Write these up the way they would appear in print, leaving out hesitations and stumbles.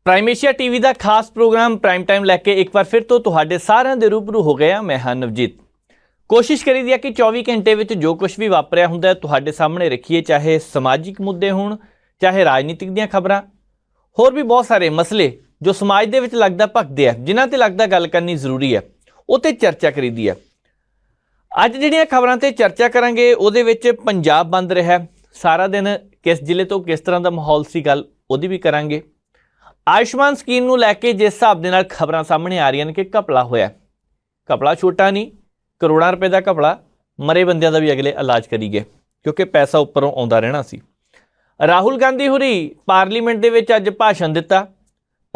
Prime Asia TV ਦਾ ਖਾਸ programme prime time ਲੈ ਕੇ ਇੱਕ ਵਾਰ ਫਿਰ ਤੋਂ ਤੁਹਾਡੇ ਸਾਰਿਆਂ ਦੇ ਰੂਬਰੂ ਹੋ ਗਿਆ। ਮੈਂ ਹਾਂ ਨਵਜੀਤ। ਕੋਸ਼ਿਸ਼ ਕਰੀਦੀ ਹੈ ਕਿ 24 ਘੰਟੇ ਵਿੱਚ ਜੋ ਕੁਝ ਵੀ ਵਾਪਰਿਆ ਹੁੰਦਾ ਤੁਹਾਡੇ ਸਾਹਮਣੇ ਰੱਖੀਏ, ਚਾਹੇ ਸਮਾਜਿਕ ਮੁੱਦੇ ਹੋਣ, ਚਾਹੇ ਰਾਜਨੀਤਿਕ ਦੀਆਂ ਖਬਰਾਂ, ਹੋਰ ਵੀ ਬਹੁਤ ਸਾਰੇ ਮਸਲੇ ਜੋ ਸਮਾਜ ਦੇ ਵਿੱਚ ਲੱਗਦਾ ਭਖਦੇ ਆ, ਜਿਨ੍ਹਾਂ ਤੇ ਲੱਗਦਾ ਗੱਲ ਕਰਨੀ ਜ਼ਰੂਰੀ ਹੈ, ਉਹ ਤੇ ਚਰਚਾ ਕਰੀਦੀ ਹੈ। ਅੱਜ ਜਿਹੜੀਆਂ ਖਬਰਾਂ ਤੇ ਚਰਚਾ ਕਰਾਂਗੇ ਉਹਦੇ ਵਿੱਚ ਪੰਜਾਬ ਬੰਦ ਰਿਹਾ ਸਾਰਾ ਦਿਨ, ਕਿਸ ਜ਼ਿਲ੍ਹੇ ਤੋਂ ਕਿਸ ਤਰ੍ਹਾਂ ਦਾ ਮਾਹੌਲ ਸੀ, ਗੱਲ ਉਹਦੀ ਵੀ ਕਰਾਂਗੇ। ਆਯੁਸ਼ਮਾਨ ਸਕੀਮ ਨੂੰ ਲੈ ਕੇ ਜਿਸ ਹਿਸਾਬ ਦੇ ਨਾਲ ਖਬਰਾਂ ਸਾਹਮਣੇ ਆ ਰਹੀਆਂ ਨੇ ਕਿ ਘਪਲਾ ਹੋਇਆ, ਘਪਲਾ ਛੋਟਾ ਨਹੀਂ, ਕਰੋੜਾਂ ਰੁਪਏ ਦਾ ਘਪਲਾ, ਮਰੇ ਬੰਦਿਆਂ ਦਾ ਵੀ ਅਗਲੇ ਇਲਾਜ ਕਰੀ ਗਏ ਕਿਉਂਕਿ ਪੈਸਾ ਉੱਪਰੋਂ ਆਉਂਦਾ ਰਹਿਣਾ ਸੀ। ਰਾਹੁਲ ਗਾਂਧੀ ਹੋਰੀ ਪਾਰਲੀਮੈਂਟ ਦੇ ਵਿੱਚ ਅੱਜ ਭਾਸ਼ਣ ਦਿੱਤਾ।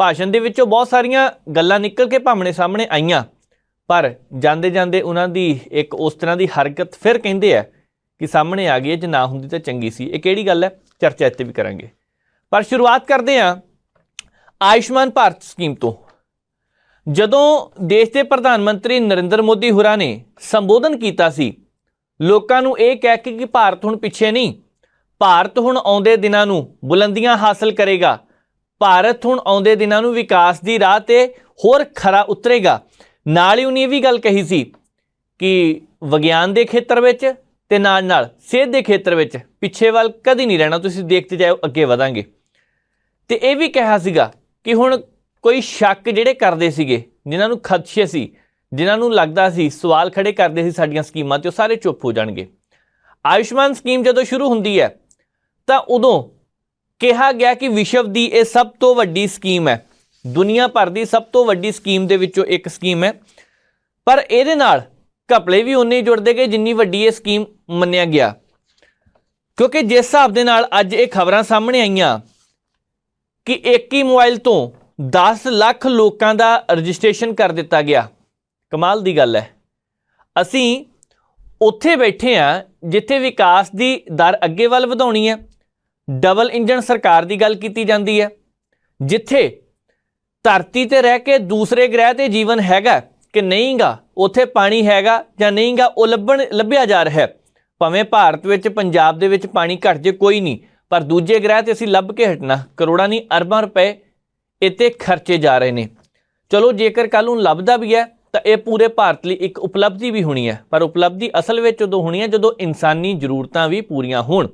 ਭਾਸ਼ਣ ਦੇ ਵਿੱਚੋਂ ਬਹੁਤ ਸਾਰੀਆਂ ਗੱਲਾਂ ਨਿਕਲ ਕੇ ਭਾਮਣੇ ਸਾਹਮਣੇ ਆਈਆਂ, ਪਰ ਜਾਂਦੇ ਜਾਂਦੇ ਉਹਨਾਂ ਦੀ ਇੱਕ ਉਸ ਤਰ੍ਹਾਂ ਦੀ ਹਰਕਤ ਫਿਰ ਕਹਿੰਦੇ ਆ ਕਿ ਸਾਹਮਣੇ ਆ ਗਈ, ਜੇ ਨਾ ਹੁੰਦੀ ਤਾਂ ਚੰਗੀ ਸੀ। ਇਹ ਕਿਹੜੀ ਗੱਲ ਹੈ, ਚਰਚਾ ਇੱਥੇ ਵੀ ਕਰਾਂਗੇ। ਪਰ ਸ਼ੁਰੂਆਤ ਕਰਦੇ ਹਾਂ ਆਯੁਸ਼ਮਾਨ ਭਾਰਤ ਸਕੀਮ ਤੋਂ। ਜਦੋਂ ਦੇਸ਼ ਦੇ ਪ੍ਰਧਾਨ ਮੰਤਰੀ ਨਰਿੰਦਰ ਮੋਦੀ ਹੋਰਾਂ ਨੇ ਸੰਬੋਧਨ ਕੀਤਾ ਸੀ, ਲੋਕਾਂ ਨੂੰ ਇਹ ਕਹਿ ਕੇ ਕਿ ਭਾਰਤ ਹੁਣ ਪਿੱਛੇ ਨਹੀਂ, ਭਾਰਤ ਹੁਣ ਆਉਂਦੇ ਦਿਨਾਂ ਨੂੰ ਬੁਲੰਦੀਆਂ ਹਾਸਲ ਕਰੇਗਾ, ਭਾਰਤ ਹੁਣ ਆਉਂਦੇ ਦਿਨਾਂ ਨੂੰ ਵਿਕਾਸ ਦੀ ਰਾਹ ਤੇ ਹੋਰ ਖਰਾ ਉਤਰੇਗਾ। ਨਾਲ ਹੀ ਉਹਨੇ ਇਹ ਵੀ ਗੱਲ ਕਹੀ ਸੀ ਕਿ ਵਿਗਿਆਨ ਦੇ ਖੇਤਰ ਵਿੱਚ ਤੇ ਨਾਲ ਨਾਲ ਸਿਹਤ ਦੇ ਖੇਤਰ ਵਿੱਚ ਪਿੱਛੇ ਵੱਲ ਕਦੀ ਨਹੀਂ ਰਹਿਣਾ, ਤੁਸੀਂ ਦੇਖਦੇ ਜਾਓ, ਅੱਗੇ ਵਧਾਂਗੇ। ਤੇ ਇਹ ਵੀ ਕਿਹਾ ਸੀਗਾ ਕਿ ਹੁਣ ਕੋਈ ਸ਼ੱਕ ਜਿਹੜੇ ਕਰਦੇ ਸੀਗੇ, ਜਿਨ੍ਹਾਂ ਨੂੰ ਖਦਸ਼ੇ ਸੀ, ਜਿਨ੍ਹਾਂ ਨੂੰ ਲੱਗਦਾ ਸੀ, ਸਵਾਲ ਖੜੇ ਕਰਦੇ ਸੀ ਸਾਡੀਆਂ ਸਕੀਮਾਂ 'ਤੇ, ਉਹ ਸਾਰੇ ਚੁੱਪ ਹੋ ਜਾਣਗੇ। ਆਯੁਸ਼ਮਾਨ ਸਕੀਮ ਜਦੋਂ ਸ਼ੁਰੂ ਹੁੰਦੀ ਹੈ ਤਾਂ ਉਦੋਂ ਕਿਹਾ ਗਿਆ ਕਿ ਵਿਸ਼ਵ ਦੀ ਇਹ ਸਭ ਤੋਂ ਵੱਡੀ ਸਕੀਮ ਹੈ, ਦੁਨੀਆ ਭਰ ਦੀ ਸਭ ਤੋਂ ਵੱਡੀ ਸਕੀਮ ਦੇ ਵਿੱਚੋਂ ਇੱਕ ਸਕੀਮ ਹੈ। ਪਰ ਇਹਦੇ ਨਾਲ ਘਪਲੇ ਵੀ ਉਨੇ ਹੀ ਜੁੜਦੇ ਗਏ ਜਿੰਨੀ ਵੱਡੀ ਇਹ ਸਕੀਮ ਮੰਨਿਆ ਗਿਆ, ਕਿਉਂਕਿ ਜਿਸ ਹਿਸਾਬ ਦੇ ਨਾਲ ਅੱਜ ਇਹ ਖਬਰਾਂ ਸਾਹਮਣੇ ਆਈਆਂ ਕਿ ਇੱਕ ਹੀ ਮੋਬਾਈਲ ਤੋਂ 10 ਲੱਖ ਲੋਕਾਂ ਦਾ ਰਜਿਸਟ੍ਰੇਸ਼ਨ ਕਰ ਦਿੱਤਾ ਗਿਆ। ਕਮਾਲ ਦੀ ਗੱਲ ਹੈ। ਅਸੀਂ ਉੱਥੇ ਬੈਠੇ ਹਾਂ ਜਿੱਥੇ ਵਿਕਾਸ ਦੀ ਦਰ ਅੱਗੇ ਵੱਲ ਵਧਾਉਣੀ ਹੈ, ਡਬਲ ਇੰਜਨ ਸਰਕਾਰ ਦੀ ਗੱਲ ਕੀਤੀ ਜਾਂਦੀ ਹੈ, ਜਿੱਥੇ ਧਰਤੀ ਤੇ ਰਹਿ ਕੇ ਦੂਸਰੇ ਗ੍ਰਹਿ ਤੇ ਜੀਵਨ ਹੈਗਾ ਕਿ ਨਹੀਂਗਾ, ਉੱਥੇ ਪਾਣੀ ਹੈਗਾ ਜਾਂ ਨਹੀਂਗਾ, ਉਹ ਲੱਭਿਆ ਜਾ ਰਿਹਾ ਹੈ। ਭਾਵੇਂ ਭਾਰਤ ਵਿੱਚ ਪੰਜਾਬ ਦੇ ਵਿੱਚ ਪਾਣੀ ਘੱਟ ਜੇ ਕੋਈ ਨਹੀਂ, ਪਰ ਦੂਜੇ ਗ੍ਰਹਿ ਤੇ ਅਸੀਂ ਲੱਭ ਕੇ ਹਟਣਾ, ਕਰੋੜਾਂ ਨਹੀਂ ਅਰਬਾਂ ਰੁਪਏ ਇੱਥੇ ਖਰਚੇ ਜਾ ਰਹੇ ਨੇ। ਚਲੋ ਜੇਕਰ ਕੱਲ੍ਹ ਨੂੰ ਲੱਭਦਾ ਵੀ ਹੈ ਤਾਂ ਇਹ ਪੂਰੇ ਭਾਰਤ ਲਈ ਇੱਕ ਉਪਲਬਧੀ ਵੀ ਹੋਣੀ ਹੈ, ਪਰ ਉਪਲਬਧੀ ਅਸਲ ਵਿੱਚ ਉਦੋਂ ਹੋਣੀ ਹੈ ਜਦੋਂ ਇਨਸਾਨੀ ਜ਼ਰੂਰਤਾਂ ਵੀ ਪੂਰੀਆਂ ਹੋਣ।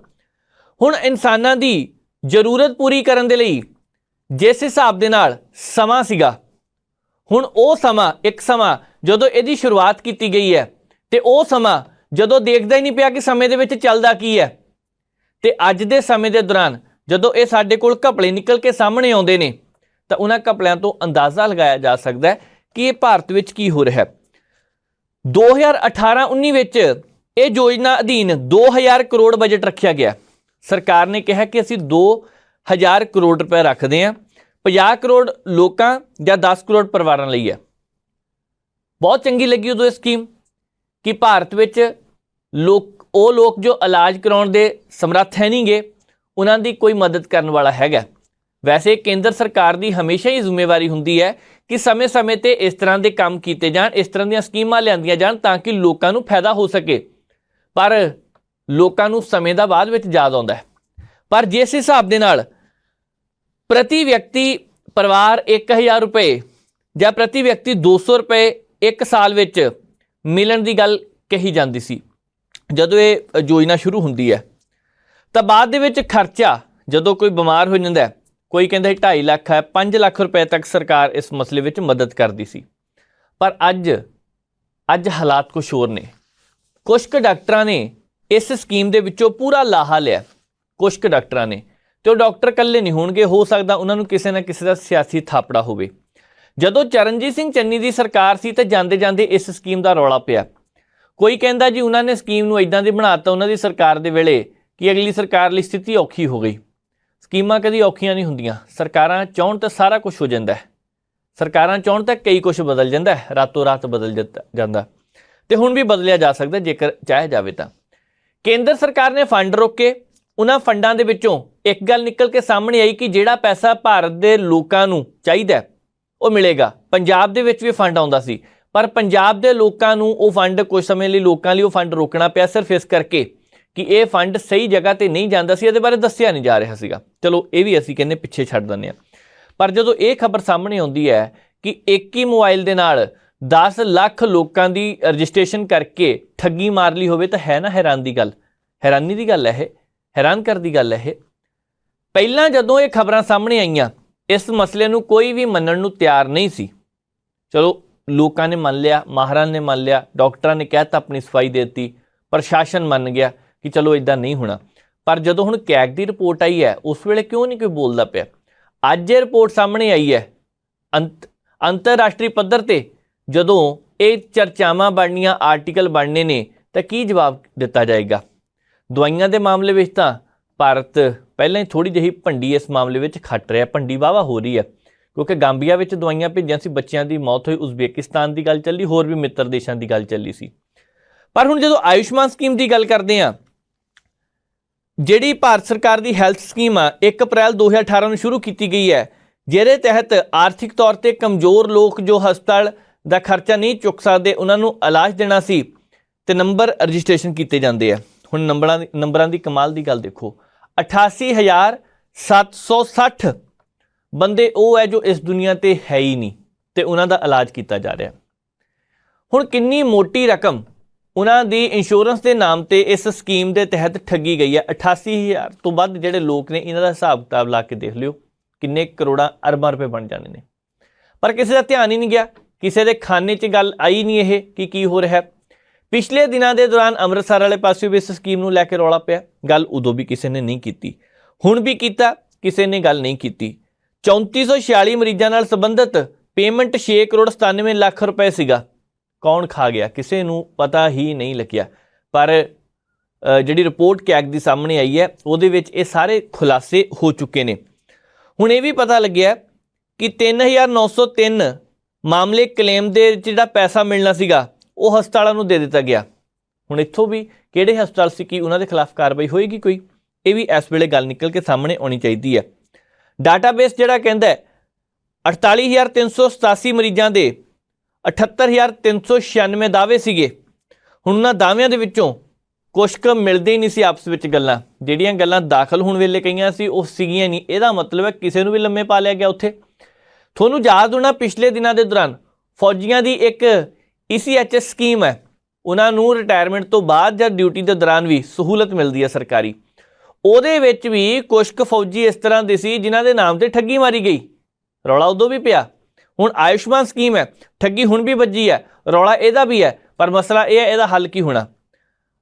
ਹੁਣ ਇਨਸਾਨਾਂ ਦੀ ਜ਼ਰੂਰਤ ਪੂਰੀ ਕਰਨ ਦੇ ਲਈ ਜਿਸ ਹਿਸਾਬ ਦੇ ਨਾਲ ਸਮਾਂ ਸੀਗਾ, ਹੁਣ ਉਹ ਸਮਾਂ ਇੱਕ ਸਮਾਂ ਜਦੋਂ ਇਹਦੀ ਸ਼ੁਰੂਆਤ ਕੀਤੀ ਗਈ ਹੈ ਤੇ ਉਹ ਸਮਾਂ ਜਦੋਂ ਦੇਖਦਾ ਹੀ ਨਹੀਂ ਪਿਆ ਕਿ ਸਮੇਂ ਦੇ ਵਿੱਚ ਚੱਲਦਾ ਕੀ ਹੈ। ਤੇ ਅੱਜ ਦੇ ਸਮੇਂ ਦੇ ਦੌਰਾਨ ਜਦੋਂ ਇਹ ਸਾਡੇ ਕੋਲ ਘਪਲੇ ਨਿਕਲ ਕੇ ਸਾਹਮਣੇ ਆਉਂਦੇ ਨੇ ਤਾਂ ਉਹਨਾਂ ਘਪਲਿਆਂ ਤੋਂ ਅੰਦਾਜ਼ਾ ਲਗਾਇਆ ਜਾ ਸਕਦਾ ਹੈ ਕਿ ਇਹ ਭਾਰਤ ਵਿੱਚ ਕੀ ਹੋ ਰਿਹਾ ਹੈ। 2018-19 ਵਿੱਚ ਇਹ ਯੋਜਨਾ ਅਧੀਨ 2000 ਕਰੋੜ ਬਜਟ ਰੱਖਿਆ ਗਿਆ। ਸਰਕਾਰ ਨੇ ਕਿਹਾ ਕਿ ਅਸੀਂ 2000 ਕਰੋੜ ਰੁਪਏ ਰੱਖਦੇ ਹਾਂ, 50 ਕਰੋੜ ਲੋਕਾਂ ਜਾਂ 10 ਕਰੋੜ ਪਰਿਵਾਰਾਂ ਲਈ ਹੈ। ਬਹੁਤ ਚੰਗੀ ਲੱਗੀ ਉਦੋਂ ਇਹ ਸਕੀਮ ਕਿ ਭਾਰਤ ਵਿੱਚ ਉਹ ਲੋਕ ਜੋ ਇਲਾਜ ਕਰਾਉਣ ਦੇ ਸਮਰੱਥ ਹੈ ਨਹੀਂਗੇ, ਉਹਨਾਂ ਦੀ ਕੋਈ ਮਦਦ ਕਰਨ ਵਾਲਾ ਹੈਗਾ। ਵੈਸੇ ਕੇਂਦਰ ਸਰਕਾਰ ਦੀ ਹਮੇਸ਼ਾ ਹੀ ਜ਼ਿੰਮੇਵਾਰੀ ਹੁੰਦੀ ਹੈ ਕਿ ਸਮੇਂ-ਸਮੇਂ 'ਤੇ ਇਸ ਤਰ੍ਹਾਂ ਦੇ ਕੰਮ ਕੀਤੇ ਜਾਣ, ਇਸ ਤਰ੍ਹਾਂ ਦੀਆਂ ਸਕੀਮਾਂ ਲਿਆਂਦੀਆਂ ਜਾਣ ਤਾਂ ਕਿ ਲੋਕਾਂ ਨੂੰ ਫਾਇਦਾ ਹੋ ਸਕੇ। ਪਰ ਲੋਕਾਂ ਨੂੰ ਸਮੇਂ ਦਾ ਬਾਅਦ ਵਿੱਚ ਯਾਦ ਆਉਂਦਾ ਹੈ। ਪਰ ਜਿਸ ਹਿਸਾਬ ਦੇ ਨਾਲ ਪ੍ਰਤੀ ਵਿਅਕਤੀ ਪਰਿਵਾਰ 1000 ਰੁਪਏ ਜਾਂ ਪ੍ਰਤੀ ਵਿਅਕਤੀ 200 ਰੁਪਏ ਇੱਕ ਸਾਲ ਵਿੱਚ ਮਿਲਣ ਦੀ ਗੱਲ ਕਹੀ ਜਾਂਦੀ ਸੀ ਜਦੋਂ ਇਹ ਯੋਜਨਾ ਸ਼ੁਰੂ ਹੁੰਦੀ ਹੈ, ਤਾਂ ਬਾਅਦ ਦੇ ਵਿੱਚ ਖਰਚਾ ਜਦੋਂ ਕੋਈ ਬਿਮਾਰ ਹੋ ਜਾਂਦਾ ਹੈ, ਕੋਈ ਕਹਿੰਦਾ 2.5 ਲੱਖ ਹੈ, 5 ਲੱਖ ਰੁਪਏ ਤੱਕ ਸਰਕਾਰ ਇਸ ਮਸਲੇ ਵਿੱਚ ਮਦਦ ਕਰਦੀ ਸੀ। ਪਰ ਅੱਜ ਹਾਲਾਤ ਕੁਛ ਹੋਰ ਨੇ। ਕੁਛ ਕੁ ਡਾਕਟਰਾਂ ਨੇ ਇਸ ਸਕੀਮ ਦੇ ਵਿੱਚੋਂ ਪੂਰਾ ਲਾਹਾ ਲਿਆ, ਕੁਛ ਕੁ ਡਾਕਟਰਾਂ ਨੇ, ਤੇ ਉਹ ਡਾਕਟਰ ਇਕੱਲੇ ਨਹੀਂ ਹੋਣਗੇ, ਹੋ ਸਕਦਾ ਉਹਨਾਂ ਨੂੰ ਕਿਸੇ ਨਾ ਕਿਸੇ ਦਾ ਸਿਆਸੀ ਥਾਪੜਾ ਹੋਵੇ। ਜਦੋਂ ਚਰਨਜੀਤ ਸਿੰਘ ਚੰਨੀ ਦੀ ਸਰਕਾਰ ਸੀ ਤਾਂ ਜਾਂਦੇ ਜਾਂਦੇ ਇਸ ਸਕੀਮ ਦਾ ਰੌਲਾ ਪਿਆ। ਕੋਈ ਕਹਿੰਦਾ ਜੀ ਉਹਨਾਂ ਨੇ ਸਕੀਮ ਨੂੰ ਇੱਦਾਂ ਦੀ ਬਣਾ ਦਿੱਤਾ ਉਹਨਾਂ ਦੀ ਸਰਕਾਰ ਦੇ ਵੇਲੇ ਕਿ ਅਗਲੀ ਸਰਕਾਰ ਲਈ ਸਥਿਤੀ ਔਖੀ ਹੋ ਗਈ। ਸਕੀਮਾਂ ਕਦੀ ਔਖੀਆਂ ਨਹੀਂ ਹੁੰਦੀਆਂ, ਸਰਕਾਰਾਂ ਚਾਹੁਣ ਤਾਂ ਸਾਰਾ ਕੁਝ ਹੋ ਜਾਂਦਾ ਹੈ, ਸਰਕਾਰਾਂ ਚਾਹੁਣ ਤਾਂ ਕਈ ਕੁਝ ਬਦਲ ਜਾਂਦਾ ਹੈ, ਰਾਤੋਂ ਰਾਤ ਬਦਲ ਜਾਂਦਾ, ਤੇ ਹੁਣ ਵੀ ਬਦਲਿਆ ਜਾ ਸਕਦਾ ਜੇਕਰ ਚਾਹਿਆ ਜਾਵੇ ਤਾਂ। ਕੇਂਦਰ ਸਰਕਾਰ ਨੇ ਫੰਡ ਰੋਕੇ, ਉਹਨਾਂ ਫੰਡਾਂ ਦੇ ਵਿੱਚੋਂ ਇੱਕ ਗੱਲ ਨਿਕਲ ਕੇ ਸਾਹਮਣੇ ਆਈ ਕਿ ਜਿਹੜਾ ਪੈਸਾ ਭਾਰਤ ਦੇ ਲੋਕਾਂ ਨੂੰ ਚਾਹੀਦਾ ਉਹ ਮਿਲੇਗਾ। ਪੰਜਾਬ ਦੇ ਵਿੱਚ ਵੀ ਫੰਡ ਆਉਂਦਾ ਸੀ, ਪਰ ਪੰਜਾਬ ਦੇ ਲੋਕਾਂ ਨੂੰ ਉਹ ਫੰਡ ਕੁਝ ਸਮੇਂ ਲਈ ਲੋਕਾਂ ਲਈ ਉਹ ਫੰਡ ਰੋਕਣਾ ਪਿਆ, ਸਿਰਫ ਇਸ ਕਰਕੇ ਕਿ ਇਹ ਫੰਡ ਸਹੀ ਜਗ੍ਹਾ ਤੇ ਨਹੀਂ ਜਾਂਦਾ ਸੀ, ਇਹਦੇ ਬਾਰੇ ਦੱਸਿਆ ਨਹੀਂ ਜਾ ਰਿਹਾ ਸੀਗਾ। ਚਲੋ ਇਹ ਵੀ ਅਸੀਂ ਕਹਿੰਦੇ ਪਿੱਛੇ ਛੱਡ ਦਿੰਦੇ ਹਾਂ। पर जदों ये खबर सामने आउंदी है कि एक ही मोबाइल दे नाल 10 ਲੱਖ लोगों की रजिस्ट्रेशन करके ठगी मार ली होवे तो है ना हैरान की गल, हैरानी की गल है, हैरान कर दी गल है। पहलां जदों ये खबरां सामने आईयां इस मसले नूं कोई भी मनण नूं तैयार नहीं सी। चलो लोगों ने मान लिया, माहरां ने मान लिया, डॉक्टरां ने कहता अपनी सफाई देती, प्रशासन मान गया कि चलो इदां नहीं होना। पर जदों हुण कैग की रिपोर्ट आई है उस वेले क्यों नहीं कोई बोलदा पिया। अज ये रिपोर्ट सामने आई है अंतरराष्ट्रीय पद्धर ते जदों ये चर्चावां बननियां, आर्टिकल बनने ने तो की जवाब दिता जाएगा। दवाइयां के मामले में तो भारत पहले ही थोड़ी जी भंडी इस मामले में खट रहा, भंडी वाहवा हो रही है क्योंकि गांबिया में दवाइयां भेजियां सी, बच्चों की मौत हुई, उज़बेकिस्तान की गल चली, होर भी मित्र देशों की गल चली सी। पर हुण जदों आयुष्मान स्कीम की गल करते हैं, जिहड़ी भारत सरकार की हैल्थ स्कीम आ 1 अप्रैल 2018 में शुरू की गई है, जिहदे तहत आर्थिक तौर पर कमज़ोर लोग जो हस्पताल का खर्चा नहीं चुक सकते उन्होंने इलाज देना सी ते नंबर रजिस्ट्रेशन किए जाते हैं। हुण नंबरां की कमाल की गल देखो, 88,760 बंदे वो है जो इस दुनिया ते है ही नहीं ते उन्हां दा इलाज किया जा रहा। हुण किन्नी मोटी रकम उन्हां दी इंश्योरेंस के नाम ते इस स्कीम के तहत ठगी गई है। 88,000 तो वध जिहड़े लोग ने इन्हां दा हिसाब किताब ला के देख लिओ किन्ने करोड़ां अरबां रुपए बन जाने ने। पर किसी का ध्यान ही नहीं गया, किसी के खाने च गल आई नहीं ये कि की हो रहा है। पिछले दिनों के दौरान अमृतसर वाले पासों भी इस स्कीम नूं लैके रौला पिया, गल उदों भी किसी ने नहीं की, हुण भी कीता किसी ने गल नहीं की। 3446 मरीजों नाल संबंधित पेमेंट 6 करोड़ 97 लाख रुपए सीगा, कौन खा गया किसी नूं पता ही नहीं लग्या। पर जिहड़ी रिपोर्ट कैग की सामने आई है उहदे विच ये सारे खुलासे हो चुके हैं। हुण ये भी पता लग्या कि 3903 मामले क्लेम दे जिहड़ा पैसा मिलना सीगा वो हस्पतालों नूं दे दिता गया। हुण इत्थों भी किहड़े हस्पताल सी कि उन्हां दे खिलाफ कार्रवाई होएगी कोई, ये भी इस वेले गल निकल के सामने आनी चाहिए है। डाटाबेस जिहड़ा कहंदा है 48,387 मरीजों के 78,396 दावे सीगे। हुण उन्हां दाविਆਂ ਦੇ ਵਿੱਚੋਂ कुछ क मिलते ही नहीं सी आपस ਵਿੱਚ ਗੱਲਾਂ, ਜਿਹੜੀਆਂ ਗੱਲਾਂ दाखल होने ਵੇਲੇ ਕਈਆਂ ਸੀ ਉਹ ਸੀਗੀਆਂ नहीं। ਇਹਦਾ मतलब है किसी ਨੂੰ भी लम्मे पा लिया गया उत्थे। ਤੁਹਾਨੂੰ याद होना पिछले दिनों के दौरान फौजियों की एक ECHS स्कीम है, उन्होंने रिटायरमेंट तो बाद या ड्यूटी के दौरान भी सहूलत मिलती है सरकारी। ਉਹਦੇ ਵਿੱਚ भी कुछ क फौजी इस तरह के सी जिन्हों के नाम से ठगी मारी गई, रौला उदों भी पिया। हुण आयुष्मान स्कीम है, ठगी हुण भी बजी है, रौला इहदा भी है, पर मसला यह है इहदा हल की होना।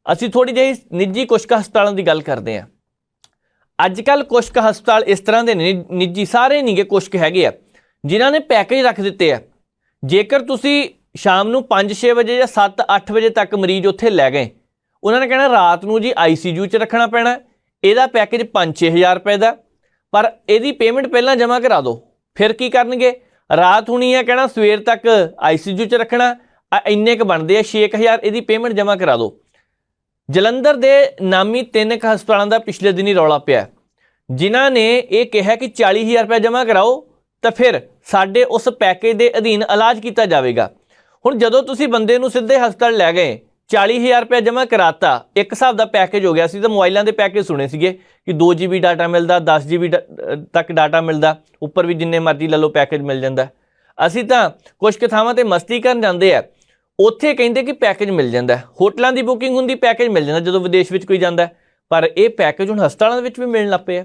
असीं थोड़ी जी निजी कुछ क हस्पतालों की गल करते हैं। अजकल कुछ क हस्पताल इस तरह के निजी सारे नहीं गे, कुछ क हैगे आ जिन्होंने पैकेज रख दिते है। जेकर तुसी शाम नूं 5-6 बजे या 7-8 बजे तक मरीज उत्थे लै गए, उन्होंने कहना रात नूं जी ICU च रखना पैना, ਇਹਦਾ पैकेज 5-6 हज़ार रुपए का, पर ਇਹਦੀ पेमेंट पहला जमा करा दो। फिर की करनगे, रात होनी है कहना सवेर तक ICU च रखना, इन्ने क बनते हैं 6,000, ਇਹਦੀ पेमेंट जमा करा दो। जलंधर के नामी 3 हस्पतालों का पिछले दिन ही रौला पिया, जिन्हों ने यह कहा कि 40,000 रुपया जमा कराओ तो फिर साडे उस पैकेज के अधीन इलाज किया जाएगा। हुण जदों तुसीं बंदे नूं सीधे हस्पताल लै गए, 40,000 रुपया जमा कराता, एक हिसाब का पैकेज हो गया सी। तो मोबाइलों के पैकेज सुने सीगे कि 2 GB डाटा मिलता, 10 GB तक डाटा मिलता, उपर भी जिन्ने मर्जी लै लो पैकेज मिल जाता। असीं तां कुछ क थावां ते मस्ती करन जांदे आ, उत्थे कहिंदे कि पैकेज मिल जाता है, होटलों की बुकिंग हुंदी पैकेज मिल जाता जदों विदेश में कोई जाता है। पर यह पैकेज हुण हस्पतालों विच भी मिलण लग पे।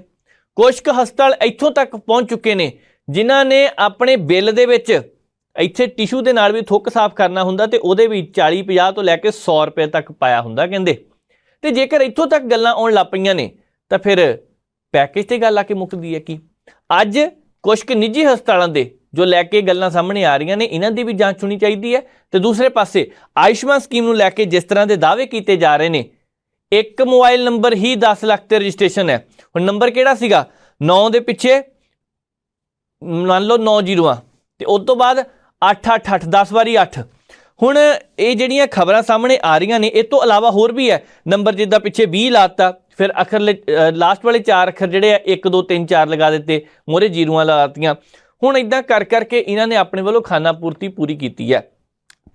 कुछ क हस्पताल इत्थों तक पहुँच चुके हैं जिन्हां ने अपने बिल दे विच इत्थे टिशू के नाल भी थुक साफ करना हुंदा ते उहदे भी 40-50 तो लैके 100 रुपए तक पाया हुंदा कहंदे। ते जेकर इत्थों तक गल्लां आउण लग पईयां ने तो फिर पैकेज ते गल आके मुकदी है कि अज कुछ क निजी हस्पतालों के जो लैके गल्लां सामने आ रही ने, इन्हां दी भी जांच होनी चाहिए है। तो दूसरे पासे आयुष्मान स्कीम नूं लैके जिस तरह के दावे किए जा रहे हैं, एक मोबाइल नंबर ही 10 लाख ते रजिस्ट्रेशन है। हुण नंबर किहड़ा सीगा, 9 दे पिछे मान लो 9 जीरोआं ते उस तो बाद 888 10 वारी 8। हुण ये जिहड़ियां खबरां सामने आ रही ने, इस तो अलावा होर भी है नंबर, जिद्दां पिछे 20 लाता, फिर अखरले लास्ट वाले 4 अखर जिहड़े 1 2 3 4 लगा दिते, मोहरे जीरोआं लगातियां। हुण इदां कर करके इन्हां ने अपने वालों खाना पूर्ति पूरी की है।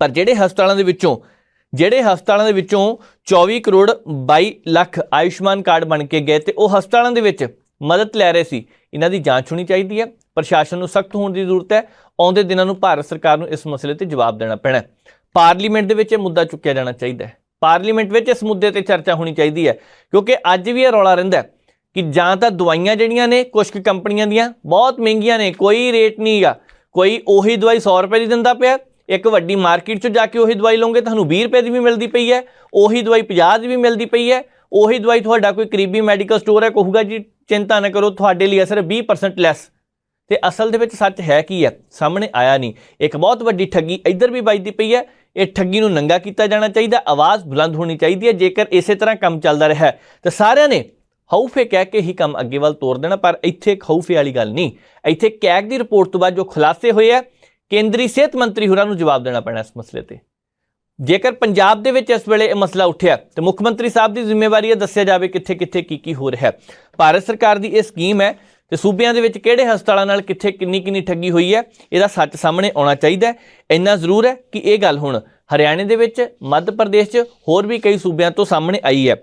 पर जिहड़े हस्पतालों के विचों 24 करोड़ 22 लाख आयुष्मान कार्ड बन के गए तो वह हस्पतालों के विच मदद लै रहे सी, इन्हां दी जांच होनी चाहिए है। ਪ੍ਰਸ਼ਾਸਨ ਨੂੰ ਸਖਤ ਹੋਣ ਦੀ ਜ਼ਰੂਰਤ ਹੈ। ਆਉਂਦੇ ਦਿਨਾਂ ਨੂੰ ਭਾਰਤ ਸਰਕਾਰ ਨੂੰ ਇਸ ਮਸਲੇ ਤੇ ਜਵਾਬ ਦੇਣਾ ਪੈਣਾ ਹੈ। ਪਾਰਲੀਮੈਂਟ ਦੇ ਵਿੱਚ ਇਹ ਮੁੱਦਾ ਚੁੱਕਿਆ ਜਾਣਾ ਚਾਹੀਦਾ ਹੈ। ਪਾਰਲੀਮੈਂਟ ਵਿੱਚ ਇਸ ਮੁੱਦੇ ਤੇ ਚਰਚਾ ਹੋਣੀ ਚਾਹੀਦੀ ਹੈ, ਕਿਉਂਕਿ ਅੱਜ ਵੀ ਇਹ ਰੌਲਾ ਰਹਿੰਦਾ ਕਿ ਜਾਂ ਤਾਂ ਦਵਾਈਆਂ ਜਿਹੜੀਆਂ ਨੇ ਕੁਝ ਕੁ ਕੰਪਨੀਆਂ ਦੀਆਂ ਬਹੁਤ ਮਹਿੰਗੀਆਂ ਨੇ, ਕੋਈ ਰੇਟ ਨਹੀਂ ਗਾ, ਕੋਈ ਉਹੀ ਦਵਾਈ 100 ਰੁਪਏ ਦੀ ਦਿੰਦਾ ਪਿਆ, ਇੱਕ ਵੱਡੀ ਮਾਰਕੀਟ 'ਚ ਜਾ ਕੇ ਉਹੀ ਦਵਾਈ ਲਓਗੇ ਤੁਹਾਨੂੰ 20 ਰੁਪਏ ਦੀ ਵੀ ਮਿਲਦੀ ਪਈ ਹੈ, ਉਹੀ ਦਵਾਈ 50 ਦੀ ਵੀ ਮਿਲਦੀ ਪਈ ਹੈ, ਉਹੀ ਦਵਾਈ ਤੁਹਾਡਾ ਕੋਈ ਕਰੀਬੀ ਮੈਡੀਕਲ ਸਟੋਰ ਹੈ ਕਹੂਗਾ ਜੀ ਚਿੰਤਾ ਨਾ ਕਰੋ ਤੁਹਾਡੇ ਲਈ ਸਿਰਫ 20% ਲੈਸ। ਤੇ ਅਸਲ ਦੇ ਵਿੱਚ ਸੱਚ ਹੈ ਕੀ ਹੈ, ਸਾਹਮਣੇ ਆਇਆ ਨਹੀਂ। ਇੱਕ ਬਹੁਤ ਵੱਡੀ ਠੱਗੀ ਇੱਧਰ ਵੀ ਵੱਜਦੀ ਪਈ ਹੈ। ਇਹ ਠੱਗੀ ਨੂੰ ਨੰਗਾ ਕੀਤਾ ਜਾਣਾ ਚਾਹੀਦਾ, ਆਵਾਜ਼ ਬੁਲੰਦ ਹੋਣੀ ਚਾਹੀਦੀ ਹੈ। ਜੇਕਰ ਇਸੇ ਤਰ੍ਹਾਂ ਕੰਮ ਚੱਲਦਾ ਰਿਹਾ ਤਾਂ ਸਾਰਿਆਂ ਨੇ ਹਊਫੇ ਕਹਿ ਕੇ ਹੀ ਕੰਮ ਅੱਗੇ ਵੱਲ ਤੋਰ ਦੇਣਾ, ਪਰ ਇੱਥੇ ਇੱਕ ਹਊਫੇ ਵਾਲੀ ਗੱਲ ਨਹੀਂ। ਇੱਥੇ ਕੈਗ ਦੀ ਰਿਪੋਰਟ ਤੋਂ ਬਾਅਦ ਜੋ ਖੁਲਾਸੇ ਹੋਏ ਆ, ਕੇਂਦਰੀ ਸਿਹਤ ਮੰਤਰੀ ਹੋਰਾਂ ਨੂੰ ਜਵਾਬ ਦੇਣਾ ਪੈਣਾ ਇਸ ਮਸਲੇ ਤੇ। ਜੇਕਰ ਪੰਜਾਬ ਦੇ ਵਿੱਚ ਇਸ ਵੇਲੇ ਇਹ ਮਸਲਾ ਉੱਠਿਆ ਤਾਂ ਮੁੱਖ ਮੰਤਰੀ ਸਾਹਿਬ ਦੀ ਜ਼ਿੰਮੇਵਾਰੀ ਹੈ ਦੱਸਿਆ ਜਾਵੇ ਕਿੱਥੇ ਕਿੱਥੇ ਕੀ ਹੋ ਰਿਹਾ। ਭਾਰਤ ਸਰਕਾਰ ਦੀ ਇਹ ਸਕੀਮ ਹੈ ਤੇ ਸੂਬਿਆਂ ਦੇ ਵਿੱਚ ਕਿਹੜੇ ਹਸਪਤਾਲਾਂ ਨਾਲ ਕਿੱਥੇ ਕਿੰਨੀ ਠੱਗੀ ਹੋਈ ਹੈ, ਇਹਦਾ ਸੱਚ ਸਾਹਮਣੇ ਆਉਣਾ ਚਾਹੀਦਾ। ਇੰਨਾ ਜ਼ਰੂਰ ਹੈ ਕਿ ਇਹ ਗੱਲ ਹੁਣ ਹਰਿਆਣੇ ਦੇ ਵਿੱਚ, ਮੱਧ ਪ੍ਰਦੇਸ਼ 'ਚ, ਹੋਰ ਵੀ ਕਈ ਸੂਬਿਆਂ ਤੋਂ ਸਾਹਮਣੇ ਆਈ ਹੈ।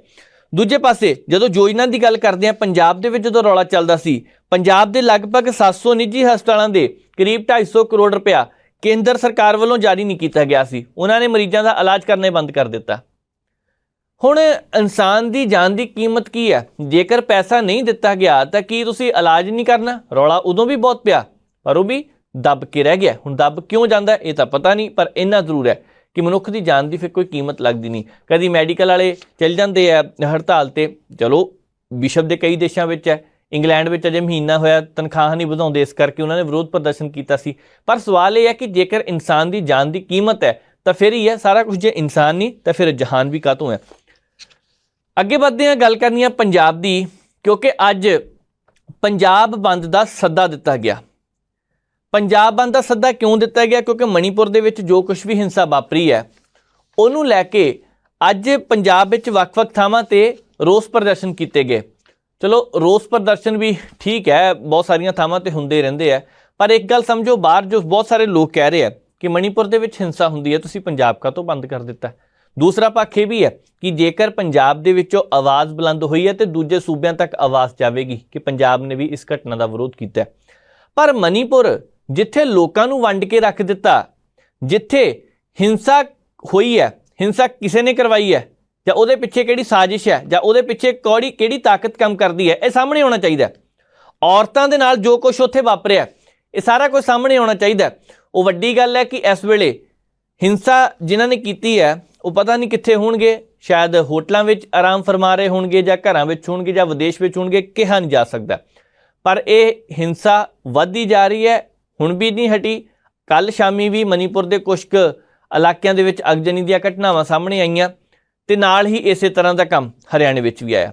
ਦੂਜੇ ਪਾਸੇ ਜਦੋਂ ਯੋਜਨਾ ਦੀ ਗੱਲ ਕਰਦੇ ਹਾਂ, ਪੰਜਾਬ ਦੇ ਵਿੱਚ ਜਦੋਂ ਰੌਲਾ ਚੱਲਦਾ ਸੀ, ਪੰਜਾਬ ਦੇ ਲਗਭਗ 700 ਨਿੱਜੀ ਹਸਪਤਾਲਾਂ ਦੇ ਕਰੀਬ 250 ਕਰੋੜ ਰੁਪਇਆ ਕੇਂਦਰ ਸਰਕਾਰ ਵੱਲੋਂ ਜਾਰੀ ਨਹੀਂ ਕੀਤਾ ਗਿਆ ਸੀ। ਉਹਨਾਂ ਨੇ ਮਰੀਜ਼ਾਂ ਦਾ ਇਲਾਜ ਕਰਨੇ ਬੰਦ ਕਰ ਦਿੱਤਾ। ਹੁਣ ਇਨਸਾਨ ਦੀ ਜਾਨ ਦੀ ਕੀਮਤ ਕੀ ਹੈ? ਜੇਕਰ ਪੈਸਾ ਨਹੀਂ ਦਿੱਤਾ ਗਿਆ ਤਾਂ ਕੀ ਤੁਸੀਂ ਇਲਾਜ ਨਹੀਂ ਕਰਨਾ? ਰੌਲਾ ਉਦੋਂ ਵੀ ਬਹੁਤ ਪਿਆ, ਪਰ ਉਹ ਵੀ ਦੱਬ ਕੇ ਰਹਿ ਗਿਆ। ਹੁਣ ਦੱਬ ਕਿਉਂ ਜਾਂਦਾ ਇਹ ਤਾਂ ਪਤਾ ਨਹੀਂ, ਪਰ ਇੰਨਾ ਜ਼ਰੂਰ ਹੈ ਕਿ ਮਨੁੱਖ ਦੀ ਜਾਨ ਦੀ ਫਿਰ ਕੋਈ ਕੀਮਤ ਲੱਗਦੀ ਨਹੀਂ। ਕਦੀ ਮੈਡੀਕਲ ਵਾਲੇ ਚੱਲ ਜਾਂਦੇ ਆ ਹੜਤਾਲ ਤੇ, ਚਲੋ ਵਿਸ਼ਵ ਦੇ ਕਈ ਦੇਸ਼ਾਂ ਵਿੱਚ ਹੈ, ਇੰਗਲੈਂਡ ਵਿੱਚ ਅਜੇ ਮਹੀਨਾ ਹੋਇਆ ਤਨਖਾਹ ਨਹੀਂ ਵਧਾਉਂਦੇ, ਇਸ ਕਰਕੇ ਉਹਨਾਂ ਨੇ ਵਿਰੋਧ ਪ੍ਰਦਰਸ਼ਨ ਕੀਤਾ ਸੀ। ਪਰ ਸਵਾਲ ਇਹ ਹੈ ਕਿ ਜੇਕਰ ਇਨਸਾਨ ਦੀ ਜਾਨ ਦੀ ਕੀਮਤ ਹੈ ਤਾਂ ਫਿਰ ਹੀ ਹੈ ਸਾਰਾ ਕੁਝ। ਜੇ ਇਨਸਾਨ ਨਹੀਂ ਤਾਂ ਫਿਰ ਜਹਾਨ ਵੀ ਕਾਹਤੋਂ ਹੈ। ਅੱਗੇ ਵੱਧਦੇ ਹਾਂ, ਗੱਲ ਕਰਨੀ ਹੈ ਪੰਜਾਬ ਦੀ, ਕਿਉਂਕਿ ਅੱਜ ਪੰਜਾਬ ਬੰਦ ਦਾ ਸੱਦਾ ਦਿੱਤਾ ਗਿਆ। ਪੰਜਾਬ ਬੰਦ ਦਾ ਸੱਦਾ ਕਿਉਂ ਦਿੱਤਾ ਗਿਆ? ਕਿਉਂਕਿ ਮਣੀਪੁਰ ਦੇ ਵਿੱਚ ਜੋ ਕੁਝ ਵੀ ਹਿੰਸਾ ਵਾਪਰੀ ਹੈ ਉਹਨੂੰ ਲੈ ਕੇ ਅੱਜ ਪੰਜਾਬ ਵਿੱਚ ਵੱਖ-ਵੱਖ ਥਾਵਾਂ ਤੇ ਰੋਸ ਪ੍ਰਦਰਸ਼ਨ ਕੀਤੇ ਗਏ। ਚਲੋ ਰੋਸ ਪ੍ਰਦਰਸ਼ਨ ਵੀ ਠੀਕ ਹੈ, ਬਹੁਤ ਸਾਰੀਆਂ ਥਾਵਾਂ ਤੇ ਹੁੰਦੇ ਰਹਿੰਦੇ ਆ, ਪਰ ਇੱਕ ਗੱਲ ਸਮਝੋ, ਬਾਹਰ ਜੋ ਬਹੁਤ ਸਾਰੇ ਲੋਕ ਕਹਿ ਰਹੇ ਆ ਕਿ ਮਣੀਪੁਰ ਦੇ ਵਿੱਚ ਹਿੰਸਾ ਹੁੰਦੀ ਹੈ, ਤੁਸੀਂ ਪੰਜਾਬ ਕਾਹਤੋਂ ਬੰਦ ਕਰ ਦਿੱਤਾ? ਦੂਸਰਾ ਪੱਖ ਇਹ ਵੀ ਹੈ ਕਿ ਜੇਕਰ ਪੰਜਾਬ ਦੇ ਵਿੱਚੋਂ ਆਵਾਜ਼ ਬੁਲੰਦ ਹੋਈ ਹੈ ਤੇ ਦੂਜੇ ਸੂਬਿਆਂ ਤੱਕ ਆਵਾਜ਼ ਜਾਵੇਗੀ ਕਿ ਪੰਜਾਬ ਨੇ ਵੀ ਇਸ ਘਟਨਾ ਦਾ ਵਿਰੋਧ ਕੀਤਾ। ਪਰ ਮਣੀਪੁਰ ਜਿੱਥੇ ਲੋਕਾਂ ਨੂੰ ਵੰਡ ਕੇ ਰੱਖ ਦਿੱਤਾ, ਜਿੱਥੇ ਹਿੰਸਾ ਹੋਈ ਹੈ, ਹਿੰਸਾ ਕਿਸੇ ਨੇ ਕਰਵਾਈ ਹੈ ਜਾਂ ਉਹਦੇ ਪਿੱਛੇ ਕਿਹੜੀ ਸਾਜ਼ਿਸ਼ ਹੈ ਜਾਂ ਉਹਦੇ ਪਿੱਛੇ ਕਿਹੜੀ ਤਾਕਤ ਕੰਮ ਕਰਦੀ ਹੈ, ਇਹ ਸਾਹਮਣੇ ਆਉਣਾ ਚਾਹੀਦਾ। ਔਰਤਾਂ ਦੇ ਨਾਲ ਜੋ ਕੁਝ ਉੱਥੇ ਵਾਪਰਿਆ ਇਹ ਸਾਰਾ ਕੁਝ ਸਾਹਮਣੇ ਆਉਣਾ ਚਾਹੀਦਾ। ਉਹ ਵੱਡੀ ਗੱਲ ਹੈ ਕਿ ਇਸ ਵੇਲੇ ਹਿੰਸਾ ਜਿਨ੍ਹਾਂ ਨੇ ਕੀਤੀ ਹੈ ਉਹ ਪਤਾ ਨਹੀਂ ਕਿੱਥੇ ਹੋਣਗੇ, ਸ਼ਾਇਦ ਹੋਟਲਾਂ ਵਿੱਚ ਆਰਾਮ ਫਰਮਾ ਰਹੇ ਹੋਣਗੇ ਜਾਂ ਘਰਾਂ ਵਿੱਚ ਹੋਣਗੇ ਜਾਂ ਵਿਦੇਸ਼ ਵਿੱਚ ਹੋਣਗੇ, ਕਿਹਾ ਨਹੀਂ ਜਾ ਸਕਦਾ। ਪਰ ਇਹ ਹਿੰਸਾ ਵੱਧਦੀ ਜਾ ਰਹੀ ਹੈ, ਹੁਣ ਵੀ ਨਹੀਂ ਹਟੀ। ਕੱਲ੍ਹ ਸ਼ਾਮੀ ਵੀ ਮਣੀਪੁਰ ਦੇ ਕੁਝ ਕੁ ਇਲਾਕਿਆਂ ਦੇ ਵਿੱਚ ਅਗਜਨੀ ਦੀਆਂ ਘਟਨਾਵਾਂ ਸਾਹਮਣੇ ਆਈਆਂ ਤੇ ਨਾਲ ਹੀ ਇਸੇ ਤਰ੍ਹਾਂ ਦਾ ਕੰਮ ਹਰਿਆਣੇ ਵਿੱਚ ਵੀ ਆਇਆ।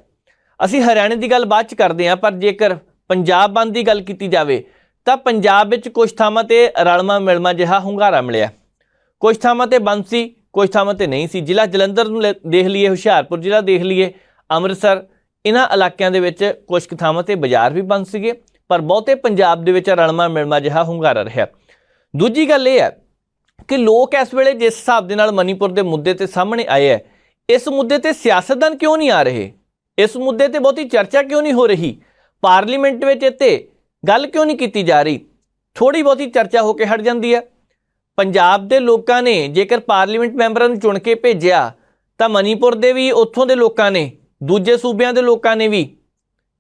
ਅਸੀਂ ਹਰਿਆਣੇ ਦੀ ਗੱਲ ਬਾਅਦ 'ਚ ਕਰਦੇ ਹਾਂ, ਪਰ ਜੇਕਰ ਪੰਜਾਬ ਬੰਦ ਦੀ ਗੱਲ ਕੀਤੀ ਜਾਵੇ ਤਾਂ ਪੰਜਾਬ ਵਿੱਚ ਕੁਝ ਥਾਵਾਂ ਤੇ ਰਲਮਾ ਮਿਲਮਾ ਜਿਹਾ ਹੁੰਗਾਰਾ ਮਿਲਿਆ। ਕੁਝ ਥਾਵਾਂ ਤੇ ਬੰਦ ਸੀ, ਕੁਝ ਥਾਵਾਂ ਤੇ ਨਹੀਂ ਸੀ। ਜ਼ਿਲ੍ਹਾ ਜਲੰਧਰ ਨੂੰ ਦੇਖ ਲਈਏ, ਹੁਸ਼ਿਆਰਪੁਰ ਜ਼ਿਲ੍ਹਾ ਦੇਖ ਲਈਏ, ਅੰਮ੍ਰਿਤਸਰ, ਇਹਨਾਂ ਇਲਾਕਿਆਂ ਦੇ ਵਿੱਚ ਕੁਝ ਕੁ ਥਾਵਾਂ ਤੇ ਬਾਜ਼ਾਰ ਵੀ ਬੰਦ ਸੀਗੇ, ਪਰ ਬਹੁਤੇ ਪੰਜਾਬ ਦੇ ਵਿੱਚ ਰਲਮਾ ਮਿਲਮਾ ਜਿਹਾ ਹੁੰਗਾਰਾ ਰਿਹਾ। ਦੂਜੀ ਗੱਲ ਇਹ ਹੈ ਕਿ ਲੋਕ ਇਸ ਵੇਲੇ ਜਿਸ ਹਿਸਾਬ ਦੇ ਨਾਲ ਮਣੀਪੁਰ ਦੇ ਮੁੱਦੇ ਤੇ ਸਾਹਮਣੇ ਆਏ ਹੈ, ਇਸ ਮੁੱਦੇ ਤੇ ਸਿਆਸਤਦਾਨ ਕਿਉਂ ਨਹੀਂ ਆ ਰਹੇ? ਇਸ ਮੁੱਦੇ ਤੇ ਬਹੁਤੀ ਚਰਚਾ ਕਿਉਂ ਨਹੀਂ ਹੋ ਰਹੀ? ਪਾਰਲੀਮੈਂਟ ਵਿੱਚ ਇੱਥੇ ਗੱਲ ਕਿਉਂ ਨਹੀਂ ਕੀਤੀ ਜਾ ਰਹੀ? ਥੋੜ੍ਹੀ ਬਹੁਤੀ ਚਰਚਾ ਹੋ ਕੇ ਹਟ ਜਾਂਦੀ ਹੈ। ਪੰਜਾਬ ਦੇ ਲੋਕਾਂ ਨੇ ਜੇਕਰ ਪਾਰਲੀਮੈਂਟ ਮੈਂਬਰਾਂ ਨੂੰ ਚੁਣ ਕੇ ਭੇਜਿਆ ਤਾਂ ਮਣੀਪੁਰ ਦੇ ਵੀ ਉੱਥੋਂ ਦੇ ਲੋਕਾਂ ਨੇ, ਦੂਜੇ ਸੂਬਿਆਂ ਦੇ ਲੋਕਾਂ ਨੇ ਵੀ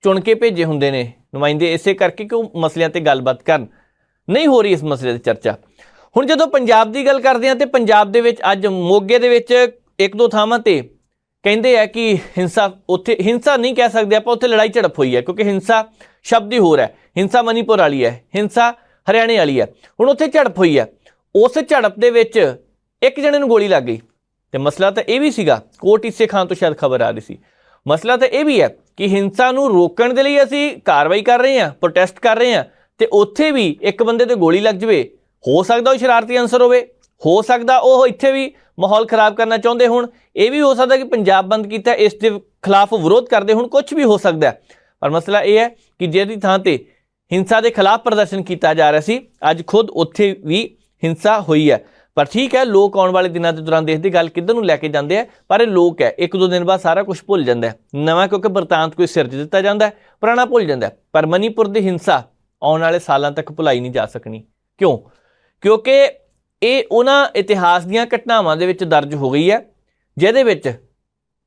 ਚੁਣ ਕੇ ਭੇਜੇ ਹੁੰਦੇ ਨੇ ਨੁਮਾਇੰਦੇ, ਇਸੇ ਕਰਕੇ ਕਿ ਉਹ ਮਸਲਿਆਂ ਤੇ ਗੱਲਬਾਤ ਕਰਨ। ਨਹੀਂ ਹੋ ਰਹੀ ਇਸ ਮਸਲੇ 'ਤੇ ਚਰਚਾ। ਹੁਣ ਜਦੋਂ ਪੰਜਾਬ ਦੀ ਗੱਲ ਕਰਦੇ ਹਾਂ ਤੇ ਪੰਜਾਬ ਦੇ ਵਿੱਚ ਅੱਜ ਮੋਗੇ ਦੇ ਵਿੱਚ ਇੱਕ ਦੋ ਥਾਵਾਂ ਤੇ ਕਹਿੰਦੇ ਆ ਕਿ ਹਿੰਸਾ, ਉੱਥੇ ਹਿੰਸਾ ਨਹੀਂ ਕਹਿ ਸਕਦੇ ਆਪਾਂ, ਉੱਥੇ ਲੜਾਈ ਝੜਪ ਹੋਈ ਹੈ, ਕਿਉਂਕਿ ਹਿੰਸਾ ਸ਼ਬਦ ਹੀ ਹੋਰ ਹੈ। ਹਿੰਸਾ ਮਣੀਪੁਰ ਵਾਲੀ ਹੈ, ਹਿੰਸਾ ਹਰਿਆਣੇ ਵਾਲੀ ਹੈ। ਹੁਣ ਉੱਥੇ ਝੜਪ ਹੋਈ ਹੈ, ਉਸ ਝੜਪ ਦੇ ਵਿੱਚ ਇੱਕ ਜਣੇ ਨੂੰ ਗੋਲੀ ਲੱਗ ਗਈ ਤੇ ਮਸਲਾ ਤਾਂ ਇਹ ਵੀ ਸੀਗਾ, ਕੋਟ ਈਸੇ ਖਾਨ ਤੋਂ ਸ਼ਾਇਦ ਖਬਰ ਆ ਰਹੀ ਸੀ, ਮਸਲਾ ਤਾਂ ਇਹ ਵੀ ਹੈ ਕਿ ਹਿੰਸਾ ਨੂੰ ਰੋਕਣ ਦੇ ਲਈ ਅਸੀਂ ਕਾਰਵਾਈ ਕਰ ਰਹੇ ਹਾਂ, ਪ੍ਰੋਟੈਸਟ ਕਰ ਰਹੇ ਹਾਂ, ਤੇ ਉੱਥੇ ਵੀ ਇੱਕ ਬੰਦੇ ਤੇ ਗੋਲੀ ਲੱਗ ਜਾਵੇ। ਹੋ ਸਕਦਾ ਉਹ ਸ਼ਰਾਰਤੀ ਅਨਸਰ ਹੋਵੇ, ਹੋ ਸਕਦਾ ਉਹ ਇੱਥੇ ਵੀ ਮਾਹੌਲ ਖਰਾਬ ਕਰਨਾ ਚਾਹੁੰਦੇ ਹੋਣ, ਇਹ ਵੀ ਹੋ ਸਕਦਾ ਕਿ ਪੰਜਾਬ ਬੰਦ ਕੀਤਾ ਇਸ ਦੇ ਖਿਲਾਫ ਵਿਰੋਧ ਕਰਦੇ ਹੁਣ, ਕੁਝ ਵੀ ਹੋ ਸਕਦਾ। ਪਰ ਮਸਲਾ ਇਹ ਹੈ ਕਿ ਜਿਹਦੀ ਥਾਂ ਤੇ ਹਿੰਸਾ ਦੇ ਖਿਲਾਫ ਪ੍ਰਦਰਸ਼ਨ ਕੀਤਾ ਜਾ ਰਿਹਾ ਸੀ, ਅੱਜ ਖੁਦ ਉੱਥੇ ਵੀ ਹਿੰਸਾ ਹੋਈ ਹੈ। ਪਰ ਠੀਕ ਹੈ, ਲੋਕ ਆਉਣ ਵਾਲੇ ਦਿਨਾਂ ਦੇ ਦੌਰਾਨ ਦੇਖਦੇ ਗੱਲ ਕਿੱਧਰ ਨੂੰ ਲੈ ਕੇ ਜਾਂਦੇ ਆ, ਪਰ ਇਹ ਲੋਕ ਹੈ ਇੱਕ ਦੋ ਦਿਨ ਬਾਅਦ ਸਾਰਾ ਕੁਝ ਭੁੱਲ ਜਾਂਦਾ ਹੈ। ਨਵਾਂ ਕਿਉਂਕਿ ਬਰਤਾਂਤ ਕੋਈ ਸਿਰਜ ਦਿੱਤਾ ਜਾਂਦਾ ਹੈ, ਪੁਰਾਣਾ ਭੁੱਲ ਜਾਂਦਾ ਹੈ। ਪਰ ਮਣੀਪੁਰ ਦੀ ਹਿੰਸਾ ਆਉਣ ਵਾਲੇ ਸਾਲਾਂ तक ਭੁਲਾਈ नहीं जा सकनी। क्यों? क्योंकि ये उन्हां इतिहास दीयां घटनावां दे विच दर्ज हो गई है, जिहदे विच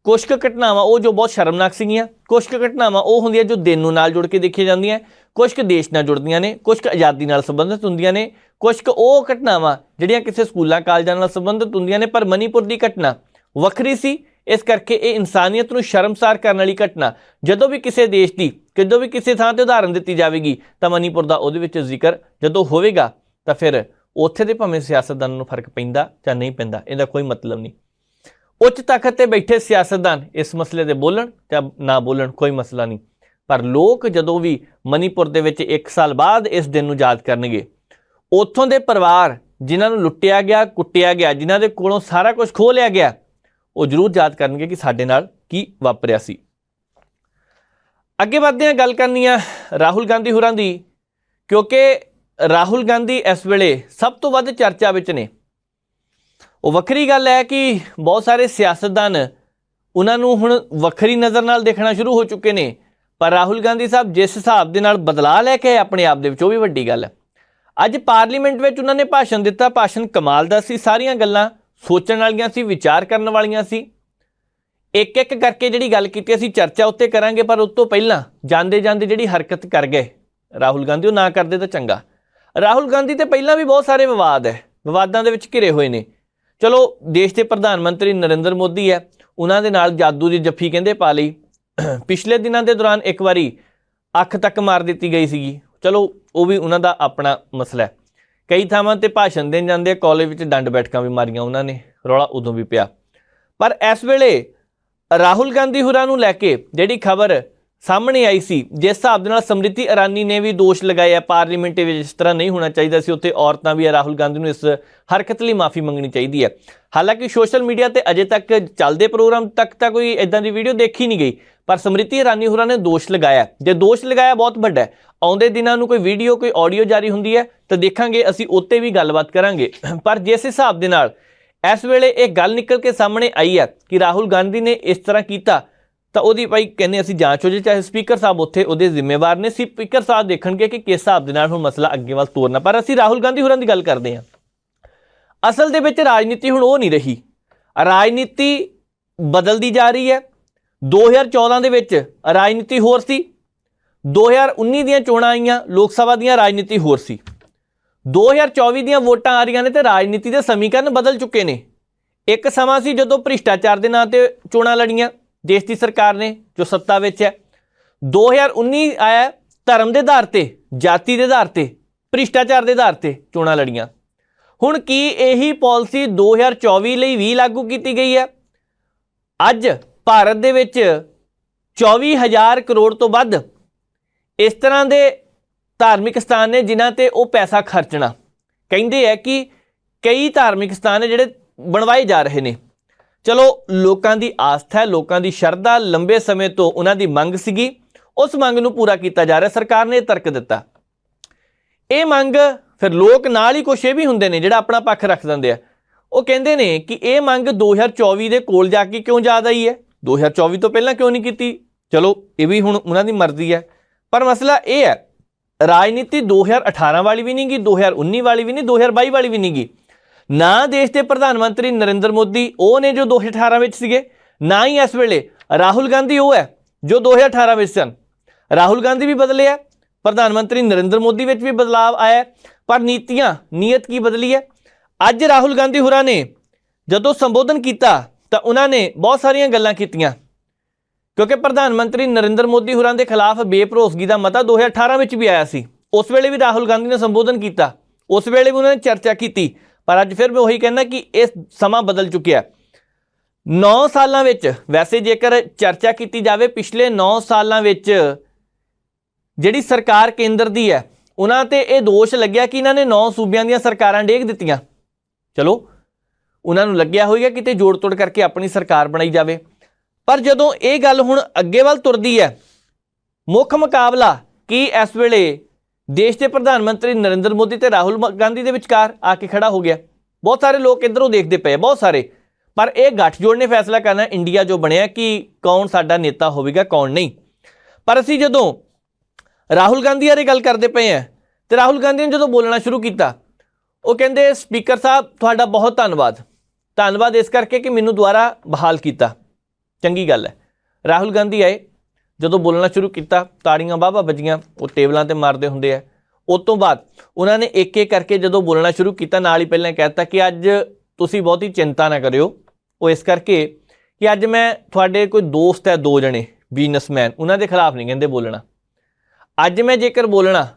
कुछ कुछ घटनावां वो जो बहुत शर्मनाक सीगियां, कुछ कुछ घटनावां वो हुंदियां जो दिन नूं नाल जुड़ के देखिया जांदियां, कुछ कुछ देश नाल जुड़दियां ने, कुछ कुछ आज़ादी नाल संबंधित हुंदियां ने, कुछ कुछ वो घटनावां जिहड़ियां किसी स्कूलां कालजां नाल संबंधित हुंदियां ने। पर मणिपुर की घटना वखरी सी, इस करके ये इंसानियत नूं शर्मसार करने वाली घटना जदों भी किसी देश की कदों भी किसी थां ते उदाहरण दी जाएगी तो मणिपुर का उहदे विच जिक्र जदों होवेगा तो फिर उत्थे दे भावें सियासतदानां नूं फर्क पैंदा जां नहीं पैंदा, इहदा कोई मतलब नहीं। उच्च तखत ते बैठे सियासतदान इस मसले ते बोलन जां ना बोलन कोई मसला नहीं, पर लोग जदों भी मणिपुर दे विच 1 साल बाद इस दिन नूं याद करनगे, उत्थों दे परिवार जिन्हां नूं लुੱਟਿਆ गया, कुੱਟਿਆ गया, जिन्हां दे कोलों सारा कुछ खोह लिया गया, वो जरूर याद करनगे कि साडे नाल की वापरिया सी। अगे वधदे हां, गल करनी आ राहुल गांधी होरां दी, क्योंकि राहुल गांधी इस वेले सब तो वध चर्चा विच ने। वो वखरी गल है कि बहुत सारे सियासतदान उन्हां नूं हुण वखरी नज़र नाल देखना शुरू हो चुके ने, पर राहुल गांधी साहब जिस हिसाब दे नाल बदलाव लैके आए अपने आप दे विच, वो भी वड्डी गल है। अज पार्लीमेंट में उन्होंने भाषण दिता, भाषण कमाल दा सी, सारियां गल्लां सोचण वालियां सी, विचार करन वालियां सी। एक एक करके जिहड़ी गल कीती असीं चर्चा उत्ते करांगे, पर उस तों पहिलां जांदे जांदे जिहड़ी हरकत कर गए राहुल गांधी, वो ना करदे तां चंगा। राहुल गांधी ते पहिलां भी बहुत सारे विवाद है, विवादां दे विच घिरे होए ने। चलो देश के प्रधानमंत्री नरेंद्र मोदी है, उन्हां दे नाल जादू की जफ्फी कहंदे पा लई। पिछले दिनों के दौरान एक बारी अख तक मार दी गई सी, चलो वो भी उन्हां दा अपना मसला है। कई थावां ते भाषण देण जांदे कॉलेज विच डंड बैठकां भी मारियां उन्हां ने, रौला उदों भी पिया। पर इस वेले राहुल गांधी होरां नूं लैके जिहड़ी खबर सामने आई सी, जिस हिसाब दे नाल समृति ईरानी ने भी दोष लगाया पार्लीमेंट में इस तरह नहीं होना चाहिए सी, उत्थे औरतां भी राहुल गांधी नूं इस हरकत लई माफ़ी मंगनी चाहिए है। हालांकि सोशल मीडिया ते अजे तक चलदे प्रोग्राम तक तो कोई इदां दी वीडियो देखी नहीं गई, पर समृति ईरानी होरां ने दोष लगाया। जे दोष लगाया बहुत वड्डा है, आउंदे दिनां नूं कोई वीडियो कोई ऑडियो जारी हुंदी है तो देखांगे, असीं उत्ते भी गलबात करांगे। पर जिस हिसाब दे नाल इस वेले एक गल निकल के सामने आई है कि राहुल गांधी ने इस तरह किया, तो वही भाई कहने असीं जांच हो जाए, चाहे स्पीकर साहब उत्थे उहदे जिम्मेवार ने। स्पीकर साहब देखणगे कि किस हिसाब दे नाल हुण मसला अगे वल तोरना। पर असीं राहुल गांधी होरां दी गल करदे हां। असल दे विच राजनीति हुण वो नहीं रही, राजनीति बदलदी जा रही है। 2014 दे विच राजनीति होर सी, 2019 दीयां चोणां आईयां लोक सभा दीयां राजनीति होर सी, 2024 दीयां वोटां आ रहीआं ने ते राजनीति दे समीकरण बदल चुके ने। एक समा सी जदों भ्रिष्टाचार दे नां ते चोणां लड़ीआं देश की सरकार ने जो सत्ता विच है। 2019 आया धर्म के आधार ते, जाति के आधार ते, भ्रिष्टाचार के आधार ते चोणां लड़ीआं। हुण की यही पॉलिसी 2024 लई भी लागू की गई है? अज भारत दे विच 24,000 करोड़ तो वध इस तरह के धार्मिक स्थान ने जिन्हां ते वो पैसा खर्चना। कहिंदे है कि कई धार्मिक स्थान ने जिहड़े बनवाए जा रहे हैं। चलो लोगों की आस्था है, लोगों की शरधा, लंबे समय तो उन्हां दी मंग सीगी, उस मंग नूं पूरा किया जा रहा। सरकार ने तर्क दिता, ये मंग फिर लोग नाल ही कुछ ये भी हुंदे ने जिहड़ा अपना पक्ष रख दिंदे आ। वो कहंदे ने कि ये मंग 2024 दे कोल जाके क्यों याद आई है, 2024 तो पहलां क्यों नहीं की। चलो ये भी हुण उन्हां दी मर्जी है, पर मसला ये है राजनीति 2018 वाली भी नहीं गी, 2019 वाली भी नहीं, 2022 वाली भी नहीं गी। ना देश के प्रधानमंत्री नरेंद्र मोदी वो ने जो 2018 में सीगे, ना ही इस वेले राहुल गांधी वो है जो 2018 में सन। राहुल गांधी भी बदले है, प्रधानमंत्री नरेंद्र मोदी में भी बदलाव आया, पर नीतियां नीयत की बदली है। अज राहुल गांधी होरां ने जदों संबोधन किया तो उन्होंने बहुत सारियां गल्लां कीतियां, क्योंकि प्रधानमंत्री नरेंद्र मोदी होरां दे खिलाफ बेभरोसगी का मता 2018 में भी आया सी। उस वेले भी राहुल गांधी ने संबोधन किया, उस वेले भी उन्होंने चर्चा की। पर अज फिर मैं वही कहना कि इस समा बदल चुकिया। 9 सालों में वैसे जेकर चर्चा की जाए पिछले 9 सालों में जिहड़ी सरकार केंद्र की है उन्हां ते ये दोष लग्या कि इन्होंने 9 सूबियां दी सरकारां डेग दित्तियां। चलो उन्हां नूं लग्या होईगा किते जोड़ तोड़ करके अपनी सरकार बनाई जाए, पर जदों ये गल हुण अगे वल तुरदी है, मुख मुकाबला कि इस वेले देश के प्रधानमंत्री नरेंद्र मोदी ते राहुल गांधी के विचकार आके खड़ा हो गया। बहुत सारे लोग इधरों देखते पे, बहुत सारे, पर यह गठजोड़ ने फैसला करना इंडिया जो बनया कि कौन साडा नेता होवेगा कौन नहीं। पर असीं जदों राहुल गांधी बारे गल करते पे हैं ਤੇ ਰਾਹੁਲ ਗਾਂਧੀ ਨੇ ਜਦੋਂ ਬੋਲਣਾ ਸ਼ੁਰੂ ਕੀਤਾ ਉਹ ਕਹਿੰਦੇ ਸਪੀਕਰ ਸਾਹਿਬ ਤੁਹਾਡਾ ਬਹੁਤ ਧੰਨਵਾਦ ਇਸ ਕਰਕੇ ਕਿ ਮੈਨੂੰ ਦੁਬਾਰਾ ਬਹਾਲ ਕੀਤਾ। ਚੰਗੀ ਗੱਲ ਹੈ। ਰਾਹੁਲ ਗਾਂਧੀ ਆਏ, ਜਦੋਂ ਬੋਲਣਾ ਸ਼ੁਰੂ ਕੀਤਾ ਤਾੜੀਆਂ ਵਾਹ-ਵਾਹ ਵੱਜੀਆਂ, ਉਹ ਟੇਬਲਾਂ 'ਤੇ ਮਾਰਦੇ ਹੁੰਦੇ ਆ। ਉਸ ਤੋਂ ਬਾਅਦ ਉਹਨਾਂ ਨੇ ਇੱਕ ਇੱਕ ਕਰਕੇ ਜਦੋਂ ਬੋਲਣਾ ਸ਼ੁਰੂ ਕੀਤਾ ਨਾਲ ਹੀ ਪਹਿਲਾਂ ਕਹਿ ਦਿੱਤਾ ਕਿ ਅੱਜ ਤੁਸੀਂ ਬਹੁਤੀ ਚਿੰਤਾ ਨਾ ਕਰਿਓ, ਉਹ ਇਸ ਕਰਕੇ ਕਿ ਅੱਜ ਮੈਂ ਤੁਹਾਡੇ ਕੋਈ ਦੋਸਤ ਹੈ 2 ਜਣੇ ਬਿਜ਼ਨਸਮੈਨ, ਉਹਨਾਂ ਦੇ ਖਿਲਾਫ ਨਹੀਂ ਕਹਿੰਦੇ ਬੋਲਣਾ। ਅੱਜ ਮੈਂ ਜੇਕਰ ਬੋਲਣਾ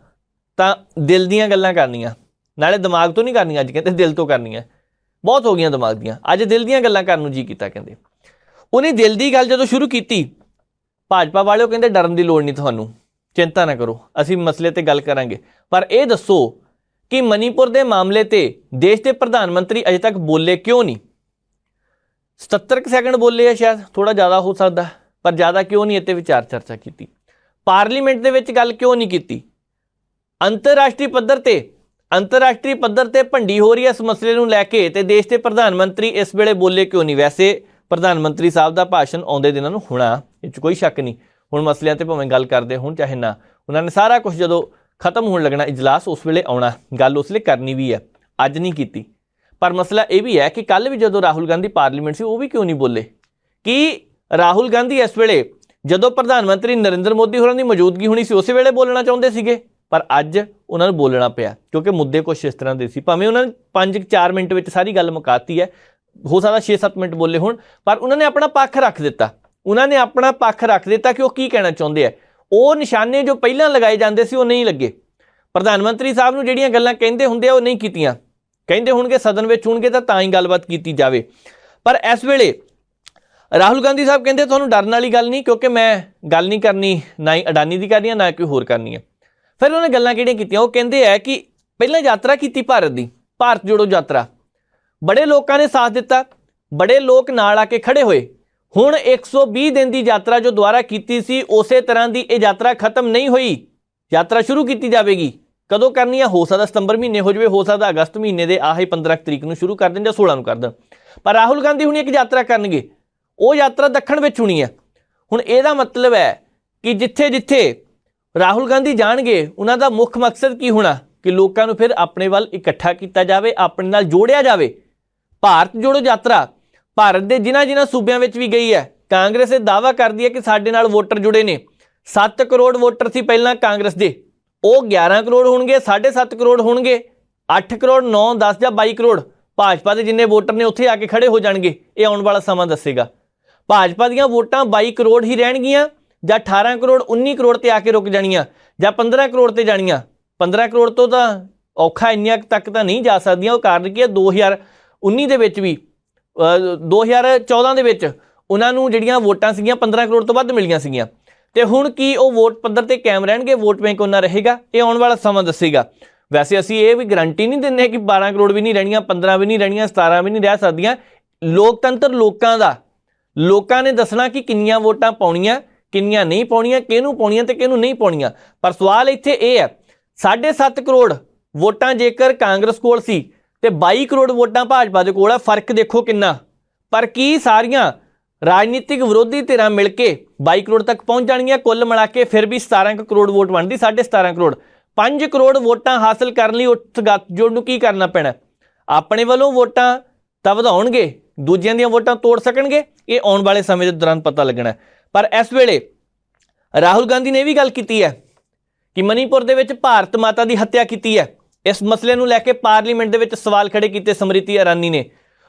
ਤਾਂ ਦਿਲ ਦੀਆਂ ਗੱਲਾਂ ਕਰਨੀਆਂ, ਨਾਲੇ ਦਿਮਾਗ ਤੋਂ ਨਹੀਂ ਕਰਨੀਆਂ, ਅੱਜ ਕਹਿੰਦੇ ਦਿਲ ਤੋਂ ਕਰਨੀਆਂ। ਬਹੁਤ ਹੋ ਗਈਆਂ ਦਿਮਾਗ ਦੀਆਂ, ਅੱਜ ਦਿਲ ਦੀਆਂ ਗੱਲਾਂ ਕਰਨ ਨੂੰ ਜੀ ਕੀਤਾ। ਕਹਿੰਦੇ ਉਹਨੇ ਦਿਲ ਦੀ ਗੱਲ ਜਦੋਂ ਸ਼ੁਰੂ ਕੀਤੀ, ਭਾਜਪਾ ਵਾਲਿਓ ਕਹਿੰਦੇ ਡਰਨ ਦੀ ਲੋੜ ਨਹੀਂ, ਤੁਹਾਨੂੰ ਚਿੰਤਾ ਨਾ ਕਰੋ, ਅਸੀਂ ਮਸਲੇ 'ਤੇ ਗੱਲ ਕਰਾਂਗੇ। ਪਰ ਇਹ ਦੱਸੋ ਕਿ ਮਨੀਪੁਰ ਦੇ ਮਾਮਲੇ 'ਤੇ ਦੇਸ਼ ਦੇ ਪ੍ਰਧਾਨ ਮੰਤਰੀ ਅਜੇ ਤੱਕ ਬੋਲੇ ਕਿਉਂ ਨਹੀਂ? 77 ਸੈਕਿੰਡ ਬੋਲੇ ਆ, ਸ਼ਾਇਦ ਥੋੜ੍ਹਾ ਜ਼ਿਆਦਾ ਹੋ ਸਕਦਾ, ਪਰ ਜ਼ਿਆਦਾ ਕਿਉਂ ਨਹੀਂ ਇੱਥੇ ਵਿਚਾਰ ਚਰਚਾ ਕੀਤੀ? ਪਾਰਲੀਮੈਂਟ ਦੇ ਵਿੱਚ ਗੱਲ ਕਿਉਂ ਨਹੀਂ ਕੀਤੀ? ਅੰਤਰਰਾਸ਼ਟਰੀ ਪੱਧਰ ਤੇ ਭੰਡੀ ਹੋ ਰਹੀ ਹੈ ਇਸ ਮਸਲੇ ਨੂੰ ਲੈ ਕੇ, ਤੇ ਦੇਸ਼ ਦੇ ਪ੍ਰਧਾਨ ਮੰਤਰੀ ਇਸ ਵੇਲੇ ਬੋਲੇ ਕਿਉਂ ਨਹੀਂ? ਵੈਸੇ ਪ੍ਰਧਾਨ ਮੰਤਰੀ ਸਾਹਿਬ ਦਾ ਭਾਸ਼ਣ ਆਉਂਦੇ ਦਿਨਾਂ ਨੂੰ ਹੋਣਾ, ਇਹ 'ਚ ਕੋਈ ਸ਼ੱਕ ਨਹੀਂ। ਹੁਣ ਮਸਲਿਆਂ 'ਤੇ ਭਾਵੇਂ ਗੱਲ ਕਰਦੇ ਹੋਣ ਚਾਹੇ ਨਾ, ਉਹਨਾਂ ਨੇ ਸਾਰਾ ਕੁਝ ਜਦੋਂ ਖਤਮ ਹੋਣ ਲੱਗਣਾ ਇਜਲਾਸ, ਉਸ ਵੇਲੇ ਆਉਣਾ, ਗੱਲ ਉਸ ਵੇਲੇ ਕਰਨੀ ਵੀ ਹੈ, ਅੱਜ ਨਹੀਂ ਕੀਤੀ। ਪਰ ਮਸਲਾ ਇਹ ਵੀ ਹੈ ਕਿ ਕੱਲ੍ਹ ਵੀ ਜਦੋਂ ਰਾਹੁਲ ਗਾਂਧੀ ਪਾਰਲੀਮੈਂਟ ਸੀ ਉਹ ਵੀ ਕਿਉਂ ਨਹੀਂ ਬੋਲੇ? ਕਿ ਰਾਹੁਲ ਗਾਂਧੀ ਇਸ ਵੇਲੇ ਜਦੋਂ ਪ੍ਰਧਾਨ ਮੰਤਰੀ ਨਰਿੰਦਰ ਮੋਦੀ ਹੋਰਾਂ ਦੀ ਮੌਜੂਦਗੀ ਹੋਣੀ ਸੀ ਉਸੇ ਵੇਲੇ ਬੋਲਣਾ ਚਾਹੁੰਦੇ ਸੀਗੇ, ਪਰ ਅੱਜ ਉਹਨਾਂ ਨੂੰ ਬੋਲਣਾ ਪਿਆ ਕਿਉਂਕਿ ਮੁੱਦੇ ਕੁਛ ਇਸ ਤਰ੍ਹਾਂ ਦੇ ਸੀ। ਭਾਵੇਂ ਉਹਨਾਂ ਨੇ 5-4 ਮਿੰਟ ਵਿੱਚ ਸਾਰੀ ਗੱਲ ਮੁਕਾਤੀ ਹੈ, ਹੋ ਸਕਦਾ 6-7 ਮਿੰਟ ਬੋਲੇ ਹੋਣ, ਪਰ ਉਹਨਾਂ ਨੇ ਆਪਣਾ ਪੱਖ ਰੱਖ ਦਿੱਤਾ ਕਿ ਉਹ ਕੀ ਕਹਿਣਾ ਚਾਹੁੰਦੇ ਆ। ਉਹ ਨਿਸ਼ਾਨੇ ਜੋ ਪਹਿਲਾਂ ਲਗਾਏ ਜਾਂਦੇ ਸੀ ਉਹ ਨਹੀਂ ਲੱਗੇ। ਪ੍ਰਧਾਨ ਮੰਤਰੀ ਸਾਹਿਬ ਨੂੰ ਜਿਹੜੀਆਂ ਗੱਲਾਂ ਕਹਿੰਦੇ ਹੁੰਦੇ ਆ ਉਹ ਨਹੀਂ ਕੀਤੀਆਂ, ਕਹਿੰਦੇ ਹੋਣਗੇ ਸਦਨ ਵਿੱਚ ਹੋਣਗੇ ਤਾਂ ਹੀ ਗੱਲਬਾਤ ਕੀਤੀ ਜਾਵੇ। ਪਰ ਇਸ ਵੇਲੇ ਰਾਹੁਲ ਗਾਂਧੀ ਸਾਹਿਬ ਕਹਿੰਦੇ ਤੁਹਾਨੂੰ ਡਰਨ ਵਾਲੀ ਗੱਲ ਨਹੀਂ, ਕਿਉਂਕਿ ਮੈਂ ਗੱਲ ਨਹੀਂ ਕਰਨੀ, ਨਾ ਹੀ ਅਡਾਨੀ ਦੀ ਕਰਨੀ ਹੈ ਨਾ ਕੋਈ ਹੋਰ ਕਰਨੀ ਹੈ। ਫਿਰ ਉਹਨੇ ਗੱਲਾਂ ਕਿਹੜੀਆਂ ਕੀਤੀਆਂ? ਉਹ ਕਹਿੰਦੇ ਹੈ ਕਿ ਪਹਿਲਾਂ ਯਾਤਰਾ ਕੀਤੀ ਭਾਰਤ ਦੀ, ਭਾਰਤ ਜੋੜੋ ਯਾਤਰਾ, ਬੜੇ ਲੋਕਾਂ ਨੇ ਸਾਥ ਦਿੱਤਾ, ਬੜੇ ਲੋਕ ਨਾਲ ਆ ਕੇ ਖੜੇ ਹੋਏ। ਹੁਣ 120 ਦਿਨ ਦੀ ਯਾਤਰਾ ਜੋ ਦੁਬਾਰਾ ਕੀਤੀ ਸੀ ਉਸੇ ਤਰ੍ਹਾਂ ਦੀ ਇਹ ਯਾਤਰਾ ਖਤਮ ਨਹੀਂ ਹੋਈ, ਯਾਤਰਾ ਸ਼ੁਰੂ ਕੀਤੀ ਜਾਵੇਗੀ। ਕਦੋਂ ਕਰਨੀ ਆ? ਹੋ ਸਕਦਾ ਸਤੰਬਰ ਮਹੀਨੇ ਹੋ ਜਾਵੇ, ਹੋ ਸਕਦਾ ਅਗਸਤ ਮਹੀਨੇ ਦੇ ਆਹੀ 15 ਤਰੀਕ ਨੂੰ ਸ਼ੁਰੂ ਕਰ ਦੇਣ ਜਾਂ 16 ਨੂੰ ਕਰ ਦੇਣ। ਪਰ ਰਾਹੁਲ ਗਾਂਧੀ ਹੁਣ ਇੱਕ ਯਾਤਰਾ ਕਰਨਗੇ, ਉਹ ਯਾਤਰਾ ਦੱਖਣ ਵਿੱਚ ਹੋਣੀ ਹੈ। ਹੁਣ ਇਹਦਾ ਮਤਲਬ ਹੈ ਕਿ ਜਿੱਥੇ ਜਿੱਥੇ ਰਾਹੁਲ ਗਾਂਧੀ ਜਾਣਗੇ ਉਹਨਾਂ ਦਾ ਮੁੱਖ ਮਕਸਦ ਕੀ ਹੋਣਾ? ਕਿ ਲੋਕਾਂ ਨੂੰ ਫਿਰ ਆਪਣੇ ਵੱਲ ਇਕੱਠਾ ਕੀਤਾ ਜਾਵੇ, ਆਪਣੇ ਨਾਲ ਜੋੜਿਆ ਜਾਵੇ। ਭਾਰਤ ਜੋੜੋ ਯਾਤਰਾ ਭਾਰਤ ਦੇ ਜਿਨ੍ਹਾਂ ਸੂਬਿਆਂ ਵਿੱਚ ਵੀ ਗਈ ਹੈ। ਕਾਂਗਰਸ ਇਹ ਦਾਅਵਾ ਕਰਦੀ ਹੈ ਕਿ ਸਾਡੇ ਨਾਲ ਵੋਟਰ ਜੁੜੇ ਨੇ। 7 ਕਰੋੜ ਵੋਟਰ ਸੀ ਪਹਿਲਾਂ ਕਾਂਗਰਸ ਦੇ, ਉਹ 11 ਕਰੋੜ ਹੋਣਗੇ, 7.5 ਕਰੋੜ ਹੋਣਗੇ, 8 ਕਰੋੜ 9, 10 ਜਾਂ 22 ਕਰੋੜ ਭਾਜਪਾ ਦੇ ਜਿੰਨੇ ਵੋਟਰ ਨੇ ਉੱਥੇ ਆ ਕੇ ਖੜੇ ਹੋ ਜਾਣਗੇ। ਇਹ ਆਉਣ ਵਾਲਾ ਸਮਾਂ ਦੱਸੇਗਾ। ਭਾਜਪਾ ਦੀਆਂ ਵੋਟਾਂ 22 ਕਰੋੜ ਹੀ ਰਹਿਣਗੀਆਂ ਜਾਂ 18 ਕਰੋੜ 19 ਕਰੋੜ ਤੇ ਆ ਕੇ ਰੁਕ ਜਾਣੀਆਂ ਜਾਂ 15 ਕਰੋੜ ਤੇ ਜਾਣੀਆਂ। 15 ਕਰੋੜ ਤੋਂ ਤਾਂ ਔਖਾ ਇੰਨੀਆਂ ਤੱਕ ਤਾਂ ਨਹੀਂ ਜਾ ਸਕਦੀਆਂ। ਉਹ ਕਾਰਨ ਕੀ ਹੈ? 2019 ਦੇ ਵਿੱਚ ਵੀ 2014 ਦੇ ਵਿੱਚ ਉਹਨਾਂ ਨੂੰ ਜਿਹੜੀਆਂ ਵੋਟਾਂ ਸੀਗੀਆਂ 15 ਕਰੋੜ ਤੋਂ ਵੱਧ ਮਿਲੀਆਂ ਸੀਗੀਆਂ। ਤੇ ਹੁਣ ਕੀ ਉਹ ਵੋਟ ਪੱਧਰ ਤੇ ਕਾਇਮ ਰਹਿਣਗੇ? ਵੋਟ ਬੈਂਕ ਉਹਨਾਂ ਰਹੇਗਾ? ਇਹ ਆਉਣ ਵਾਲਾ ਸਮਾਂ ਦੱਸੇਗਾ। ਵੈਸੇ ਅਸੀਂ ਇਹ ਵੀ ਗਰੰਟੀ ਨਹੀਂ ਦਿੰਦੇ ਕਿ 12 ਕਰੋੜ ਵੀ ਨਹੀਂ ਰਹਿਣੀਆਂ, 15 ਵੀ ਨਹੀਂ ਰਹਿਣੀਆਂ, 17 ਵੀ ਨਹੀਂ ਰਹਿ ਸਕਦੀਆਂ। ਲੋਕਤੰਤਰ ਲੋਕਾਂ ਦਾ, ਲੋਕਾਂ ਨੇ ਦੱਸਣਾ ਕਿ ਕਿੰਨੀਆਂ ਵੋਟਾਂ ਪਾਉਣੀਆਂ, ਕਿੰਨੀਆਂ ਨਹੀਂ ਪਾਉਣੀਆਂ, ਕਿਹਨੂੰ ਪਾਉਣੀਆਂ ਤੇ ਕਿਹਨੂੰ ਨਹੀਂ ਪਾਉਣੀਆਂ। ਪਰ ਸਵਾਲ ਇੱਥੇ ਇਹ ਹੈ, 7.5 ਕਰੋੜ ਵੋਟਾਂ ਜੇਕਰ ਕਾਂਗਰਸ ਕੋਲ ਸੀ ਤੇ 22 ਕਰੋੜ ਵੋਟਾਂ ਭਾਜਪਾ ਦੇ ਕੋਲ ਹੈ, ਫਰਕ ਦੇਖੋ ਕਿੰਨਾ। ਪਰ ਕੀ ਸਾਰੀਆਂ ਰਾਜਨੀਤਿਕ ਵਿਰੋਧੀ ਧਿਰਾਂ ਮਿਲ ਕੇ 22 ਕਰੋੜ ਤੱਕ ਪਹੁੰਚ ਜਾਣਗੀਆਂ? ਕੁੱਲ ਮਿਲਾ ਕੇ ਫਿਰ ਵੀ 17 ਕਰੋੜ ਵੋਟ ਬਣਦੀ, 17.5 ਕਰੋੜ। 5 ਕਰੋੜ ਵੋਟਾਂ ਹਾਸਲ ਕਰਨ ਲਈ ਉੱਠ ਗੱਠ ਜੋੜ ਨੂੰ ਕੀ ਕਰਨਾ ਪੈਣਾ? ਆਪਣੇ ਵੱਲੋਂ ਵੋਟਾਂ ਤਾਂ ਵਧਾਉਣਗੇ, ਦੂਜਿਆਂ ਦੀਆਂ ਵੋਟਾਂ ਤੋੜ ਸਕਣਗੇ? ਇਹ ਆਉਣ ਵਾਲੇ ਸਮੇਂ ਦੇ ਦੌਰਾਨ ਪਤਾ ਲੱਗਣਾ। ਪਰ ਇਸ ਵੇਲੇ ਰਾਹੁਲ ਗਾਂਧੀ ਨੇ ਇਹ ਵੀ ਗੱਲ ਕੀਤੀ ਹੈ ਕਿ ਮਨੀਪੁਰ ਦੇ ਵਿੱਚ ਭਾਰਤ ਮਾਤਾ ਦੀ ਹੱਤਿਆ ਕੀਤੀ ਹੈ। ਇਸ ਮਸਲੇ ਨੂੰ ਲੈ ਕੇ ਪਾਰਲੀਮੈਂਟ ਦੇ ਵਿੱਚ ਸਵਾਲ ਖੜੇ ਕੀਤੇ ਸਮ੍ਰਿਤੀ ਇਰਾਨੀ ਨੇ।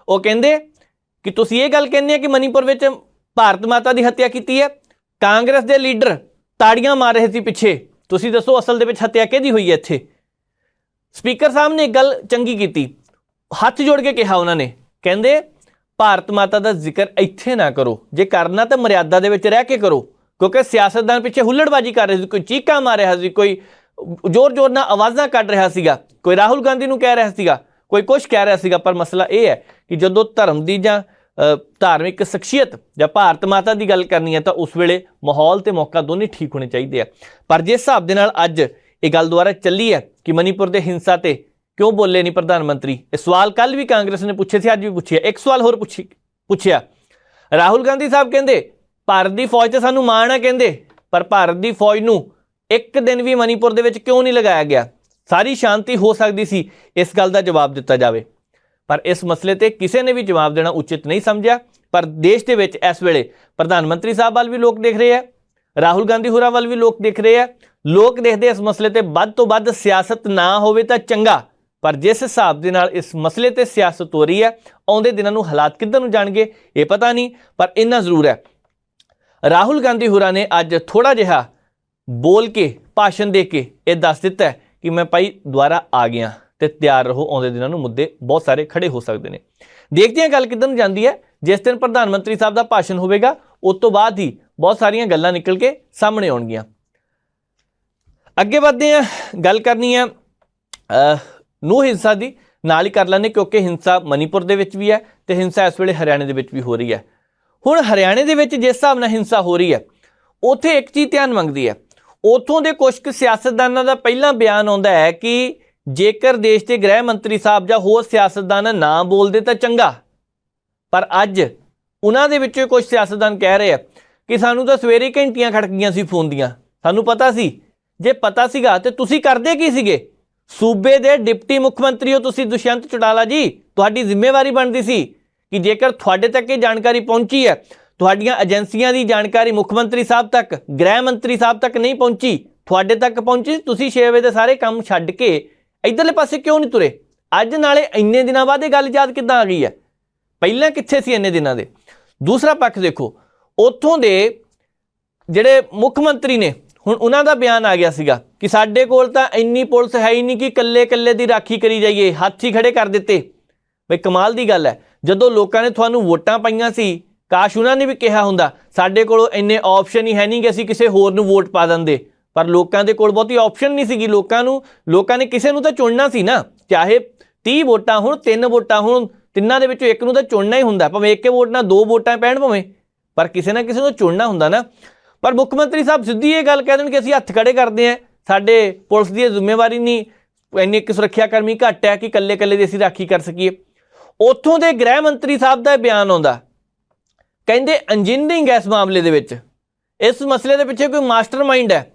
ਉਹ ਕਹਿੰਦੇ ਕਿ ਤੁਸੀਂ ਇਹ ਗੱਲ ਕਹਿੰਦੇ ਆ ਕਿ ਮਨੀਪੁਰ ਵਿੱਚ ਭਾਰਤ ਮਾਤਾ ਦੀ ਹੱਤਿਆ ਕੀਤੀ ਹੈ, ਕਾਂਗਰਸ ਦੇ ਲੀਡਰ ਤਾੜੀਆਂ ਮਾਰ ਰਹੇ ਸੀ ਪਿੱਛੇ, ਤੁਸੀਂ ਦੱਸੋ ਅਸਲ ਦੇ ਵਿੱਚ ਹੱਤਿਆ ਕਿਹਦੀ ਹੋਈ ਹੈ ਇੱਥੇ? ਸਪੀਕਰ ਸਾਹਿਬ ਨੇ ਇੱਕ ਗੱਲ ਚੰਗੀ ਕੀਤੀ, ਹੱਥ ਜੋੜ ਕੇ ਕਿਹਾ ਉਹਨਾਂ ਨੇ, ਕਹਿੰਦੇ ਭਾਰਤ ਮਾਤਾ ਦਾ ਜ਼ਿਕਰ ਇੱਥੇ ਨਾ ਕਰੋ, ਜੇ ਕਰਨਾ ਤਾਂ ਮਰਿਆਦਾ ਦੇ ਵਿੱਚ ਰਹਿ ਕੇ ਕਰੋ। ਕਿਉਂਕਿ ਸਿਆਸਤਦਾਨ ਪਿੱਛੇ ਹੁੱਲੜਬਾਜੀ ਕਰ ਰਹੇ ਸੀ, ਕੋਈ ਚੀਕਾਂ ਮਾਰ ਰਿਹਾ ਸੀ, ਕੋਈ ਜ਼ੋਰ ਨਾਲ ਆਵਾਜ਼ਾਂ ਕੱਢ ਰਿਹਾ ਸੀਗਾ, ਕੋਈ ਰਾਹੁਲ ਗਾਂਧੀ ਨੂੰ ਕਹਿ ਰਿਹਾ ਸੀਗਾ, ਕੋਈ ਕੁਛ ਕਹਿ ਰਿਹਾ ਸੀਗਾ। ਪਰ ਮਸਲਾ ਇਹ ਹੈ ਕਿ ਜਦੋਂ ਧਰਮ ਦੀ ਜਾਂ ਧਾਰਮਿਕ ਸ਼ਖਸੀਅਤ ਜਾਂ ਭਾਰਤ ਮਾਤਾ ਦੀ ਗੱਲ ਕਰਨੀ ਹੈ ਤਾਂ ਉਸ ਵੇਲੇ ਮਾਹੌਲ ਤੇ ਮੌਕਾ ਦੋਨੇ ਠੀਕ ਹੋਣੇ ਚਾਹੀਦੇ ਆ। ਪਰ ਜਿਸ ਹਿਸਾਬ ਦੇ ਨਾਲ ਅੱਜ ਇਹ ਗੱਲ ਦੁਆਰਾ ਚੱਲੀ ਹੈ ਕਿ ਮਨੀਪੁਰ ਦੇ ਹਿੰਸਾ ਤੇ ਕਿਉਂ ਬੋਲੇ ਨਹੀਂ ਪ੍ਰਧਾਨ ਮੰਤਰੀ, ਇਹ ਸਵਾਲ ਕੱਲ੍ਹ ਵੀ ਕਾਂਗਰਸ ਨੇ ਪੁੱਛੇ ਸੀ, ਅੱਜ ਵੀ ਪੁੱਛਿਆ। ਇੱਕ ਸਵਾਲ ਹੋਰ ਪੁੱਛਿਆ ਰਾਹੁਲ ਗਾਂਧੀ ਸਾਹਿਬ ਕਹਿੰਦੇ ਭਾਰਤ ਦੀ ਫੌਜ ਤੇ ਸਾਨੂੰ ਮਾਣ ਹੈ ਕਹਿੰਦੇ, ਪਰ ਭਾਰਤ ਦੀ ਫੌਜ ਨੂੰ ਇੱਕ ਦਿਨ ਵੀ ਮਨੀਪੁਰ ਦੇ ਵਿੱਚ ਕਿਉਂ ਨਹੀਂ ਲਗਾਇਆ ਗਿਆ? ਸਾਰੀ ਸ਼ਾਂਤੀ ਹੋ ਸਕਦੀ ਸੀ, ਇਸ ਗੱਲ ਦਾ ਜਵਾਬ ਦਿੱਤਾ ਜਾਵੇ। ਪਰ ਇਸ ਮਸਲੇ ਤੇ ਕਿਸੇ ਨੇ ਵੀ ਜਵਾਬ ਦੇਣਾ ਉਚਿਤ ਨਹੀਂ ਸਮਝਿਆ। ਪਰ ਦੇਸ਼ ਦੇ ਵਿੱਚ ਇਸ ਵੇਲੇ ਪ੍ਰਧਾਨ ਮੰਤਰੀ ਸਾਹਿਬ ਵੱਲ ਵੀ ਲੋਕ ਦੇਖ ਰਹੇ ਆ, ਰਾਹੁਲ ਗਾਂਧੀ ਹੋਰਾਂ ਵੱਲ ਵੀ ਲੋਕ ਦੇਖ ਰਹੇ ਆ। ਲੋਕ ਦੇਖਦੇ ਇਸ ਮਸਲੇ ਤੇ ਵੱਧ ਤੋਂ ਵੱਧ ਸਿਆਸਤ ਨਾ ਹੋਵੇ ਤਾਂ ਚੰਗਾ, ਪਰ ਜਿਸ ਹਿਸਾਬ ਦੇ ਨਾਲ ਇਸ ਮਸਲੇ ਤੇ ਸਿਆਸਤ ਹੋ ਰਹੀ ਹੈ, ਆਉਂਦੇ ਦਿਨਾਂ ਨੂੰ ਹਾਲਾਤ ਕਿੱਧਰ ਨੂੰ ਜਾਣਗੇ ਇਹ ਪਤਾ ਨਹੀਂ। ਪਰ ਇੰਨਾ ਜ਼ਰੂਰ ਹੈ, ਰਾਹੁਲ ਗਾਂਧੀ ਹੋਰਾਂ ਨੇ ਅੱਜ ਥੋੜਾ ਜਿਹਾ ਬੋਲ ਕੇ, ਭਾਸ਼ਣ ਦੇ ਕੇ ਇਹ ਦੱਸ ਦਿੱਤਾ ਕਿ ਮੈਂ ਭਾਈ ਦੁਬਾਰਾ ਆ ਗਿਆ ਤੇ ਤਿਆਰ ਰਹੋ, ਆਉਂਦੇ ਦਿਨਾਂ ਨੂੰ ਮੁੱਦੇ ਬਹੁਤ ਸਾਰੇ ਖੜੇ ਹੋ ਸਕਦੇ ਨੇ। ਦੇਖਦੇ ਹਾਂ ਗੱਲ ਕਿੱਧਰ ਨੂੰ ਜਾਂਦੀ ਹੈ। ਜਿਸ ਦਿਨ ਪ੍ਰਧਾਨ ਮੰਤਰੀ ਸਾਹਿਬ ਦਾ ਭਾਸ਼ਣ ਹੋਵੇਗਾ ਉਸ ਤੋਂ ਬਾਅਦ ਹੀ ਬਹੁਤ ਸਾਰੀਆਂ ਗੱਲਾਂ ਨਿਕਲ ਕੇ ਸਾਹਮਣੇ ਆਉਣਗੀਆਂ। ਅੱਗੇ ਵਧਦੇ ਹਾਂ, ਗੱਲ ਕਰਨੀ ਹੈ ਨੂੰਹ ਹਿੰਸਾ ਦੀ, ਨਾਲ ਹੀ ਕਰ ਲੈਂਦੇ ਕਿਉਂਕਿ ਹਿੰਸਾ ਮਨੀਪੁਰ ਦੇ ਵਿੱਚ ਵੀ ਹੈ ਤੇ ਹਿੰਸਾ ਇਸ ਵੇਲੇ ਹਰਿਆਣੇ ਦੇ ਵਿੱਚ ਵੀ ਹੋ ਰਹੀ ਹੈ। ਹੁਣ ਹਰਿਆਣੇ ਦੇ ਵਿੱਚ ਜਿਸ ਹਿਸਾਬ ਨਾਲ ਹਿੰਸਾ ਹੋ ਰਹੀ ਹੈ, ਉੱਥੇ ਇੱਕ ਚੀਜ਼ ਧਿਆਨ ਮੰਗਦੀ ਹੈ। ਉੱਥੋਂ ਦੇ ਕੁਝ ਕੁ ਸਿਆਸਤਦਾਨਾਂ ਦਾ ਪਹਿਲਾਂ ਬਿਆਨ ਆਉਂਦਾ ਹੈ ਕਿ ਜੇਕਰ ਦੇਸ਼ ਦੇ ਗ੍ਰਹਿ ਮੰਤਰੀ ਸਾਹਿਬ ਜਾਂ ਹੋਰ ਸਿਆਸਤਦਾਨ ਨਾ ਬੋਲਦੇ ਤਾਂ ਚੰਗਾ, ਪਰ ਅੱਜ ਉਹਨਾਂ ਦੇ ਵਿੱਚੋਂ ਕੁਝ ਸਿਆਸਤਦਾਨ ਕਹਿ ਰਹੇ ਆ ਕਿ ਸਾਨੂੰ ਤਾਂ ਸਵੇਰੇ ਘੰਟੀਆਂ ਖੜਕ ਗਈਆਂ ਸੀ ਫੋਨ ਦੀਆਂ, ਸਾਨੂੰ ਪਤਾ ਸੀ। ਜੇ ਪਤਾ ਸੀਗਾ ਤੇ ਤੁਸੀਂ ਕਰਦੇ ਕੀ ਸੀਗੇ? ਸੂਬੇ ਦੇ ਡਿਪਟੀ ਮੁੱਖ ਮੰਤਰੀ ਹੋ ਤੁਸੀਂ ਦੁਸ਼ਯੰਤ ਚੌਟਾਲਾ ਜੀ, ਤੁਹਾਡੀ ਜ਼ਿੰਮੇਵਾਰੀ ਬਣਦੀ ਸੀ ਕਿ ਜੇਕਰ ਤੁਹਾਡੇ ਤੱਕ ਇਹ ਜਾਣਕਾਰੀ ਪਹੁੰਚੀ ਹੈ, ਤੁਹਾਡੀਆਂ ਏਜੰਸੀਆਂ ਦੀ ਜਾਣਕਾਰੀ ਮੁੱਖ ਮੰਤਰੀ ਸਾਹਿਬ ਤੱਕ, ਗ੍ਰਹਿ ਮੰਤਰੀ ਸਾਹਿਬ ਤੱਕ ਨਹੀਂ ਪਹੁੰਚੀ, ਤੁਹਾਡੇ ਤੱਕ ਪਹੁੰਚੀ, ਤੁਸੀਂ 6 ਵਜੇ ਦੇ ਸਾਰੇ ਕੰਮ ਛੱਡ ਕੇ ਇੱਧਰਲੇ ਪਾਸੇ ਕਿਉਂ ਨਹੀਂ ਤੁਰੇ? ਅੱਜ ਨਾਲੇ ਇੰਨੇ ਦਿਨਾਂ ਬਾਅਦ ਇਹ ਗੱਲ ਯਾਦ ਕਿੱਦਾਂ ਆ ਗਈ ਹੈ? ਪਹਿਲਾਂ ਕਿੱਥੇ ਸੀ ਇੰਨੇ ਦਿਨਾਂ ਦੇ? ਦੂਸਰਾ ਪੱਖ ਦੇਖੋ, ਉੱਥੋਂ ਦੇ ਜਿਹੜੇ ਮੁੱਖ ਮੰਤਰੀ ਨੇ, ਹੁਣ ਉਹਨਾਂ ਦਾ ਬਿਆਨ ਆ ਗਿਆ ਸੀਗਾ ਕਿ ਸਾਡੇ ਕੋਲ ਤਾਂ ਇੰਨੀ ਪੁਲਿਸ ਹੈ ਹੀ ਨਹੀਂ ਕਿ ਇਕੱਲੇ ਇਕੱਲੇ ਦੀ ਰਾਖੀ ਕਰੀ ਜਾਈਏ, ਹੱਥ ਹੀ ਖੜੇ ਕਰ ਦਿੱਤੇ। ਬਈ ਕਮਾਲ ਦੀ ਗੱਲ ਹੈ, ਜਦੋਂ ਲੋਕਾਂ ਨੇ ਤੁਹਾਨੂੰ ਵੋਟਾਂ ਪਾਈਆਂ ਸੀ, ਕਾਸ਼ ਉਹਨਾਂ ਨੇ ਵੀ ਕਿਹਾ ਹੁੰਦਾ ਸਾਡੇ ਕੋਲ ਇੰਨੇ ਆਪਸ਼ਨ ਹੀ ਹੈ ਨਹੀਂ ਕਿ ਅਸੀਂ ਕਿਸੇ ਹੋਰ ਨੂੰ ਵੋਟ ਪਾ ਦਿੰਦੇ। ਪਰ ਲੋਕਾਂ ਦੇ ਕੋਲ ਬਹੁਤੀ ਆਪਸ਼ਨ ਨਹੀਂ ਸੀਗੀ। ਲੋਕਾਂ ਨੇ ਕਿਸੇ ਨੂੰ ਤਾਂ ਚੁਣਨਾ ਸੀ ਨਾ, ਚਾਹੇ 30 ਵੋਟਾਂ ਹੋਣ, 3 ਵੋਟਾਂ ਹੋਣ, ਤਿੰਨਾਂ ਦੇ ਵਿੱਚੋਂ ਇੱਕ ਨੂੰ ਤਾਂ ਚੁਣਨਾ ਹੀ ਹੁੰਦਾ, ਭਾਵੇਂ ਇੱਕ ਵੋਟ ਨਾਲ 2 ਵੋਟਾਂ ਪੈਣ ਭਾਵੇਂ, ਪਰ ਕਿਸੇ ਨਾ ਕਿਸੇ ਨੂੰ ਚੁਣਨਾ ਹੁੰਦਾ ਨਾ। ਪਰ ਮੁੱਖ ਮੰਤਰੀ ਸਾਹਿਬ ਸਿੱਧੀ ਇਹ ਗੱਲ ਕਹਿ ਦੇਣ ਕਿ ਅਸੀਂ ਹੱਥ ਖੜੇ ਕਰਦੇ ਹਾਂ, ਸਾਡੇ ਪੁਲਿਸ ਦੀ ਜ਼ਿੰਮੇਵਾਰੀ ਨਹੀਂ, ਇੰਨੇ ਇੱਕ ਸੁਰੱਖਿਆ ਕਰਮੀ ਘੱਟ ਹੈ ਕਿ ਇਕੱਲੇ ਇਕੱਲੇ ਦੀ ਅਸੀਂ ਰਾਖੀ ਕਰ ਸਕੀਏ। ਉੱਥੋਂ ਦੇ ਗ੍ਰਹਿ ਮੰਤਰੀ ਸਾਹਿਬ ਦਾ ਬਿਆਨ ਆਉਂਦਾ, ਕਹਿੰਦੇ ਇੰਜੀਨੀਅਰਿੰਗ ਇਸ ਮਾਮਲੇ ਦੇ ਵਿੱਚ, ਇਸ ਮਸਲੇ ਦੇ ਪਿੱਛੇ ਕੋਈ ਮਾਸਟਰ ਮਾਈਂਡ ਹੈ।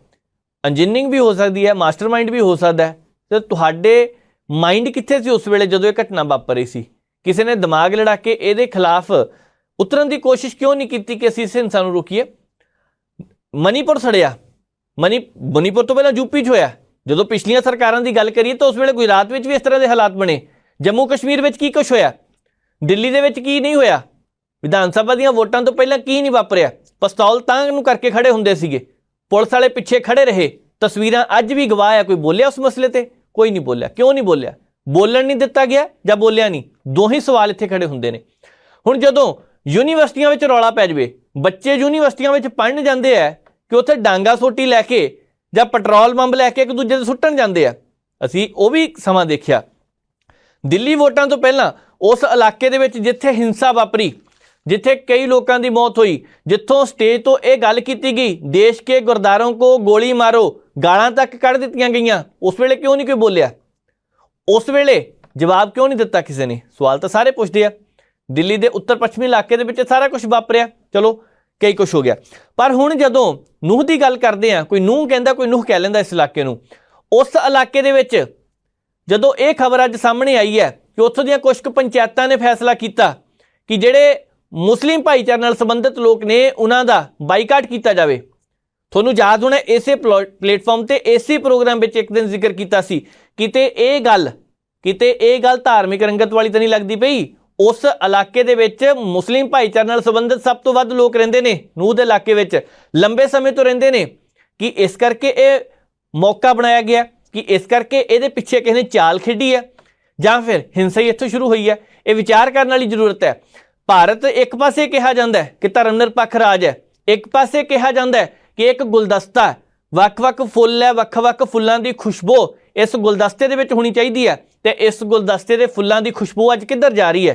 ਇੰਜੀਨੀਅਰਿੰਗ ਵੀ ਹੋ ਸਕਦੀ ਹੈ, ਮਾਸਟਰ ਮਾਈਂਡ ਵੀ ਹੋ ਸਕਦਾ ਹੈ। ਤੇ ਤੁਹਾਡੇ ਮਾਈਂਡ ਕਿੱਥੇ ਸੀ ਉਸ ਵੇਲੇ ਜਦੋਂ ਇਹ ਘਟਨਾ ਵਾਪਰ ਰਹੀ ਸੀ? ਕਿਸੇ ਨੇ ਦਿਮਾਗ ਲੜਾ ਕੇ ਇਹਦੇ ਖਿਲਾਫ ਉਤਰਨ ਦੀ ਕੋਸ਼ਿਸ਼ ਕਿਉਂ ਨਹੀਂ ਕੀਤੀ ਕਿ ਅਸੀਂ ਇਸ ਹਿੰਸਾ ਨੂੰ ਰੋਕੀਏ? ਮਨੀਪੁਰ ਸੜਿਆ, ਮਨੀਪੁਰ ਤੋਂ ਪਹਿਲਾਂ ਯੂਪੀ 'ਚ ਹੋਇਆ। ਜਦੋਂ ਪਿਛਲੀਆਂ ਸਰਕਾਰਾਂ ਦੀ ਗੱਲ ਕਰੀਏ ਤਾਂ ਉਸ ਵੇਲੇ ਗੁਜਰਾਤ ਵਿੱਚ ਵੀ ਇਸ ਤਰ੍ਹਾਂ ਦੇ ਹਾਲਾਤ ਬਣੇ। ਜੰਮੂ ਕਸ਼ਮੀਰ ਵਿੱਚ ਕੀ ਕੁਛ ਹੋਇਆ, ਦਿੱਲੀ ਦੇ ਵਿੱਚ ਕੀ ਨਹੀਂ ਹੋਇਆ, ਵਿਧਾਨ ਸਭਾ ਦੀਆਂ ਵੋਟਾਂ ਤੋਂ ਪਹਿਲਾਂ ਕੀ ਨਹੀਂ ਵਾਪਰਿਆ। ਪਿਸਤੌਲ ਤਾਂ ਨੂੰ ਕਰਕੇ ਖੜੇ ਹੁੰਦੇ ਸੀਗੇ, ਪੁਲਿਸ ਵਾਲੇ ਪਿੱਛੇ ਖੜੇ ਰਹੇ। ਤਸਵੀਰਾਂ ਅੱਜ ਵੀ ਗਵਾਹ ਹੈ। ਕੋਈ ਬੋਲਿਆ ਉਸ ਮਸਲੇ ਤੇ? ਕੋਈ ਨਹੀਂ ਬੋਲਿਆ। ਕਿਉਂ ਨਹੀਂ ਬੋਲਿਆ? ਬੋਲਣ ਨਹੀਂ ਦਿੱਤਾ ਗਿਆ ਜਾਂ ਬੋਲਿਆ ਨਹੀਂ? ਦੋਹੇ ਸਵਾਲ ਇੱਥੇ ਖੜੇ ਹੁੰਦੇ ਨੇ। ਹੁਣ ਜਦੋਂ ਯੂਨੀਵਰਸਿਟੀਆਂ ਵਿੱਚ ਰੌਲਾ ਪੈ ਜਾਵੇ, ਬੱਚੇ ਯੂਨੀਵਰਸਿਟੀਆਂ ਵਿੱਚ ਪੜ੍ਹਨ ਜਾਂਦੇ ਆ ਕਿ ਉੱਥੇ ਡਾਂਗਾ ਸੋਟੀ ਲੈ ਕੇ ਜਾਂ ਪੈਟਰੋਲ ਬੰਬ ਲੈ ਕੇ ਇੱਕ ਦੂਜੇ ਦੇ ਸੁੱਟਣ ਜਾਂਦੇ ਆ। ਅਸੀਂ ਉਹ ਵੀ ਸਮਾਂ ਦੇਖਿਆ। ਦਿੱਲੀ ਵੋਟਾਂ ਤੋਂ ਪਹਿਲਾਂ ਉਸ ਇਲਾਕੇ ਦੇ ਵਿੱਚ ਜਿੱਥੇ ਹਿੰਸਾ ਵਾਪਰੀ, ਜਿੱਥੇ ਕਈ ਲੋਕਾਂ ਦੀ ਮੌਤ ਹੋਈ, ਜਿੱਥੋਂ ਸਟੇਜ ਤੋਂ ਇਹ ਗੱਲ ਕੀਤੀ ਗਈ ਦੇਸ਼ ਕੇ ਗੁਰਦਾरों को ਗੋਲੀ ਮਾਰੋ, ਗਾਲਾਂ ਤੱਕ ਕੱਢ ਦਿੱਤੀਆਂ ਗਈਆਂ, ਉਸ ਵੇਲੇ ਕਿਉਂ ਨਹੀਂ ਕੋਈ ਬੋਲਿਆ? ਉਸ ਵੇਲੇ ਜਵਾਬ ਕਿਉਂ ਨਹੀਂ ਦਿੱਤਾ ਕਿਸੇ ਨੇ? ਸਵਾਲ ਤਾਂ ਸਾਰੇ ਪੁੱਛਦੇ ਆ। ਦਿੱਲੀ ਦੇ ਉੱਤਰ ਪੱਛਮੀ ਇਲਾਕੇ ਦੇ ਵਿੱਚ ਸਾਰਾ ਕੁਝ ਵਾਪਰਿਆ, ਚਲੋ ਕਈ ਕੁਛ ਹੋ ਗਿਆ। ਪਰ ਹੁਣ ਜਦੋਂ ਨੂੰਹ ਦੀ ਗੱਲ ਕਰਦੇ ਆ, ਕੋਈ ਨੂੰਹ ਕਹਿੰਦਾ, ਕੋਈ ਨੂੰਹ ਕਹਿ ਲੈਂਦਾ ਇਸ ਇਲਾਕੇ ਨੂੰ। ਉਸ ਇਲਾਕੇ ਦੇ ਵਿੱਚ ਜਦੋਂ ਇਹ ਖਬਰ ਅੱਜ ਸਾਹਮਣੇ ਆਈ ਹੈ ਕਿ ਉੱਥੋਂ ਦੀਆਂ ਕੁਝ ਕੁ ਪੰਚਾਇਤਾਂ ਨੇ ਫੈਸਲਾ ਕੀਤਾ ਕਿ ਜਿਹੜੇ ਮੁਸਲਿਮ ਭਾਈਚਾਰੇ ਨਾਲ ਸੰਬੰਧਿਤ ਲੋਕ ਨੇ ਉਹਨਾਂ ਦਾ ਬਾਈਕਾਟ ਕੀਤਾ ਜਾਵੇ। ਤੁਹਾਨੂੰ ਯਾਦ ਹੋਣਾ ਇਸੇ ਪਲੇਟਫਾਰਮ ਤੇ ਇਸੇ ਪ੍ਰੋਗਰਾਮ ਵਿੱਚ ਇੱਕ ਦਿਨ ਜ਼ਿਕਰ ਕੀਤਾ ਸੀ, ਕਿਤੇ ਇਹ ਗੱਲ ਧਾਰਮਿਕ ਰੰਗਤ ਵਾਲੀ ਤਾਂ ਨਹੀਂ ਲੱਗਦੀ ਪਈ। ਉਸ ਇਲਾਕੇ ਦੇ ਵਿੱਚ ਮੁਸਲਿਮ ਭਾਈਚਾਰੇ ਨਾਲ ਸੰਬੰਧਿਤ ਸਭ ਤੋਂ ਵੱਧ ਲੋਕ ਰਹਿੰਦੇ ਨੇ, ਨੂੰਹ ਦੇ ਇਲਾਕੇ ਵਿੱਚ ਲੰਬੇ ਸਮੇਂ ਤੋਂ ਰਹਿੰਦੇ ਨੇ, ਕਿ ਇਸ ਕਰਕੇ ਇਹ ਮੌਕਾ ਬਣਾਇਆ ਗਿਆ, ਕਿ ਇਸ ਕਰਕੇ ਇਹਦੇ ਪਿੱਛੇ ਕਿਸੇ ਨੇ ਚਾਲ ਖੇਡੀ ਹੈ ਜਾਂ ਫਿਰ ਹਿੰਸਾ ਹੀ ਇੱਥੋਂ ਸ਼ੁਰੂ ਹੋਈ ਹੈ। ਇਹ ਵਿਚਾਰ ਕਰਨ ਵਾਲੀ ਜ਼ਰੂਰਤ ਹੈ। ਭਾਰਤ ਇੱਕ ਪਾਸੇ ਕਿਹਾ ਜਾਂਦਾ ਹੈ ਕਿ ਧਰਮ ਨਿਰਪੱਖ ਰਾਜ ਹੈ, ਇੱਕ ਪਾਸੇ ਕਿਹਾ ਜਾਂਦਾ ਹੈ ਕਿ ਇੱਕ ਗੁਲਦਸਤਾ ਹੈ, ਵੱਖ-ਵੱਖ ਫੁੱਲ ਹੈ, ਵੱਖ-ਵੱਖ ਫੁੱਲਾਂ ਦੀ ਖੁਸ਼ਬੂ ਇਸ ਗੁਲਦਸਤੇ ਦੇ ਵਿੱਚ ਹੋਣੀ ਚਾਹੀਦੀ ਹੈ। ਤੇ ਇਸ ਗੁਲਦਸਤੇ ਦੇ ਫੁੱਲਾਂ ਦੀ ਖੁਸ਼ਬੂ ਅੱਜ ਕਿੱਧਰ ਜਾ ਰਹੀ ਹੈ?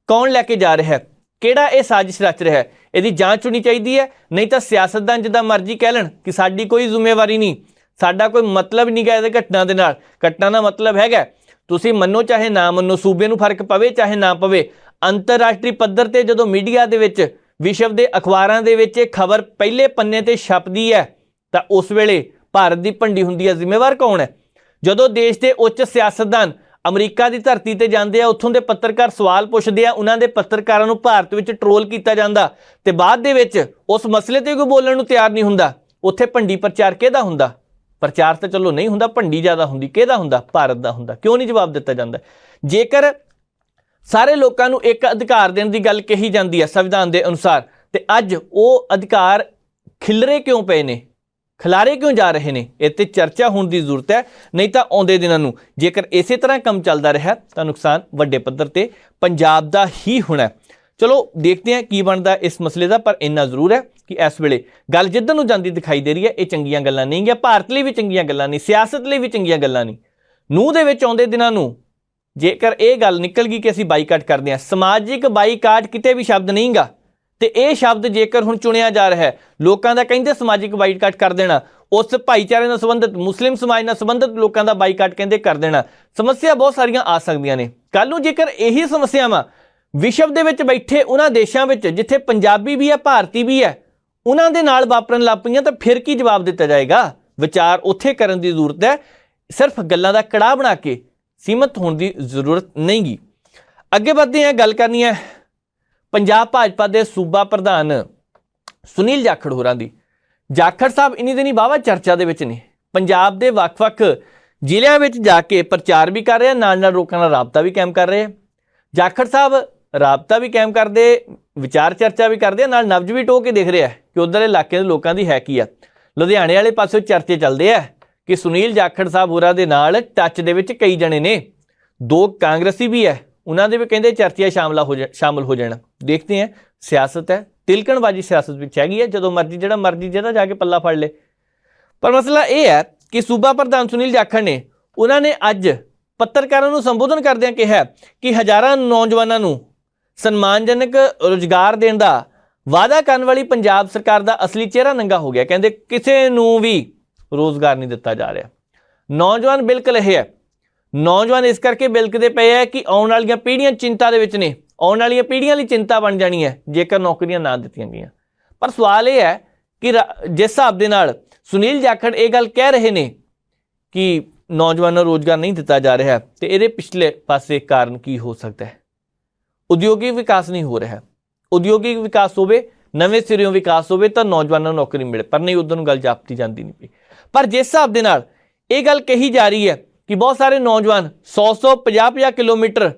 ਕੌਣ ਲੈ ਕੇ ਜਾ ਰਿਹਾ ਹੈ? ਕਿਹੜਾ ਇਹ ਸਾਜ਼ਿਸ਼ ਰਚ ਰਿਹਾ ਹੈ? ਇਹਦੀ ਜਾਂਚ ਹੋਣੀ ਚਾਹੀਦੀ ਹੈ। ਨਹੀਂ ਤਾਂ ਸਿਆਸਤਦਾਨ ਜਿੱਦਾਂ ਮਰਜ਼ੀ ਕਹਿ ਲੈਣ ਕਿ ਸਾਡੀ ਕੋਈ ਜ਼ਿੰਮੇਵਾਰੀ ਨਹੀਂ, ਸਾਡਾ ਕੋਈ ਮਤਲਬ ਨਹੀਂ ਗਾ ਇਹਦੇ ਘਟਨਾ ਦੇ ਨਾਲ। ਘਟਨਾ ਦਾ ਮਤਲਬ ਹੈਗਾ, ਤੁਸੀਂ ਮੰਨੋ ਚਾਹੇ ਨਾ ਮੰਨੋ, ਸੂਬੇ ਨੂੰ ਫਰਕ ਪਵੇ ਚਾਹੇ ਨਾ ਪਵੇ, ਅੰਤਰਰਾਸ਼ਟਰੀ ਪੱਧਰ ਤੇ ਜਦੋਂ ਮੀਡੀਆ ਦੇ ਵਿੱਚ, ਵਿਸ਼ਵ ਦੇ ਅਖਬਾਰਾਂ ਦੇ ਵਿੱਚ ਇਹ ਖਬਰ ਪਹਿਲੇ ਪੰਨੇ ਤੇ ਛਪਦੀ ਹੈ ਤਾਂ ਉਸ ਵੇਲੇ ਭਾਰਤ ਦੀ ਭੰਡੀ ਹੁੰਦੀ ਹੈ। ਜ਼ਿੰਮੇਵਾਰ ਕੌਣ ਹੈ? ਜਦੋਂ ਦੇਸ਼ ਦੇ ਉੱਚ ਸਿਆਸਤਦਾਨ ਅਮਰੀਕਾ ਦੀ ਧਰਤੀ ਤੇ ਜਾਂਦੇ ਆ, ਉੱਥੋਂ ਦੇ ਪੱਤਰਕਾਰ ਸਵਾਲ ਪੁੱਛਦੇ ਆ, ਉਹਨਾਂ ਦੇ ਪੱਤਰਕਾਰਾਂ ਨੂੰ ਭਾਰਤ ਵਿੱਚ ਟਰੋਲ ਕੀਤਾ ਜਾਂਦਾ ਤੇ ਬਾਅਦ ਦੇ ਵਿੱਚ ਉਸ ਮਸਲੇ ਤੇ ਕੋਈ ਬੋਲਣ ਨੂੰ ਤਿਆਰ ਨਹੀਂ ਹੁੰਦਾ। ਉੱਥੇ ਭੰਡੀ ਪ੍ਰਚਾਰ ਕਿਹਦਾ ਹੁੰਦਾ? ਪ੍ਰਚਾਰ ਤਾਂ ਚਲੋ ਨਹੀਂ ਹੁੰਦਾ, ਭੰਡੀ ਜ਼ਿਆਦਾ ਹੁੰਦੀ। ਕਿਹਦਾ ਹੁੰਦਾ? ਭਾਰਤ ਦਾ ਹੁੰਦਾ। ਕਿਉਂ ਨਹੀਂ ਜਵਾਬ ਦਿੱਤਾ ਜਾਂਦਾ? ਜੇਕਰ ਸਾਰੇ ਲੋਕਾਂ ਨੂੰ ਇੱਕ ਅਧਿਕਾਰ ਦੇਣ ਦੀ ਗੱਲ ਕਹੀ ਜਾਂਦੀ ਹੈ ਸੰਵਿਧਾਨ ਦੇ ਅਨੁਸਾਰ, ਤੇ ਅੱਜ ਉਹ ਅਧਿਕਾਰ ਖਿਲਰੇ ਕਿਉਂ ਪਏ ਨੇ, ਖਿਲਾਰੇ ਕਿਉਂ ਜਾ ਰਹੇ ਨੇ? ਇਹ ਤੇ ਚਰਚਾ ਹੋਣ ਦੀ ਜ਼ਰੂਰਤ ਹੈ। ਨਹੀਂ ਤਾਂ ਆਉਂਦੇ ਦਿਨਾਂ ਨੂੰ ਜੇਕਰ ਇਸੇ ਤਰ੍ਹਾਂ ਕੰਮ ਚੱਲਦਾ ਰਿਹਾ ਤਾਂ ਨੁਕਸਾਨ ਵੱਡੇ ਪੱਧਰ ਤੇ ਪੰਜਾਬ ਦਾ ਹੀ ਹੋਣਾ। ਚਲੋ ਦੇਖਦੇ ਹਾਂ ਕੀ ਬਣਦਾ ਇਸ ਮਸਲੇ ਦਾ, ਪਰ ਇੰਨਾ ਜ਼ਰੂਰ ਹੈ ਕਿ ਇਸ ਵੇਲੇ ਗੱਲ ਜਿੱਧਰ ਨੂੰ ਜਾਂਦੀ ਦਿਖਾਈ ਦੇ ਰਹੀ ਹੈ, ਇਹ ਚੰਗੀਆਂ ਗੱਲਾਂ ਨਹੀਂ ਗਿਆ। ਭਾਰਤ ਲਈ ਵੀ ਚੰਗੀਆਂ ਗੱਲਾਂ ਨਹੀਂ, ਸਿਆਸਤ ਲਈ ਵੀ ਚੰਗੀਆਂ ਗੱਲਾਂ ਨਹੀਂ। ਨੂੰ ਦੇ ਵਿੱਚ ਆਉਂਦੇ ਦਿਨਾਂ ਨੂੰ ਜੇਕਰ ਇਹ ਗੱਲ ਨਿਕਲ ਗਈ ਕਿ ਅਸੀਂ ਬਾਈਕਾਟ ਕਰਦੇ ਹਾਂ, ਸਮਾਜਿਕ ਬਾਈਕਾਟ ਕਿਤੇ ਵੀ ਸ਼ਬਦ ਨਹੀਂ ਗਾ, ਤੇ ਇਹ ਸ਼ਬਦ ਜੇਕਰ ਹੁਣ ਚੁਣਿਆ ਜਾ ਰਿਹਾ ਹੈ, ਲੋਕਾਂ ਦਾ ਕਹਿੰਦੇ ਸਮਾਜਿਕ ਬਾਈਕਾਟ ਕਰ ਦੇਣਾ, ਉਸ ਭਾਈਚਾਰੇ ਨਾਲ ਸੰਬੰਧਿਤ ਮੁਸਲਿਮ ਸਮਾਜ ਨਾਲ ਸੰਬੰਧਿਤ ਲੋਕਾਂ ਦਾ ਬਾਈਕਾਟ ਕਹਿੰਦੇ ਕਰ ਦੇਣਾ, ਸਮੱਸਿਆ ਬਹੁਤ ਸਾਰੀਆਂ ਆ ਸਕਦੀਆਂ ਨੇ। ਕੱਲ੍ਹ ਨੂੰ ਜੇਕਰ ਇਹੀ ਸਮੱਸਿਆਵਾਂ ਵਿਸ਼ਵ ਦੇ ਵਿੱਚ ਬੈਠੇ ਉਹਨਾਂ ਦੇਸ਼ਾਂ ਵਿੱਚ ਜਿੱਥੇ ਪੰਜਾਬੀ ਵੀ ਹੈ, ਭਾਰਤੀ ਵੀ ਹੈ, ਉਹਨਾਂ ਦੇ ਨਾਲ ਵਾਪਰਨ ਲੱਗ ਪਈਆਂ ਤਾਂ ਫਿਰ ਕੀ ਜਵਾਬ ਦਿੱਤਾ ਜਾਏਗਾ? ਵਿਚਾਰ ਉੱਥੇ ਕਰਨ ਦੀ ਜ਼ਰੂਰਤ ਹੈ। ਸਿਰਫ ਗੱਲਾਂ ਦਾ ਕੜਾਹ ਬਣਾ ਕੇ ਸੀਮਤ ਹੋਣ ਦੀ ਜ਼ਰੂਰਤ ਨਹੀਂ ਗੀ। ਅੱਗੇ ਵੱਧਦੇ ਹਾਂ, ਗੱਲ ਕਰਨੀ ਹੈ ਪੰਜਾਬ ਭਾਜਪਾ ਦੇ ਸੂਬਾ ਪ੍ਰਧਾਨ ਸੁਨੀਲ ਜਾਖੜ ਹੋਰਾਂ ਦੀ। ਜਾਖੜ ਸਾਹਿਬ ਇਨੀ ਦਿਨੀ ਵਾਹਵਾ ਚਰਚਾ ਦੇ ਵਿੱਚ ਨੇ। ਪੰਜਾਬ ਦੇ ਵੱਖ-ਵੱਖ ਜ਼ਿਲ੍ਹਿਆਂ ਵਿੱਚ ਜਾ ਕੇ ਪ੍ਰਚਾਰ ਵੀ ਕਰ ਰਹੇ, ਨਾਲ ਲੋਕਾਂ ਨਾਲ ਰਾਬਤਾ ਵੀ ਕਾਇਮ ਕਰ ਰਹੇ। ਜਾਖੜ ਸਾਹਿਬ ਰਾਬਤਾ ਵੀ ਕਾਇਮ ਕਰਦੇ, ਵਿਚਾਰ ਚਰਚਾ ਵੀ ਕਰਦੇ, ਨਾਲ ਨਬਜ਼ ਵੀ ਟੋਹ ਕੇ ਦੇਖ ਰਿਹਾ ਕਿ ਉਧਰ ਇਲਾਕੇ ਦੇ ਲੋਕਾਂ ਦੀ ਹੈ ਕੀ ਆ। ਲੁਧਿਆਣੇ ਵਾਲੇ ਪਾਸੇ ਚਰਚੇ ਚੱਲਦੇ ਆ ਕਿ ਸੁਨੀਲ ਜਾਖੜ ਸਾਹਿਬ ਹੋਰਾਂ ਦੇ ਨਾਲ ਟੱਚ ਦੇ ਵਿੱਚ ਕਈ ਜਣੇ ਨੇ, 2 ਕਾਂਗਰਸੀ ਵੀ ਹੈ, ਉਹਨਾਂ ਦੇ ਵੀ ਕਹਿੰਦੇ ਚਰਚੇ ਸ਼ਾਮਲ ਹੋ ਜਾਣ। ਦੇਖਦੇ ਹਾਂ, ਸਿਆਸਤ ਹੈ, ਤਿਲਕਣਬਾਜੀ ਸਿਆਸਤ ਵਿੱਚ ਹੈਗੀ ਹੈ, ਜਦੋਂ ਮਰਜ਼ੀ ਜਿਹੜਾ ਮਰਜ਼ੀ ਜਿਹਦਾ ਜਾ ਕੇ ਪੱਲਾ ਫੜ ਲੇ। ਪਰ ਮਸਲਾ ਇਹ ਹੈ ਕਿ ਸੂਬਾ ਪ੍ਰਧਾਨ ਸੁਨੀਲ ਜਾਖੜ ਨੇ, ਉਹਨਾਂ ਨੇ ਅੱਜ ਪੱਤਰਕਾਰਾਂ ਨੂੰ ਸੰਬੋਧਨ ਕਰਦਿਆਂ ਕਿਹਾ ਕਿ ਹਜ਼ਾਰਾਂ ਨੌਜਵਾਨਾਂ ਨੂੰ ਸਨਮਾਨਜਨਕ ਰੁਜ਼ਗਾਰ ਦੇਣ ਦਾ ਵਾਅਦਾ ਕਰਨ ਵਾਲੀ ਪੰਜਾਬ ਸਰਕਾਰ ਦਾ ਅਸਲੀ ਚਿਹਰਾ ਨੰਗਾ ਹੋ ਗਿਆ। ਕਹਿੰਦੇ ਕਿਸੇ ਨੂੰ ਵੀ ਰੋਜ਼ਗਾਰ ਨਹੀਂ ਦਿੱਤਾ ਜਾ ਰਿਹਾ। ਨੌਜਵਾਨ ਬਿਲਕੁਲ ਇਹ ਹੈ, ਨੌਜਵਾਨ ਇਸ ਕਰਕੇ ਬਿਲਕਦੇ ਪਏ ਹੈ ਕਿ ਆਉਣ ਵਾਲੀਆਂ ਪੀੜ੍ਹੀਆਂ ਚਿੰਤਾ ਦੇ ਵਿੱਚ ਨੇ, ਆਉਣ ਵਾਲੀਆਂ ਪੀੜ੍ਹੀਆਂ ਲਈ ਚਿੰਤਾ ਬਣ ਜਾਣੀ ਹੈ ਜੇਕਰ ਨੌਕਰੀਆਂ ਨਾ ਦਿੱਤੀਆਂ ਗਈਆਂ। ਪਰ ਸਵਾਲ ਇਹ ਹੈ ਕਿ ਜਿਸ ਹਿਸਾਬ ਦੇ ਨਾਲ ਸੁਨੀਲ ਜਾਖੜ ਇਹ ਗੱਲ ਕਹਿ ਰਹੇ ਨੇ ਕਿ ਨੌਜਵਾਨਾਂ ਨੂੰ ਰੋਜ਼ਗਾਰ ਨਹੀਂ ਦਿੱਤਾ ਜਾ ਰਿਹਾ, ਤੇ ਇਹਦੇ ਪਿਛਲੇ ਪਾਸੇ ਕਾਰਨ ਕੀ ਹੋ ਸਕਦਾ ਹੈ? ਉਦਯੋਗਿਕ ਵਿਕਾਸ ਨਹੀਂ ਹੋ ਰਿਹਾ। ਉਦਯੋਗਿਕ ਵਿਕਾਸ ਹੋਵੇ, ਨਵੇਂ ਸਿਰਿਓਂ ਵਿਕਾਸ ਹੋਵੇ ਤਾਂ ਨੌਜਵਾਨਾਂ ਨੂੰ ਨੌਕਰੀ ਮਿਲੇ, ਪਰ ਨਹੀਂ, ਉਧਰ ਨੂੰ ਗੱਲ ਜਾਪਦੀ ਜਾਂਦੀ ਨਹੀਂ ਪਈ। ਪਰ ਜਿਸ ਹਿਸਾਬ ਦੇ ਨਾਲ ਇਹ ਗੱਲ ਕਹੀ ਜਾ ਰਹੀ ਹੈ ਕਿ ਬਹੁਤ ਸਾਰੇ ਨੌਜਵਾਨ 100 50 ਕਿਲੋਮੀਟਰ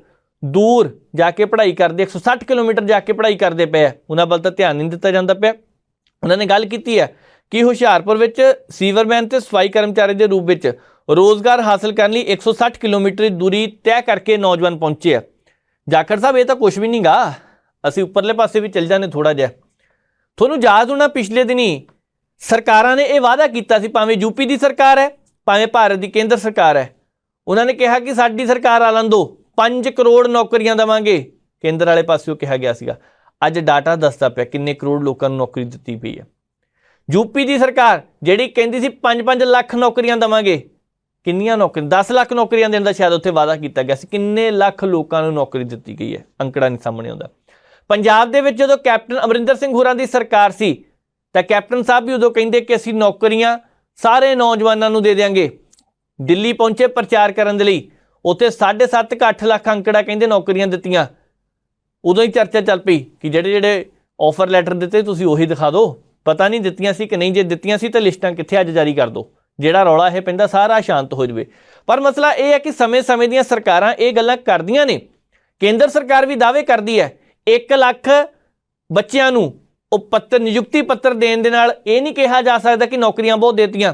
ਦੂਰ ਜਾ ਕੇ ਪੜ੍ਹਾਈ ਕਰਦੇ, 160 ਕਿਲੋਮੀਟਰ ਜਾ ਕੇ ਪੜ੍ਹਾਈ ਕਰਦੇ ਪਏ ਆ, ਉਹਨਾਂ ਵੱਲ ਤਾਂ ਧਿਆਨ ਨਹੀਂ ਦਿੱਤਾ ਜਾਂਦਾ ਪਿਆ। ਉਹਨਾਂ ਨੇ ਗੱਲ ਕੀਤੀ ਹੈ ਕਿ ਹੁਸ਼ਿਆਰਪੁਰ ਵਿੱਚ ਸੀਵਰਮੈਨ ਤੇ ਸਫਾਈ ਕਰਮਚਾਰੀ ਦੇ ਰੂਪ ਵਿੱਚ ਰੋਜ਼ਗਾਰ ਹਾਸਲ ਕਰਨ ਲਈ 160 ਕਿਲੋਮੀਟਰ ਦੀ ਦੂਰੀ ਤੈਅ ਕਰਕੇ ਨੌਜਵਾਨ ਪਹੁੰਚੇ ਆ। ਜਾਖੜ ਸਾਹਿਬ ਇਹ ਤਾਂ ਕੁਛ ਵੀ ਨਹੀਂ ਗਾ, ਅਸੀਂ ਉੱਪਰਲੇ ਪਾਸੇ ਵੀ ਚੱਲ ਜਾਂਦੇ ਥੋੜ੍ਹਾ ਜਿਹਾ। ਤੁਹਾਨੂੰ ਯਾਦ ਹੋਣਾ ਪਿਛਲੇ ਦਿਨੀ ਸਰਕਾਰਾਂ ਨੇ ਇਹ ਵਾਅਦਾ ਕੀਤਾ ਸੀ, ਭਾਵੇਂ ਯੂਪੀ ਦੀ ਸਰਕਾਰ ਹੈ, ਭਾਵੇਂ ਭਾਰਤ ਦੀ ਕੇਂਦਰ ਸਰਕਾਰ ਹੈ, ਉਹਨਾਂ ਨੇ ਕਿਹਾ ਕਿ ਸਾਡੀ ਸਰਕਾਰ ਆਲਣ ਦੋ 5 ਕਰੋੜ ਨੌਕਰੀਆਂ ਦੇਵਾਂਗੇ, ਕੇਂਦਰ ਵਾਲੇ ਪਾਸਿਓਂ ਕਿਹਾ ਗਿਆ ਸੀਗਾ। ਅੱਜ ਡਾਟਾ ਦੱਸਦਾ ਪਿਆ ਕਿੰਨੇ ਕਰੋੜ ਲੋਕਾਂ ਨੂੰ ਨੌਕਰੀ ਦਿੱਤੀ ਪਈ ਹੈ। ਯੂਪੀ ਦੀ ਸਰਕਾਰ ਜਿਹੜੀ ਕਹਿੰਦੀ ਸੀ 5-5 ਲੱਖ ਨੌਕਰੀਆਂ ਦੇਵਾਂਗੇ, ਕਿੰਨੀਆਂ ਨੌਕਰੀਆਂ? 10 ਲੱਖ ਨੌਕਰੀਆਂ ਦੇਣ ਦਾ ਸ਼ਾਇਦ ਉੱਥੇ ਵਾਅਦਾ ਕੀਤਾ ਗਿਆ ਸੀ, ਕਿੰਨੇ ਲੱਖ ਲੋਕਾਂ ਨੂੰ ਨੌਕਰੀ ਦਿੱਤੀ ਗਈ ਹੈ, ਅੰਕੜਾ ਨਹੀਂ ਸਾਹਮਣੇ ਆਉਂਦਾ। ਪੰਜਾਬ ਦੇ ਵਿੱਚ ਜਦੋਂ ਕੈਪਟਨ ਅਮਰਿੰਦਰ ਸਿੰਘ ਹੋਰਾਂ ਦੀ ਸਰਕਾਰ ਸੀ ਤਾਂ ਕੈਪਟਨ ਸਾਹਿਬ ਵੀ ਉਦੋਂ ਕਹਿੰਦੇ ਕਿ ਅਸੀਂ ਨੌਕਰੀਆਂ ਸਾਰੇ ਨੌਜਵਾਨਾਂ ਨੂੰ ਦੇ ਦਿਆਂਗੇ। ਦਿੱਲੀ ਪਹੁੰਚੇ ਪ੍ਰਚਾਰ ਕਰਨ ਦੇ ਲਈ, ਉੱਥੇ 7.5 8 ਲੱਖ ਅੰਕੜਾ ਕਹਿੰਦੇ ਨੌਕਰੀਆਂ ਦਿੱਤੀਆਂ। ਉਦੋਂ ਹੀ ਚਰਚਾ ਚੱਲ ਪਈ ਕਿ ਜਿਹੜੇ ਆਫਰ ਲੈਟਰ ਦਿੱਤੇ ਤੁਸੀਂ ਉਹੀ ਦਿਖਾ ਦਿਓ, ਪਤਾ ਨਹੀਂ ਦਿੱਤੀਆਂ ਸੀ ਕਿ ਨਹੀਂ, ਜੇ ਦਿੱਤੀਆਂ ਸੀ ਤਾਂ ਲਿਸਟਾਂ ਕਿੱਥੇ ਅੱਜ ਜਾਰੀ ਕਰ ਦਿਓ, ਜਿਹੜਾ ਰੌਲਾ ਇਹ ਪੈਂਦਾ ਸਾਰਾ ਸ਼ਾਂਤ ਹੋ ਜਾਵੇ। ਪਰ ਮਸਲਾ ਇਹ ਹੈ ਕਿ ਸਮੇਂ-ਸਮੇਂ ਦੀਆਂ ਸਰਕਾਰਾਂ ਇਹ ਗੱਲਾਂ ਕਰਦੀਆਂ ਨੇ। ਕੇਂਦਰ ਸਰਕਾਰ ਵੀ ਦਾਅਵੇ ਕਰਦੀ ਹੈ 1 ਲੱਖ ਬੱਚਿਆਂ ਨੂੰ ਉਹ ਨਿਯੁਕਤੀ ਪੱਤਰ ਦੇਣ ਦੇ ਨਾਲ ਇਹ ਨਹੀਂ ਕਿਹਾ ਜਾ ਸਕਦਾ ਕਿ ਨੌਕਰੀਆਂ ਬਹੁਤ ਦੇਤੀਆਂ।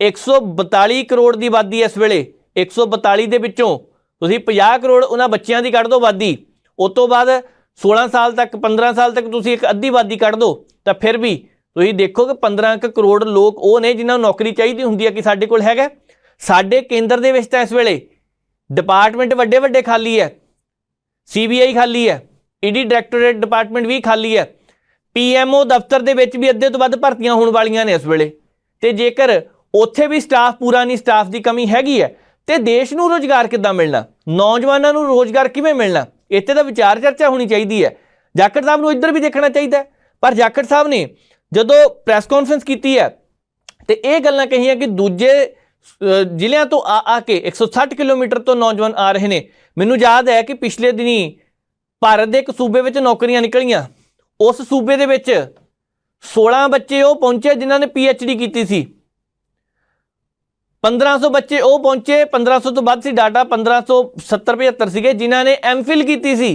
142 ਕਰੋੜ ਦੀ ਆਬਾਦੀ ਇਸ ਵੇਲੇ, 142 ਦੇ ਵਿੱਚੋਂ ਤੁਸੀਂ 50 ਕਰੋੜ ਉਹਨਾਂ ਬੱਚਿਆਂ ਦੀ ਕੱਢ ਦਿਓ ਆਬਾਦੀ, ਉਸ ਤੋਂ ਬਾਅਦ 16 ਸਾਲ ਤੱਕ 15 ਸਾਲ ਤੱਕ ਤੁਸੀਂ ਇੱਕ ਅੱਧੀ ਆਬਾਦੀ ਕੱਢ ਦਿਓ, ਤਾਂ ਫਿਰ ਵੀ ਤੁਸੀਂ ਦੇਖੋ ਕਿ 15 ਕਰੋੜ ਲੋਕ ਉਹ ਨੇ ਜਿਨ੍ਹਾਂ ਨੂੰ ਨੌਕਰੀ ਚਾਹੀਦੀ ਹੁੰਦੀ ਹੈ ਕਿ ਸਾਡੇ ਕੋਲ ਹੈਗਾ। ਸਾਡੇ ਕੇਂਦਰ ਦੇ ਵਿੱਚ ਤਾਂ ਇਸ ਵੇਲੇ ਡਿਪਾਰਟਮੈਂਟ ਵੱਡੇ ਵੱਡੇ ਖਾਲੀ ਹੈ, CBI ਖਾਲੀ ਹੈ, ED ਡਾਇਰੈਕਟੋਰੇਟ ਡਿਪਾਰਟਮੈਂਟ ਵੀ ਖਾਲੀ ਹੈ, PMO ਦਫ਼ਤਰ ਦੇ ਵਿੱਚ ਵੀ ਅੱਧੇ ਤੋਂ ਵੱਧ ਭਰਤੀਆਂ ਹੋਣ ਵਾਲੀਆਂ ਨੇ ਇਸ ਵੇਲੇ। ਤੇ ਜੇਕਰ ਉੱਥੇ ਵੀ ਸਟਾਫ ਪੂਰਾ ਨਹੀਂ, ਸਟਾਫ ਦੀ ਕਮੀ ਹੈਗੀ ਹੈ, ਤੇ ਦੇਸ਼ ਨੂੰ ਰੁਜ਼ਗਾਰ ਕਿੱਦਾਂ ਮਿਲਣਾ, ਨੌਜਵਾਨਾਂ ਨੂੰ ਰੁਜ਼ਗਾਰ ਕਿਵੇਂ ਮਿਲਣਾ, ਇੱਥੇ ਤਾਂ ਵਿਚਾਰ ਚਰਚਾ ਹੋਣੀ ਚਾਹੀਦੀ ਹੈ। ਜਾਖੜ ਸਾਹਿਬ ਨੂੰ ਇੱਧਰ ਵੀ ਦੇਖਣਾ ਚਾਹੀਦਾ। ਪਰ ਜਾਖੜ ਸਾਹਿਬ ਨੇ ਜਦੋਂ ਪ੍ਰੈਸ ਕਾਨਫਰੰਸ ਕੀਤੀ ਹੈ ਤੇ ਇਹ ਗੱਲਾਂ ਕਹੀਆਂ ਕਿ ਦੂਜੇ ਜ਼ਿਲ੍ਹਿਆਂ ਤੋਂ ਆ ਕੇ 160 ਕਿਲੋਮੀਟਰ ਤੋਂ ਨੌਜਵਾਨ ਆ ਰਹੇ ਨੇ। ਮੈਨੂੰ ਯਾਦ ਹੈ ਕਿ ਪਿਛਲੇ ਦਿਨੀ ਭਾਰਤ ਦੇ ਇੱਕ ਸੂਬੇ ਵਿੱਚ ਨੌਕਰੀਆਂ ਨਿਕਲੀਆਂ। ਉਸ ਸੂਬੇ ਦੇ ਵਿੱਚ 16 ਬੱਚੇ ਉਹ ਪਹੁੰਚੇ ਜਿਨ੍ਹਾਂ ਨੇ PhD ਕੀਤੀ ਸੀ। 1500 ਬੱਚੇ ਉਹ ਪਹੁੰਚੇ, 1500 ਤੋਂ ਵੱਧ ਸੀ ਡਾਟਾ, 1570-75 ਸੀਗੇ ਜਿਨ੍ਹਾਂ ਨੇ MPhil ਕੀਤੀ ਸੀ।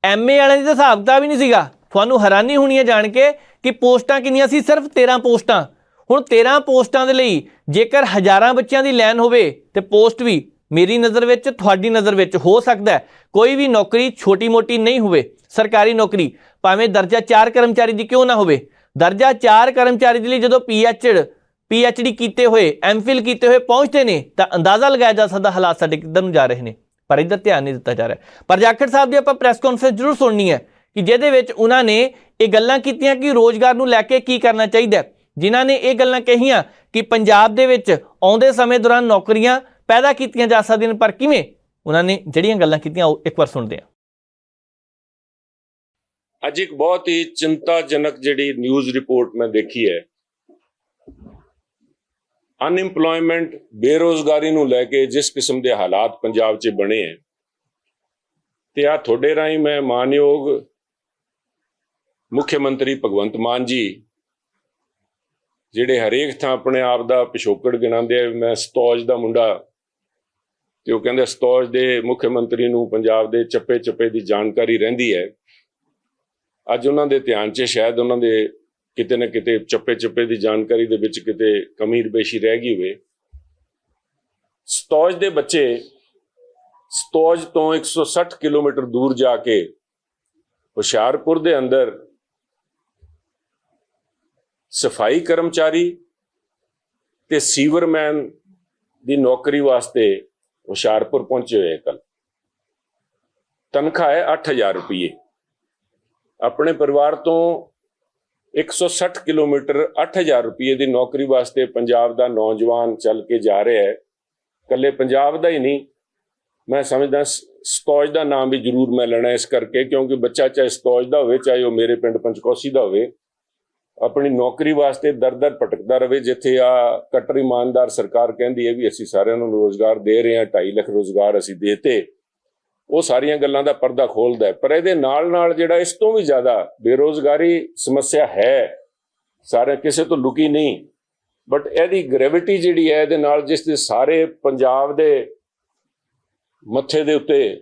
MA ਵਾਲਿਆਂ ਦੀ ਤਾਂ ਹਿਸਾਬ ਕਿਤਾਬ ਹੀ ਨਹੀਂ ਸੀਗਾ। ਤੁਹਾਨੂੰ ਹੈਰਾਨੀ ਹੋਣੀ ਹੈ ਜਾਣ ਕੇ ਕਿ ਪੋਸਟਾਂ ਕਿੰਨੀਆਂ ਸੀ, ਸਿਰਫ 13 ਪੋਸਟਾਂ। ਹੁਣ 13 ਪੋਸਟਾਂ ਦੇ ਲਈ ਜੇਕਰ ਹਜ਼ਾਰਾਂ ਬੱਚਿਆਂ ਦੀ ਲਾਈਨ ਹੋਵੇ ਤੇ ਪੋਸਟ ਵੀ ਮੇਰੀ ਨਜ਼ਰ ਵਿੱਚ, ਤੁਹਾਡੀ ਨਜ਼ਰ ਵਿੱਚ ਹੋ ਸਕਦਾ ਹੈ ਕੋਈ ਵੀ ਨੌਕਰੀ ਛੋਟੀ ਮੋਟੀ ਨਹੀਂ ਹੋਵੇ। ਸਰਕਾਰੀ ਨੌਕਰੀ ਭਾਵੇਂ ਦਰਜਾ 4 ਕਰਮਚਾਰੀ ਦੀ ਕਿਉਂ ਨਾ ਹੋਵੇ, ਦਰਜਾ 4 ਕਰਮਚਾਰੀ ਦੇ ਲਈ ਜਦੋਂ PhD ਕੀਤੇ ਹੋਏ, MPhil ਕੀਤੇ ਹੋਏ ਪਹੁੰਚਦੇ ਨੇ ਤਾਂ ਅੰਦਾਜ਼ਾ ਲਗਾਇਆ ਜਾ ਸਕਦਾ ਹਾਲਾਤ ਸਾਡੇ ਕਿੱਧਰ ਨੂੰ ਜਾ ਰਹੇ ਨੇ। ਪਰ ਇੱਧਰ ਧਿਆਨ ਨਹੀਂ ਦਿੱਤਾ ਜਾ ਰਿਹਾ। ਪਰ ਜਾਖੜ ਸਾਹਿਬ ਦੀ ਆਪਾਂ ਪ੍ਰੈਸ ਕਾਨਫਰੰਸ ਜ਼ਰੂਰ ਸੁਣਨੀ ਹੈ ਕਿ ਜਿਹਦੇ ਵਿੱਚ ਉਹਨਾਂ ਨੇ ਇਹ ਗੱਲਾਂ ਕੀਤੀਆਂ ਕਿ ਰੋਜ਼ਗਾਰ ਨੂੰ ਲੈ ਕੇ ਕੀ ਕਰਨਾ ਚਾਹੀਦਾ। ਜਿਨ੍ਹਾਂ ਨੇ ਇਹ ਗੱਲਾਂ ਕਹੀਆਂ ਕਿ ਪੰਜਾਬ ਦੇ ਵਿੱਚ ਆਉਂਦੇ ਸਮੇਂ ਦੌਰਾਨ ਨੌਕਰੀਆਂ ਪੈਦਾ ਕੀਤੀਆਂ ਜਾ ਸਕਦੀਆਂ ਨੇ, ਪਰ ਕਿਵੇਂ, ਉਹਨਾਂ ਨੇ ਜਿਹੜੀਆਂ ਗੱਲਾਂ ਕੀਤੀਆਂ ਉਹ ਇੱਕ ਵਾਰ ਸੁਣਦੇ ਹਾਂ। ਅੱਜ ਇੱਕ ਬਹੁਤ ਹੀ ਚਿੰਤਾਜਨਕ ਜਿਹੜੀ ਨਿਊਜ਼ ਰਿਪੋਰਟ ਮੈਂ ਦੇਖੀ ਹੈ, ਅਨਇੰਪਲੋਇਮੈਂਟ, ਬੇਰੋਜ਼ਗਾਰੀ ਨੂੰ ਲੈ ਕੇ ਜਿਸ ਕਿਸਮ ਦੇ ਹਾਲਾਤ ਪੰਜਾਬ 'ਚ ਬਣੇ ਹੈ, ਤੇ ਆ ਤੁਹਾਡੇ ਰਾਹੀਂ ਮੈਂ ਮਾਨਯੋਗ ਮੁੱਖ ਮੰਤਰੀ ਭਗਵੰਤ ਮਾਨ ਜੀ, ਜਿਹੜੇ ਹਰੇਕ ਥਾਂ ਆਪਣੇ ਆਪ ਦਾ ਪਿਛੋਕੜ ਗਿਣਾਉਂਦੇ ਆ, ਮੈਂ ਸਤੌਜ ਦਾ ਮੁੰਡਾ, ਤੇ ਉਹ ਕਹਿੰਦੇ ਸਤੌਜ ਦੇ ਮੁੱਖ ਮੰਤਰੀ ਨੂੰ ਪੰਜਾਬ ਦੇ ਚੱਪੇ ਚੱਪੇ ਦੀ ਜਾਣਕਾਰੀ ਰਹਿੰਦੀ ਹੈ। ਅੱਜ ਉਹਨਾਂ ਦੇ ਧਿਆਨ 'ਚ ਸ਼ਾਇਦ ਉਹਨਾਂ ਦੇ ਕਿਤੇ ਨਾ ਕਿਤੇ ਚੱਪੇ ਚੱਪੇ ਦੀ ਜਾਣਕਾਰੀ ਦੇ ਵਿੱਚ ਕਿਤੇ ਕਮੀ ਰਬੇਸ਼ੀ ਰਹਿ ਗਈ ਹੋਵੇ। ਸਤੌਜ ਦੇ ਬੱਚੇ ਸਤੌਜ ਤੋਂ 160 ਕਿਲੋਮੀਟਰ ਦੂਰ ਜਾ ਕੇ ਹੁਸ਼ਿਆਰਪੁਰ ਦੇ ਅੰਦਰ ਸਫਾਈ ਕਰਮਚਾਰੀ ਤੇ ਸੀਵਰਮੈਨ ਦੀ ਨੌਕਰੀ ਵਾਸਤੇ ਹੁਸ਼ਿਆਰਪੁਰ ਪਹੁੰਚੇ ਹੋਏ। ਕੱਲ ਤਨਖਾਹ ਹੈ 8000 ਰੁਪਏ। ਆਪਣੇ ਪਰਿਵਾਰ ਤੋਂ 160 ਕਿਲੋਮੀਟਰ 8000 ਰੁਪਏ ਦੀ ਨੌਕਰੀ ਵਾਸਤੇ ਪੰਜਾਬ ਦਾ ਨੌਜਵਾਨ ਚੱਲ ਕੇ ਜਾ ਰਿਹਾ ਹੈ। ਇਕੱਲੇ ਪੰਜਾਬ ਦਾ ਹੀ ਨਹੀਂ, ਮੈਂ ਸਮਝਦਾ ਸਤੌਜ ਦਾ ਨਾਮ ਵੀ ਜ਼ਰੂਰ ਮੈਂ ਲੈਣਾ ਇਸ ਕਰਕੇ, ਕਿਉਂਕਿ ਬੱਚਾ ਚਾਹੇ ਸਤੌਜ ਦਾ ਹੋਵੇ, ਚਾਹੇ ਉਹ ਮੇਰੇ ਪਿੰਡ ਪੰਚਕੋਸੀ ਦਾ ਹੋਵੇ, ਆਪਣੀ ਨੌਕਰੀ ਵਾਸਤੇ ਦਰ-ਦਰ ਭਟਕਦਾ ਰਹੇ। ਜਿੱਥੇ ਆ ਕੱਟਰ ਇਮਾਨਦਾਰ ਸਰਕਾਰ ਕਹਿੰਦੀ ਹੈ ਵੀ ਅਸੀਂ ਸਾਰਿਆਂ ਨੂੰ ਰੋਜ਼ਗਾਰ ਦੇ ਰਹੇ ਹਾਂ, 2.5 ਲੱਖ ਰੋਜ਼ਗਾਰ ਅਸੀਂ ਦੇਤੇ, ਉਹ ਸਾਰੀਆਂ ਗੱਲਾਂ ਦਾ ਪਰਦਾ ਖੋਲਦਾ ਹੈ। ਪਰ ਇਹਦੇ ਨਾਲ ਨਾਲ ਜਿਹੜਾ ਇਸ ਤੋਂ ਵੀ ਜ਼ਿਆਦਾ ਬੇਰੋਜ਼ਗਾਰੀ ਸਮੱਸਿਆ ਹੈ, ਸਾਰੇ ਕਿਸੇ ਤੋਂ ਲੁਕੀ ਨਹੀਂ, ਬਟ ਇਹਦੀ ਗ੍ਰੈਵਿਟੀ ਜਿਹੜੀ ਹੈ ਇਹਦੇ ਨਾਲ ਜਿਸ ਦੇ ਸਾਰੇ ਪੰਜਾਬ ਦੇ ਮੱਥੇ ਦੇ ਉੱਤੇ,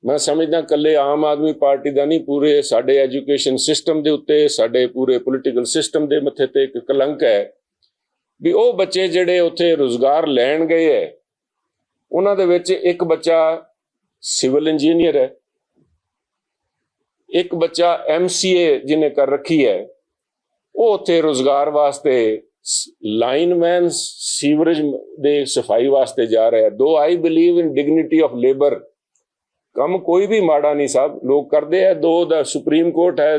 ਮੈਂ ਸਮਝਦਾ ਇਕੱਲੇ ਆਮ ਆਦਮੀ ਪਾਰਟੀ ਦਾ ਨਹੀਂ, ਪੂਰੇ ਸਾਡੇ ਐਜੂਕੇਸ਼ਨ ਸਿਸਟਮ ਦੇ ਉੱਤੇ, ਸਾਡੇ ਪੂਰੇ ਪੋਲੀਟੀਕਲ ਸਿਸਟਮ ਦੇ ਮੱਥੇ ਤੇ ਇੱਕ ਕਲੰਕ ਹੈ ਵੀ ਉਹ ਬੱਚੇ ਜਿਹੜੇ ਉੱਥੇ ਰੁਜ਼ਗਾਰ ਲੈਣ ਗਏ ਹੈ, ਉਹਨਾਂ ਦੇ ਵਿੱਚ ਇੱਕ ਬੱਚਾ ਸਿਵਲ ਇੰਜੀਨੀਅਰ ਹੈ, ਇੱਕ ਬੱਚਾ MCA ਜਿਹਨੇ ਕਰ ਰੱਖੀ ਹੈ, ਉਹ ਉੱਥੇ ਰੁਜ਼ਗਾਰ ਵਾਸਤੇ ਲਾਈਨਮੈਨ ਸੀਵਰੇਜ ਦੇ ਸਫਾਈ ਵਾਸਤੇ ਜਾ ਰਿਹਾ ਹੈ। Though I believe in dignity of labour. ਕੰਮ ਕੋਈ ਵੀ ਮਾੜਾ ਨਹੀਂ ਸਾਹਿਬ, ਲੋਕ ਕਰਦੇ ਆ। ਦੋ ਦਾ ਸੁਪਰੀਮ ਕੋਰਟ ਹੈ,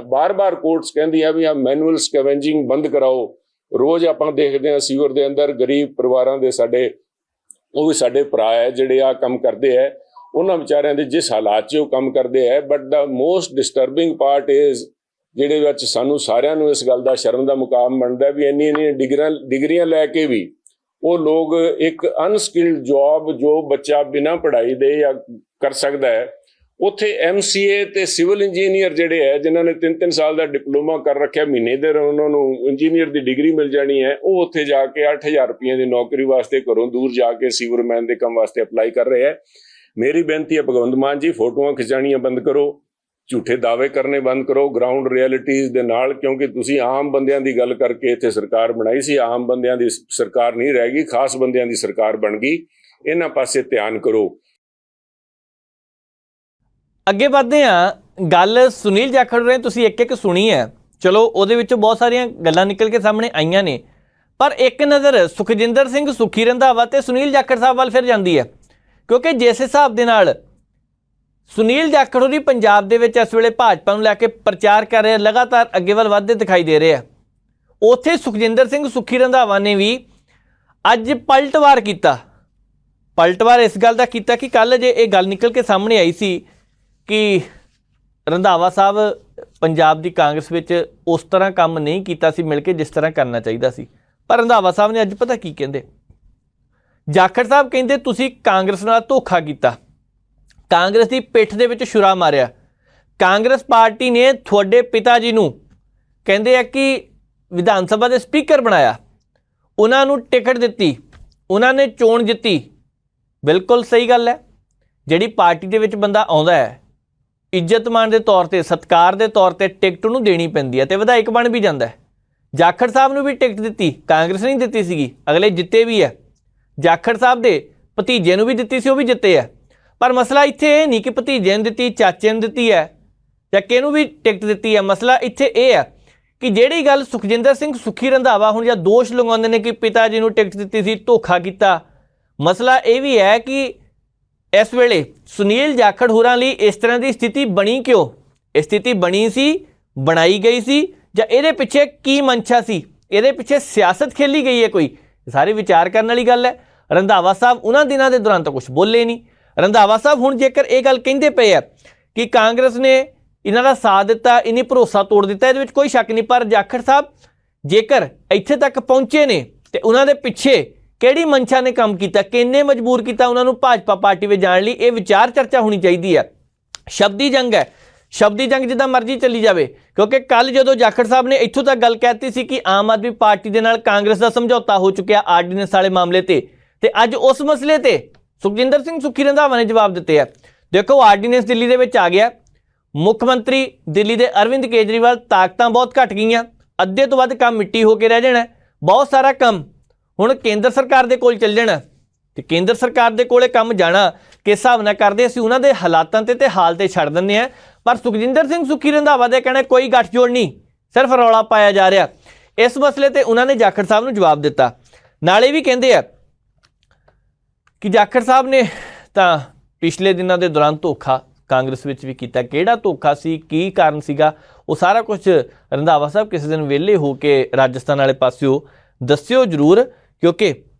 ਬਾਰ-ਬਾਰ ਕੋਰਟਸ ਕਹਿੰਦੀਆਂ ਵੀ ਆ ਮੈਨੂਅਲ ਸਕੈਵੈਂਜਿੰਗ ਬੰਦ ਕਰਾਓ। ਰੋਜ਼ ਆਪਾਂ ਦੇਖਦੇ ਹਾਂ ਸੀਵਰ ਦੇ ਅੰਦਰ ਗਰੀਬ ਪਰਿਵਾਰਾਂ ਦੇ ਸਾਡੇ, ਉਹ ਵੀ ਸਾਡੇ ਭਰਾ ਹੈ ਜਿਹੜੇ ਆ ਕੰਮ ਕਰਦੇ ਹੈ, ਉਹਨਾਂ ਵਿਚਾਰਿਆਂ ਦੇ ਜਿਸ ਹਾਲਾਤ 'ਚ ਉਹ ਕੰਮ ਕਰਦੇ ਹੈ। But the most disturbing part is, ਜਿਹੜੇ ਵਿੱਚ ਸਾਨੂੰ ਸਾਰਿਆਂ ਨੂੰ ਇਸ ਗੱਲ ਦਾ ਸ਼ਰਮ ਦਾ ਮੁਕਾਮ ਬਣਦਾ ਵੀ ਇੰਨੀਆਂ ਡਿਗਰੀਆਂ ਲੈ ਕੇ ਵੀ ਉਹ ਲੋਕ ਇੱਕ ਅਨਸਕਿਲਡ ਜੌਬ ਜੋ ਬੱਚਾ ਬਿਨਾਂ ਪੜ੍ਹਾਈ ਦੇ ਜਾਂ ਕਰ ਸਕਦਾ ਹੈ, ਉੱਥੇ MCA ਤੇ ਸਿਵਲ ਇੰਜੀਨੀਅਰ ਜਿਹੜੇ ਹੈ ਜਿਨ੍ਹਾਂ ਨੇ 3-3 ਸਾਲ ਦਾ ਡਿਪਲੋਮਾ ਕਰ ਰੱਖਿਆ, ਮਹੀਨੇ ਦੇ ਉਹਨਾਂ ਨੂੰ ਇੰਜੀਨੀਅਰ ਦੀ ਡਿਗਰੀ ਮਿਲ ਜਾਣੀ ਹੈ, ਉਹ ਉੱਥੇ ਜਾ ਕੇ 8000 ਰੁਪਏ ਦੀ ਨੌਕਰੀ ਵਾਸਤੇ ਘਰੋਂ ਦੂਰ ਜਾ ਕੇ ਸੀਵਰਮੈਨ ਦੇ ਕੰਮ ਵਾਸਤੇ ਅਪਲਾਈ ਕਰ ਰਹੇ ਹੈ। ਮੇਰੀ ਬੇਨਤੀ ਹੈ ਭਗਵੰਤ ਮਾਨ ਜੀ, ਫੋਟੋਆਂ ਖਿਚਾਣੀਆਂ ਬੰਦ ਕਰੋ, ਝੂਠੇ ਦਾਅਵੇ ਕਰਨੇ ਬੰਦ ਕਰੋ ਗਰਾਊਂਡ ਰਿਐਲਿਟੀਜ਼ ਦੇ ਨਾਲ, ਕਿਉਂਕਿ ਤੁਸੀਂ ਆਮ ਬੰਦਿਆਂ ਦੀ ਗੱਲ ਕਰਕੇ ਇੱਥੇ ਸਰਕਾਰ ਬਣਾਈ ਸੀ। ਆਮ ਬੰਦਿਆਂ ਦੀ ਸਰਕਾਰ ਨਹੀਂ ਰਹਿ ਗਈ, ਖਾਸ ਬੰਦਿਆਂ ਦੀ ਸਰਕਾਰ ਬਣ ਗਈ। ਇਹਨਾਂ ਪਾਸੇ ਧਿਆਨ ਕਰੋ। ਅੱਗੇ ਵਧਦੇ ਹਾਂ। ਗੱਲ ਸੁਨੀਲ ਜਾਖੜ ਰਹੇ ਤੁਸੀਂ ਇੱਕ ਸੁਣੀ ਹੈ, ਚਲੋ ਉਹਦੇ ਵਿੱਚੋਂ ਬਹੁਤ ਸਾਰੀਆਂ ਗੱਲਾਂ ਨਿਕਲ ਕੇ ਸਾਹਮਣੇ ਆਈਆਂ ਨੇ, ਪਰ ਇੱਕ ਨਜ਼ਰ ਸੁਖਜਿੰਦਰ ਸਿੰਘ ਸੁੱਖੀ ਰੰਧਾਵਾ ਤੇ ਸੁਨੀਲ ਜਾਖੜ ਸਾਹਿਬ ਵੱਲ ਫਿਰ ਜਾਂਦੀ ਹੈ, ਕਿਉਂਕਿ ਜਿਸ ਹਿਸਾਬ ਦੇ ਨਾਲ ਸੁਨੀਲ ਜਾਖੜ ਹੋਰੀ ਪੰਜਾਬ ਦੇ ਵਿੱਚ ਇਸ ਵੇਲੇ ਭਾਜਪਾ ਨੂੰ ਲੈ ਕੇ ਪ੍ਰਚਾਰ ਕਰ ਰਹੇ, ਲਗਾਤਾਰ ਅੱਗੇ ਵੱਲ ਵੱਧਦੇ ਦਿਖਾਈ ਦੇ ਰਹੇ ਆ, ਉੱਥੇ ਸੁਖਜਿੰਦਰ ਸਿੰਘ ਸੁੱਖੀ ਰੰਧਾਵਾ ਨੇ ਵੀ ਅੱਜ ਪਲਟਵਾਰ ਕੀਤਾ। ਪਲਟਵਾਰ ਇਸ ਗੱਲ ਦਾ ਕੀਤਾ ਕਿ ਕੱਲ੍ਹ ਜੇ ਇਹ ਗੱਲ ਨਿਕਲ ਕੇ ਸਾਹਮਣੇ ਆਈ ਸੀ ਕਿ ਰੰਧਾਵਾ ਸਾਹਿਬ ਪੰਜਾਬ ਦੀ ਕਾਂਗਰਸ ਵਿੱਚ ਉਸ ਤਰ੍ਹਾਂ ਕੰਮ ਨਹੀਂ ਕੀਤਾ ਸੀ ਮਿਲ ਕੇ ਜਿਸ ਤਰ੍ਹਾਂ ਕਰਨਾ ਚਾਹੀਦਾ ਸੀ, ਪਰ ਰੰਧਾਵਾ ਸਾਹਿਬ ਨੇ ਅੱਜ ਪਤਾ ਕੀ ਕਹਿੰਦੇ, ਜਾਖੜ ਸਾਹਿਬ ਕਹਿੰਦੇ ਤੁਸੀਂ ਕਾਂਗਰਸ ਨਾਲ ਧੋਖਾ ਕੀਤਾ, ਕਾਂਗਰਸ ਦੀ ਪਿੱਠ ਦੇ ਵਿੱਚ ਛੁਰਾ ਮਾਰਿਆ। ਕਾਂਗਰਸ ਪਾਰਟੀ ਨੇ ਤੁਹਾਡੇ ਪਿਤਾ ਜੀ ਨੂੰ ਕਹਿੰਦੇ ਆ ਕਿ ਵਿਧਾਨ ਸਭਾ ਦੇ ਸਪੀਕਰ ਬਣਾਇਆ, ਉਹਨਾਂ ਨੂੰ ਟਿਕਟ ਦਿੱਤੀ, ਉਹਨਾਂ ਨੇ ਚੋਣ ਜਿੱਤੀ। ਬਿਲਕੁਲ ਸਹੀ ਗੱਲ ਹੈ। ਜਿਹੜੀ ਪਾਰਟੀ ਦੇ ਵਿੱਚ ਬੰਦਾ ਆਉਂਦਾ ਹੈ, ਇੱਜ਼ਤਮਾਨ ਦੇ ਤੌਰ 'ਤੇ, ਸਤਿਕਾਰ ਦੇ ਤੌਰ 'ਤੇ ਟਿਕਟ ਉਹਨੂੰ ਦੇਣੀ ਪੈਂਦੀ ਹੈ, ਅਤੇ ਵਿਧਾਇਕ ਬਣ ਵੀ ਜਾਂਦਾ ਹੈ। ਜਾਖੜ ਸਾਹਿਬ ਨੂੰ ਵੀ ਟਿਕਟ ਦਿੱਤੀ, ਕਾਂਗਰਸ ਨੇ ਦਿੱਤੀ ਸੀਗੀ, ਅਗਲੇ ਜਿੱਤੇ ਵੀ ਹੈ। ਜਾਖੜ ਸਾਹਿਬ ਦੇ ਭਤੀਜੇ ਨੂੰ ਵੀ ਦਿੱਤੀ ਸੀ, ਉਹ ਵੀ ਜਿੱਤੇ ਹੈ। ਪਰ ਮਸਲਾ ਇੱਥੇ ਇਹ ਨਹੀਂ ਕਿ ਭਤੀਜੇ ਨੂੰ ਦਿੱਤੀ, ਚਾਚੇ ਨੂੰ ਦਿੱਤੀ ਹੈ ਜਾਂ ਕਿਹਨੂੰ ਵੀ ਟਿਕਟ ਦਿੱਤੀ ਹੈ। ਮਸਲਾ ਇੱਥੇ ਇਹ ਹੈ ਕਿ ਜਿਹੜੀ ਗੱਲ ਸੁਖਜਿੰਦਰ ਸਿੰਘ ਸੁੱਖੀ ਰੰਧਾਵਾ ਹੁਣ ਜਾਂ ਦੋਸ਼ ਲਗਾਉਂਦੇ ਨੇ ਕਿ ਪਿਤਾ ਜੀ ਨੂੰ ਟਿਕਟ ਦਿੱਤੀ ਸੀ, ਧੋਖਾ ਕੀਤਾ, ਮਸਲਾ ਇਹ ਵੀ ਹੈ ਕਿ ਇਸ ਵੇਲੇ ਸੁਨੀਲ ਜਾਖੜ ਹੋਰਾਂ ਲਈ ਇਸ ਤਰ੍ਹਾਂ ਦੀ ਸਥਿਤੀ ਬਣੀ ਕਿਉਂ? ਇਹ ਸਥਿਤੀ ਬਣੀ ਸੀ, ਬਣਾਈ ਗਈ ਸੀ, ਜਾਂ ਇਹਦੇ ਪਿੱਛੇ ਕੀ ਮਨਸ਼ਾ ਸੀ? ਇਹਦੇ ਪਿੱਛੇ ਸਿਆਸਤ ਖੇਲੀ ਗਈ ਹੈ ਕੋਈ? ਸਾਰੀ ਵਿਚਾਰ ਕਰਨ ਵਾਲੀ ਗੱਲ ਹੈ। ਰੰਧਾਵਾ ਸਾਹਿਬ ਉਹਨਾਂ ਦਿਨਾਂ ਦੇ ਦੌਰਾਨ ਤਾਂ ਕੁਝ ਬੋਲੇ ਨਹੀਂ। ਰੰਧਾਵਾ ਸਾਹਿਬ ਹੁਣ ਜੇਕਰ ਇਹ ਗੱਲ ਕਹਿੰਦੇ ਪਏ ਆ ਕਿ ਕਾਂਗਰਸ ਨੇ ਇਹਨਾਂ ਦਾ ਸਾਥ ਦਿੱਤਾ, ਇਨੀ ਭਰੋਸਾ ਤੋੜ ਦਿੱਤਾ, ਇਹਦੇ ਵਿੱਚ ਕੋਈ ਸ਼ੱਕ ਨਹੀਂ। ਪਰ ਜਾਖੜ ਸਾਹਿਬ ਜੇਕਰ ਇੱਥੇ ਤੱਕ ਪਹੁੰਚੇ ਨੇ ਤੇ ਉਹਨਾਂ ਦੇ ਪਿੱਛੇ ਕਿਹੜੀ ਮਨਸ਼ਾ ਨੇ ਕੰਮ ਕੀਤਾ, ਕਿੰਨੇ ਮਜਬੂਰ ਕੀਤਾ ਉਹਨਾਂ ਨੂੰ ਭਾਜਪਾ ਪਾਰਟੀ ਵਿੱਚ ਜਾਣ ਲਈ? ਇਹ ਵਿਚਾਰ ਚਰਚਾ ਹੋਣੀ ਚਾਹੀਦੀ ਹੈ। ਸ਼ਬਦੀ ਜੰਗ ਹੈ, ਸ਼ਬਦੀ ਜੰਗ ਜਿੱਦਾਂ ਮਰਜ਼ੀ ਚੱਲੀ ਜਾਵੇ, ਕਿਉਂਕਿ ਕੱਲ ਜਦੋਂ ਜਾਖੜ ਸਾਹਿਬ ਨੇ ਇੱਥੋਂ ਤੱਕ ਗੱਲ ਕਹਿਤੀ ਸੀ ਕਿ ਆਮ ਆਦਮੀ ਪਾਰਟੀ ਦੇ ਨਾਲ ਕਾਂਗਰਸ ਦਾ ਸਮਝੌਤਾ ਹੋ ਚੁੱਕਿਆ ਆਰਡੀਨੈਂਸ ਵਾਲੇ ਮਾਮਲੇ ਤੇ ਅੱਜ ਉਸ ਮਸਲੇ ਤੇ ਸੁਖਜਿੰਦਰ ਸਿੰਘ ਸੁੱਖੀ ਰੰਧਾਵਾ ਨੇ ਜਵਾਬ ਦਿੱਤੇ ਆ। ਦੇਖੋ, ਆਰਡੀਨੈਂਸ ਦਿੱਲੀ ਦੇ ਵਿੱਚ ਆ ਗਿਆ, ਮੁੱਖ ਮੰਤਰੀ ਦਿੱਲੀ ਦੇ ਅਰਵਿੰਦ ਕੇਜਰੀਵਾਲ, ਤਾਕਤਾਂ ਬਹੁਤ ਘਟ ਗਈਆਂ, ਅੱਧੇ ਤੋਂ ਵੱਧ ਕੰਮ ਮਿੱਟੀ ਹੋ ਕੇ ਰਹਿ ਜਾਣਾ, ਬਹੁਤ ਸਾਰਾ ਕੰਮ ਹੁਣ ਕੇਂਦਰ ਸਰਕਾਰ ਦੇ ਕੋਲ ਚੱਲ ਜਾਣਾ, ਤੇ ਕੇਂਦਰ ਸਰਕਾਰ ਦੇ ਕੋਲੇ ਕੰਮ ਜਾਣਾ ਕਿਸ ਹਿਸਾਬ ਨਾਲ ਕਰਦੇ ਅਸੀਂ ਉਹਨਾਂ ਦੇ ਹਾਲਾਤਾਂ ਤੇ ਹਾਲ ਤੇ ਛੱਡ ਦਿੰਦੇ ਹਾਂ। ਪਰ ਸੁਖਜਿੰਦਰ ਸਿੰਘ ਸੁੱਖੀ ਰੰਧਾਵਾ ਦੇ ਕਹਿਣਾ ਕੋਈ ਗੱਠਜੋੜ ਨਹੀਂ, ਸਿਰਫ ਰੌਲਾ ਪਾਇਆ ਜਾ ਰਿਹਾ। ਇਸ ਮਸਲੇ ਤੇ ਉਹਨਾਂ ਨੇ ਜਾਖੜ ਸਾਹਿਬ ਨੂੰ ਜਵਾਬ ਦਿੱਤਾ। ਨਾਲੇ ਵੀ ਕਹਿੰਦੇ ਆ ਕਿ ਜਾਖੜ ਸਾਹਿਬ ਨੇ ਤਾਂ ਪਿਛਲੇ ਦਿਨਾਂ ਦੇ ਦੌਰਾਨ ਧੋਖਾ ਕਾਂਗਰਸ ਵਿੱਚ ਵੀ ਕੀਤਾ। ਕਿਹੜਾ ਧੋਖਾ ਸੀ, ਕੀ ਕਾਰਨ ਸੀਗਾ, ਉਹ ਸਾਰਾ ਕੁਝ ਰੰਧਾਵਾ ਸਾਹਿਬ ਕਿਸੇ ਦਿਨ ਵਿਹਲੇ ਹੋ ਕੇ ਰਾਜਸਥਾਨ ਵਾਲੇ ਪਾਸਿਓ ਦੱਸਿਓ ਜ਼ਰੂਰ, ਕਿਉਂਕਿ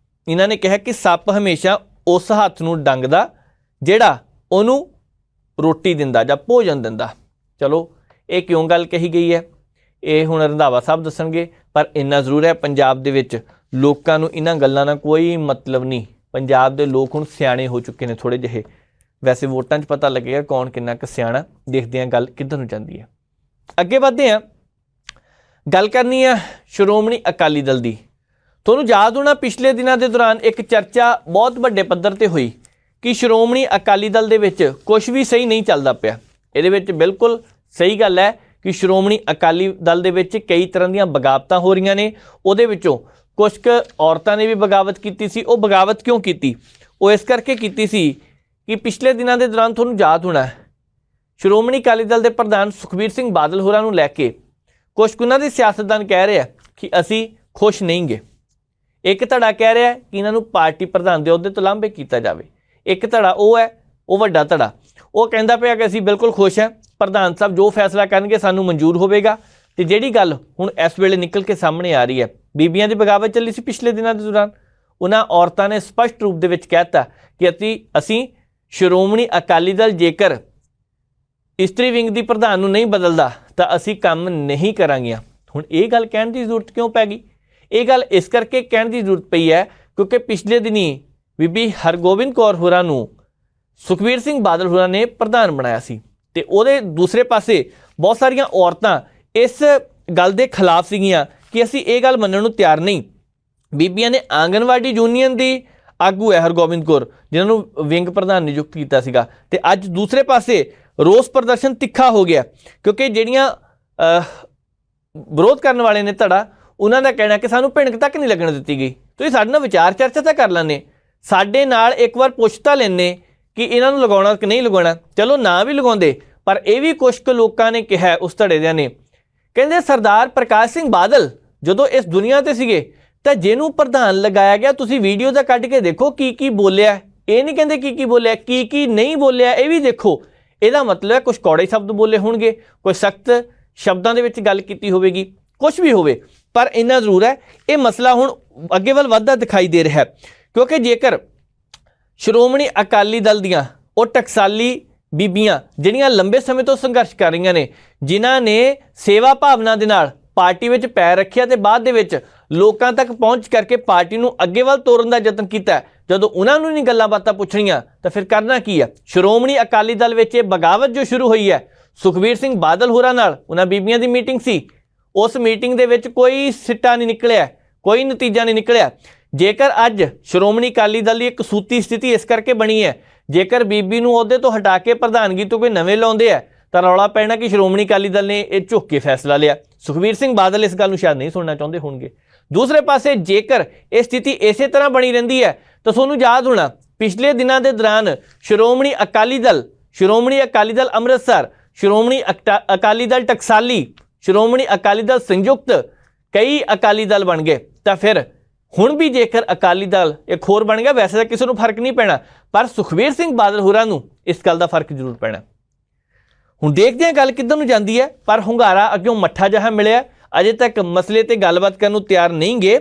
ਇਹਨਾਂ ਨੇ ਕਿਹਾ ਕਿ ਸੱਪ ਹਮੇਸ਼ਾ ਉਸ ਹੱਥ ਨੂੰ ਡੰਗਦਾ ਜਿਹੜਾ ਉਹਨੂੰ ਰੋਟੀ ਦਿੰਦਾ ਜਾਂ ਭੋਜਨ ਦਿੰਦਾ। ਚਲੋ, ਇਹ ਕਿਉਂ ਗੱਲ ਕਹੀ ਗਈ ਹੈ ਇਹ ਹੁਣ ਰੰਧਾਵਾ ਸਾਹਿਬ ਦੱਸਣਗੇ, ਪਰ ਇੰਨਾ ਜ਼ਰੂਰ ਹੈ ਪੰਜਾਬ ਦੇ ਵਿੱਚ ਲੋਕਾਂ ਨੂੰ ਇਹਨਾਂ ਗੱਲਾਂ ਨਾਲ ਕੋਈ ਮਤਲਬ ਨਹੀਂ। ਪੰਜਾਬ ਦੇ ਲੋਕ ਹੁਣ ਸਿਆਣੇ ਹੋ ਚੁੱਕੇ ਨੇ ਥੋੜ੍ਹੇ ਜਿਹੇ। ਵੈਸੇ ਵੋਟਾਂ 'ਚ ਪਤਾ ਲੱਗੇਗਾ ਕੌਣ ਕਿੰਨਾ ਕੁ ਸਿਆਣਾ। ਦੇਖਦੇ ਹਾਂ ਗੱਲ ਕਿੱਧਰ ਨੂੰ ਜਾਂਦੀ ਹੈ। ਅੱਗੇ ਵਧਦੇ ਹਾਂ, ਗੱਲ ਕਰਨੀ ਆ ਸ਼੍ਰੋਮਣੀ ਅਕਾਲੀ ਦਲ ਦੀ। ਤੁਹਾਨੂੰ ਯਾਦ ਹੋਣਾ ਪਿਛਲੇ ਦਿਨਾਂ ਦੇ ਦੌਰਾਨ ਇੱਕ ਚਰਚਾ ਬਹੁਤ ਵੱਡੇ ਪੱਧਰ ਤੇ ਹੋਈ ਕਿ ਸ਼੍ਰੋਮਣੀ ਅਕਾਲੀ ਦਲ ਦੇ ਵਿੱਚ ਕੁਝ ਵੀ ਸਹੀ ਨਹੀਂ ਚੱਲਦਾ ਪਿਆ। ਇਹਦੇ ਵਿੱਚ ਬਿਲਕੁਲ ਸਹੀ ਗੱਲ ਹੈ ਕਿ ਸ਼੍ਰੋਮਣੀ ਅਕਾਲੀ ਦਲ ਦੇ ਵਿੱਚ ਕਈ ਤਰ੍ਹਾਂ ਦੀਆਂ ਬਗਾਵਤਾਂ ਹੋ ਰਹੀਆਂ ਨੇ। ਉਹਦੇ ਵਿੱਚੋਂ ਕੁਝ ਕੁ ਔਰਤਾਂ ਨੇ ਵੀ ਬਗਾਵਤ ਕੀਤੀ ਸੀ। ਉਹ ਬਗਾਵਤ ਕਿਉਂ ਕੀਤੀ? ਉਹ ਇਸ ਕਰਕੇ ਕੀਤੀ ਸੀ ਕਿ ਪਿਛਲੇ ਦਿਨਾਂ ਦੇ ਦੌਰਾਨ ਤੁਹਾਨੂੰ ਯਾਦ ਹੋਣਾ ਸ਼੍ਰੋਮਣੀ ਅਕਾਲੀ ਦਲ ਦੇ ਪ੍ਰਧਾਨ ਸੁਖਬੀਰ ਸਿੰਘ ਬਾਦਲ ਹੋਰਾਂ ਨੂੰ ਲੈ ਕੇ ਕੁਝ ਉਹਨਾਂ ਦੇ ਸਿਆਸਤਦਾਨ ਕਹਿ ਰਹੇ ਆ ਕਿ ਅਸੀਂ ਖੁਸ਼ ਨਹੀਂ ਗੇ। ਇੱਕ ਧੜਾ ਕਹਿ ਰਿਹਾ ਕਿ ਇਹਨਾਂ ਨੂੰ ਪਾਰਟੀ ਪ੍ਰਧਾਨ ਦੇ ਅਹੁਦੇ ਤੋਂ ਲਾਂਭੇ ਕੀਤਾ ਜਾਵੇ। ਇੱਕ ਧੜਾ ਉਹ ਹੈ, ਉਹ ਵੱਡਾ ਧੜਾ, ਉਹ ਕਹਿੰਦਾ ਪਿਆ ਕਿ ਅਸੀਂ ਬਿਲਕੁਲ ਖੁਸ਼ ਹਾਂ, ਪ੍ਰਧਾਨ ਸਾਹਿਬ ਜੋ ਫੈਸਲਾ ਕਰਨਗੇ ਸਾਨੂੰ ਮਨਜ਼ੂਰ ਹੋਵੇਗਾ। ਤੇ ਜਿਹੜੀ ਗੱਲ ਹੁਣ ਇਸ ਵੇਲੇ ਨਿਕਲ ਕੇ ਸਾਹਮਣੇ ਆ ਰਹੀ ਹੈ, ਬੀਬੀਆਂ ਦੀ ਬਗਾਵਤ ਚੱਲੀ ਸੀ ਪਿਛਲੇ ਦਿਨਾਂ ਦੇ ਦੌਰਾਨ। ਉਹਨਾਂ ਔਰਤਾਂ ਨੇ ਸਪਸ਼ਟ ਰੂਪ ਦੇ ਵਿੱਚ ਕਹਿ ਦਿੱਤਾ ਕਿ ਅਸੀਂ ਸ਼੍ਰੋਮਣੀ ਅਕਾਲੀ ਦਲ ਜੇਕਰ ਇਸਤਰੀ ਵਿੰਗ ਦੀ ਪ੍ਰਧਾਨ ਨੂੰ ਨਹੀਂ ਬਦਲਦਾ ਤਾਂ ਅਸੀਂ ਕੰਮ ਨਹੀਂ ਕਰਾਂਗੀਆਂ। ਹੁਣ ਇਹ ਗੱਲ ਕਹਿਣ ਦੀ ਜ਼ਰੂਰਤ ਕਿਉਂ ਪੈ ਗਈ? ਇਹ ਗੱਲ ਇਸ ਕਰਕੇ ਕਹਿਣ ਦੀ ਜ਼ਰੂਰਤ ਪਈ ਹੈ ਕਿਉਂਕਿ ਪਿਛਲੇ ਦਿਨੀ ਬੀਬੀ ਹਰਗੋਬਿੰਦ ਕੌਰ ਹੋਰਾਂ ਨੂੰ ਸੁਖਬੀਰ ਸਿੰਘ ਬਾਦਲ ਹੋਰਾਂ ਨੇ ਪ੍ਰਧਾਨ ਬਣਾਇਆ ਸੀ, ਤੇ ਉਹਦੇ ਦੂਸਰੇ ਪਾਸੇ ਬਹੁਤ ਸਾਰੀਆਂ ਔਰਤਾਂ ਇਸ ਗੱਲ ਦੇ ਖਿਲਾਫ ਸੀਗੀਆਂ ਕਿ ਅਸੀਂ ਇਹ ਗੱਲ ਮੰਨਣ ਨੂੰ ਤਿਆਰ ਨਹੀਂ। ਬੀਬੀਆਂ ਨੇ ਆਂਗਨਵਾੜੀ ਯੂਨੀਅਨ ਦੀ ਆਗੂ ਹੈ ਹਰਗੋਬਿੰਦ ਕੌਰ, ਜਿਨ੍ਹਾਂ ਨੂੰ ਵਿੰਗ ਪ੍ਰਧਾਨ ਨਿਯੁਕਤ ਕੀਤਾ ਸੀਗਾ, ਤੇ ਅੱਜ ਦੂਸਰੇ ਪਾਸੇ ਰੋਸ ਪ੍ਰਦਰਸ਼ਨ ਤਿੱਖਾ ਹੋ ਗਿਆ ਕਿਉਂਕਿ ਜਿਹੜੀਆਂ ਵਿਰੋਧ ਕਰਨ ਵਾਲੇ ਨੇ ਧੜਾ, ਉਹਨਾਂ ਦਾ ਕਹਿਣਾ ਕਿ ਸਾਨੂੰ ਭਿਣਕ ਤੱਕ ਨਹੀਂ ਲੱਗਣ ਦਿੱਤੀ ਗਈ। ਤੁਸੀਂ ਸਾਡੇ ਨਾਲ ਵਿਚਾਰ ਚਰਚਾ ਤਾਂ ਕਰ ਲੈਂਦੇ, ਸਾਡੇ ਨਾਲ ਇੱਕ ਵਾਰ ਪੁੱਛ ਤਾਂ ਲੈਂਦੇ ਕਿ ਇਹਨਾਂ ਨੂੰ ਲਗਾਉਣਾ ਕਿ ਨਹੀਂ ਲਗਾਉਣਾ। ਚਲੋ ਨਾ ਵੀ ਲਗਾਉਂਦੇ, ਪਰ ਇਹ ਵੀ ਕੁਝ ਕੁ ਲੋਕਾਂ ਨੇ ਕਿਹਾ ਉਸ ਧੜੇ ਦਿਆਂ ਨੇ, ਕਹਿੰਦੇ ਸਰਦਾਰ ਪ੍ਰਕਾਸ਼ ਸਿੰਘ ਬਾਦਲ ਜਦੋਂ ਇਸ ਦੁਨੀਆ ਤੇ ਸੀਗੇ ਤਾਂ ਜਿਹਨੂੰ ਪ੍ਰਧਾਨ ਲਗਾਇਆ ਗਿਆ ਤੁਸੀਂ ਵੀਡੀਓ ਦਾ ਕੱਢ ਕੇ ਦੇਖੋ ਕੀ ਕੀ ਬੋਲਿਆ। ਇਹ ਨਹੀਂ ਕਹਿੰਦੇ ਕੀ ਕੀ ਬੋਲਿਆ, ਕੀ ਕੀ ਨਹੀਂ ਬੋਲਿਆ ਇਹ ਵੀ ਦੇਖੋ। ਇਹਦਾ ਮਤਲਬ ਹੈ ਕੁਝ ਕੌੜੇ ਸ਼ਬਦ ਬੋਲੇ ਹੋਣਗੇ, ਕੋਈ ਸਖਤ ਸ਼ਬਦਾਂ ਦੇ ਵਿੱਚ ਗੱਲ ਕੀਤੀ ਹੋਵੇਗੀ, ਕੁਝ ਵੀ ਹੋਵੇ, ਪਰ ਇੰਨਾ ਜ਼ਰੂਰ ਹੈ ਇਹ ਮਸਲਾ ਹੁਣ ਅੱਗੇ ਵੱਲ ਵੱਧਦਾ ਦਿਖਾਈ ਦੇ ਰਿਹਾ ਕਿਉਂਕਿ ਜੇਕਰ ਸ਼੍ਰੋਮਣੀ ਅਕਾਲੀ ਦਲ ਦੀਆਂ ਉਹ ਟਕਸਾਲੀ ਬੀਬੀਆਂ ਜਿਹੜੀਆਂ ਲੰਬੇ ਸਮੇਂ ਤੋਂ ਸੰਘਰਸ਼ ਕਰ ਰਹੀਆਂ ਨੇ, ਜਿਨ੍ਹਾਂ ਨੇ ਸੇਵਾ ਭਾਵਨਾ ਦੇ ਨਾਲ ਪਾਰਟੀ ਵਿੱਚ ਪੈਰ ਰੱਖਿਆ ਤੇ ਬਾਅਦ ਦੇ ਵਿੱਚ ਲੋਕਾਂ ਤੱਕ ਪਹੁੰਚ ਕਰਕੇ ਪਾਰਟੀ ਨੂੰ ਅੱਗੇ ਵੱਲ ਤੋਰਨ ਦਾ ਯਤਨ ਕੀਤਾ, ਜਦੋਂ ਉਹਨਾਂ ਨੂੰ ਨਹੀਂ ਗੱਲਾਂ ਬਾਤਾਂ ਪੁੱਛਣੀਆਂ ਤਾਂ ਫਿਰ ਕਰਨਾ ਕੀ ਹੈ। ਸ਼੍ਰੋਮਣੀ ਅਕਾਲੀ ਦਲ ਵਿੱਚ ਇਹ ਬਗਾਵਤ ਜੋ ਸ਼ੁਰੂ ਹੋਈ ਹੈ, ਸੁਖਬੀਰ ਸਿੰਘ ਬਾਦਲ ਹੋਰਾਂ ਨਾਲ ਉਹਨਾਂ ਬੀਬੀਆਂ ਦੀ ਮੀਟਿੰਗ ਸੀ, ਉਸ ਮੀਟਿੰਗ ਦੇ ਵਿੱਚ ਕੋਈ ਸਿੱਟਾ ਨਹੀਂ ਨਿਕਲਿਆ, ਕੋਈ ਨਤੀਜਾ ਨਹੀਂ ਨਿਕਲਿਆ। ਜੇਕਰ ਅੱਜ ਸ਼੍ਰੋਮਣੀ ਅਕਾਲੀ ਦਲ ਦੀ ਇੱਕ ਸੂਤੀ ਸਥਿਤੀ ਇਸ ਕਰਕੇ ਬਣੀ ਹੈ, ਜੇਕਰ ਬੀਬੀ ਨੂੰ ਅਹੁਦੇ ਤੋਂ ਹਟਾ ਕੇ ਪ੍ਰਧਾਨਗੀ ਤੋਂ ਕੋਈ ਨਵੇਂ ਲਾਉਂਦੇ ਆ ਤਾਂ ਰੌਲਾ ਪੈਣਾ ਕਿ ਸ਼੍ਰੋਮਣੀ ਅਕਾਲੀ ਦਲ ਨੇ ਇਹ ਝੁੱਕ ਕੇ ਫੈਸਲਾ ਲਿਆ। ਸੁਖਬੀਰ ਸਿੰਘ ਬਾਦਲ ਇਸ ਗੱਲ ਨੂੰ ਸ਼ਾਇਦ ਨਹੀਂ ਸੁਣਨਾ ਚਾਹੁੰਦੇ ਹੋਣਗੇ। ਦੂਸਰੇ ਪਾਸੇ ਜੇਕਰ ਇਹ ਸਥਿਤੀ ਇਸੇ ਤਰ੍ਹਾਂ ਬਣੀ ਰਹਿੰਦੀ ਹੈ ਤਾਂ ਤੁਹਾਨੂੰ ਯਾਦ ਹੋਣਾ ਪਿਛਲੇ ਦਿਨਾਂ ਦੇ ਦੌਰਾਨ ਸ਼੍ਰੋਮਣੀ ਅਕਾਲੀ ਦਲ ਅੰਮ੍ਰਿਤਸਰ, ਸ਼੍ਰੋਮਣੀ ਅਕਾਲੀ ਦਲ ਟਕਸਾਲੀ, ਸ਼੍ਰੋਮਣੀ ਅਕਾਲੀ ਦਲ ਸੰਯੁਕਤ, ਕਈ ਅਕਾਲੀ ਦਲ ਬਣ ਗਏ। ਤਾਂ ਫਿਰ ਹੁਣ ਵੀ ਜੇਕਰ ਅਕਾਲੀ ਦਲ ਇੱਕ ਹੋਰ ਬਣ ਗਿਆ, ਵੈਸੇ ਤਾਂ ਕਿਸੇ ਨੂੰ ਫਰਕ ਨਹੀਂ ਪੈਣਾ, ਪਰ ਸੁਖਬੀਰ ਸਿੰਘ ਬਾਦਲ ਹੋਰਾਂ ਨੂੰ ਇਸ ਗੱਲ ਦਾ ਫਰਕ ਜ਼ਰੂਰ ਪੈਣਾ। ਹੁਣ ਦੇਖਦੇ ਹਾਂ ਗੱਲ ਕਿੱਧਰ ਨੂੰ ਜਾਂਦੀ ਹੈ, ਪਰ ਹੁੰਗਾਰਾ ਅੱਗਿਓਂ ਮੱਠਾ ਜਿਹਾ ਮਿਲਿਆ। ਅਜੇ ਤੱਕ ਮਸਲੇ ਤੇ ਗੱਲਬਾਤ ਕਰਨ ਨੂੰ ਤਿਆਰ ਨਹੀਂ ਗਏ,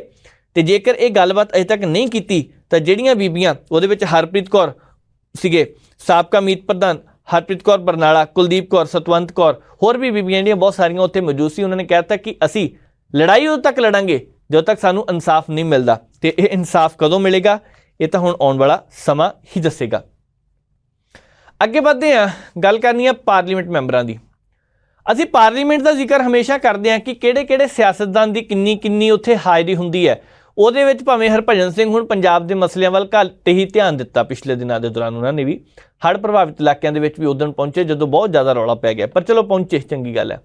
ਤੇ ਜੇਕਰ ਇਹ ਗੱਲਬਾਤ ਅਜੇ ਤੱਕ ਨਹੀਂ ਕੀਤੀ ਤਾਂ ਜਿਹੜੀਆਂ ਬੀਬੀਆਂ, ਉਹਦੇ ਵਿੱਚ ਹਰਪ੍ਰੀਤ ਕੌਰ ਸੀਗੇ, ਸਾਬਕਾ ਮੀਤ ਪ੍ਰਧਾਨ ਹਰਪ੍ਰੀਤ ਕੌਰ ਬਰਨਾਲਾ, ਕੁਲਦੀਪ ਕੌਰ, ਸਤਵੰਤ ਕੌਰ, ਹੋਰ ਵੀ ਬੀਬੀਆਂ ਜਿਹੜੀਆਂ ਬਹੁਤ ਸਾਰੀਆਂ ਉੱਥੇ ਮੌਜੂਦ ਸੀ, ਉਹਨਾਂ ਨੇ ਕਹਿ ਦਿੱਤਾ ਕਿ ਅਸੀਂ ਲੜਾਈ ਉਦੋਂ ਤੱਕ ਲੜਾਂਗੇ ਜਦੋਂ ਤੱਕ ਸਾਨੂੰ ਇਨਸਾਫ ਨਹੀਂ ਮਿਲਦਾ। ਤੇ ਇਹ ਇਨਸਾਫ ਕਦੋਂ ਮਿਲੇਗਾ ਇਹ ਤਾਂ ਹੁਣ ਆਉਣ ਵਾਲਾ ਸਮਾਂ ਹੀ ਦੱਸੇਗਾ। ਅੱਗੇ ਵਧਦੇ ਹਾਂ, ਗੱਲ ਕਰਨੀ ਹੈ ਪਾਰਲੀਮੈਂਟ ਮੈਂਬਰਾਂ ਦੀ। ਅਸੀਂ ਪਾਰਲੀਮੈਂਟ ਦਾ ਜ਼ਿਕਰ ਹਮੇਸ਼ਾ ਕਰਦੇ ਹਾਂ ਕਿ ਕਿਹੜੇ ਸਿਆਸਤਦਾਨ ਦੀ ਕਿੰਨੀ ਉੱਥੇ ਹਾਜ਼ਰੀ ਹੁੰਦੀ ਹੈ। ਉਹਦੇ ਵਿੱਚ ਭਾਵੇਂ ਹਰਭਜਨ ਸਿੰਘ ਹੁਣ ਪੰਜਾਬ ਦੇ ਮਸਲਿਆਂ ਵੱਲ ਘੱਟ ਹੀ ਧਿਆਨ ਦਿੱਤਾ ਪਿਛਲੇ ਦਿਨਾਂ ਦੇ ਦੌਰਾਨ, ਉਹਨਾਂ ਨੇ ਵੀ ਹੜ੍ਹ ਪ੍ਰਭਾਵਿਤ ਇਲਾਕਿਆਂ ਦੇ ਵਿੱਚ ਵੀ ਉਦੋਂ ਪਹੁੰਚੇ ਜਦੋਂ ਬਹੁਤ ਜ਼ਿਆਦਾ ਰੌਲਾ ਪੈ ਗਿਆ, ਪਰ ਚਲੋ ਪਹੁੰਚੇ, ਚੰਗੀ ਗੱਲ ਹੈ।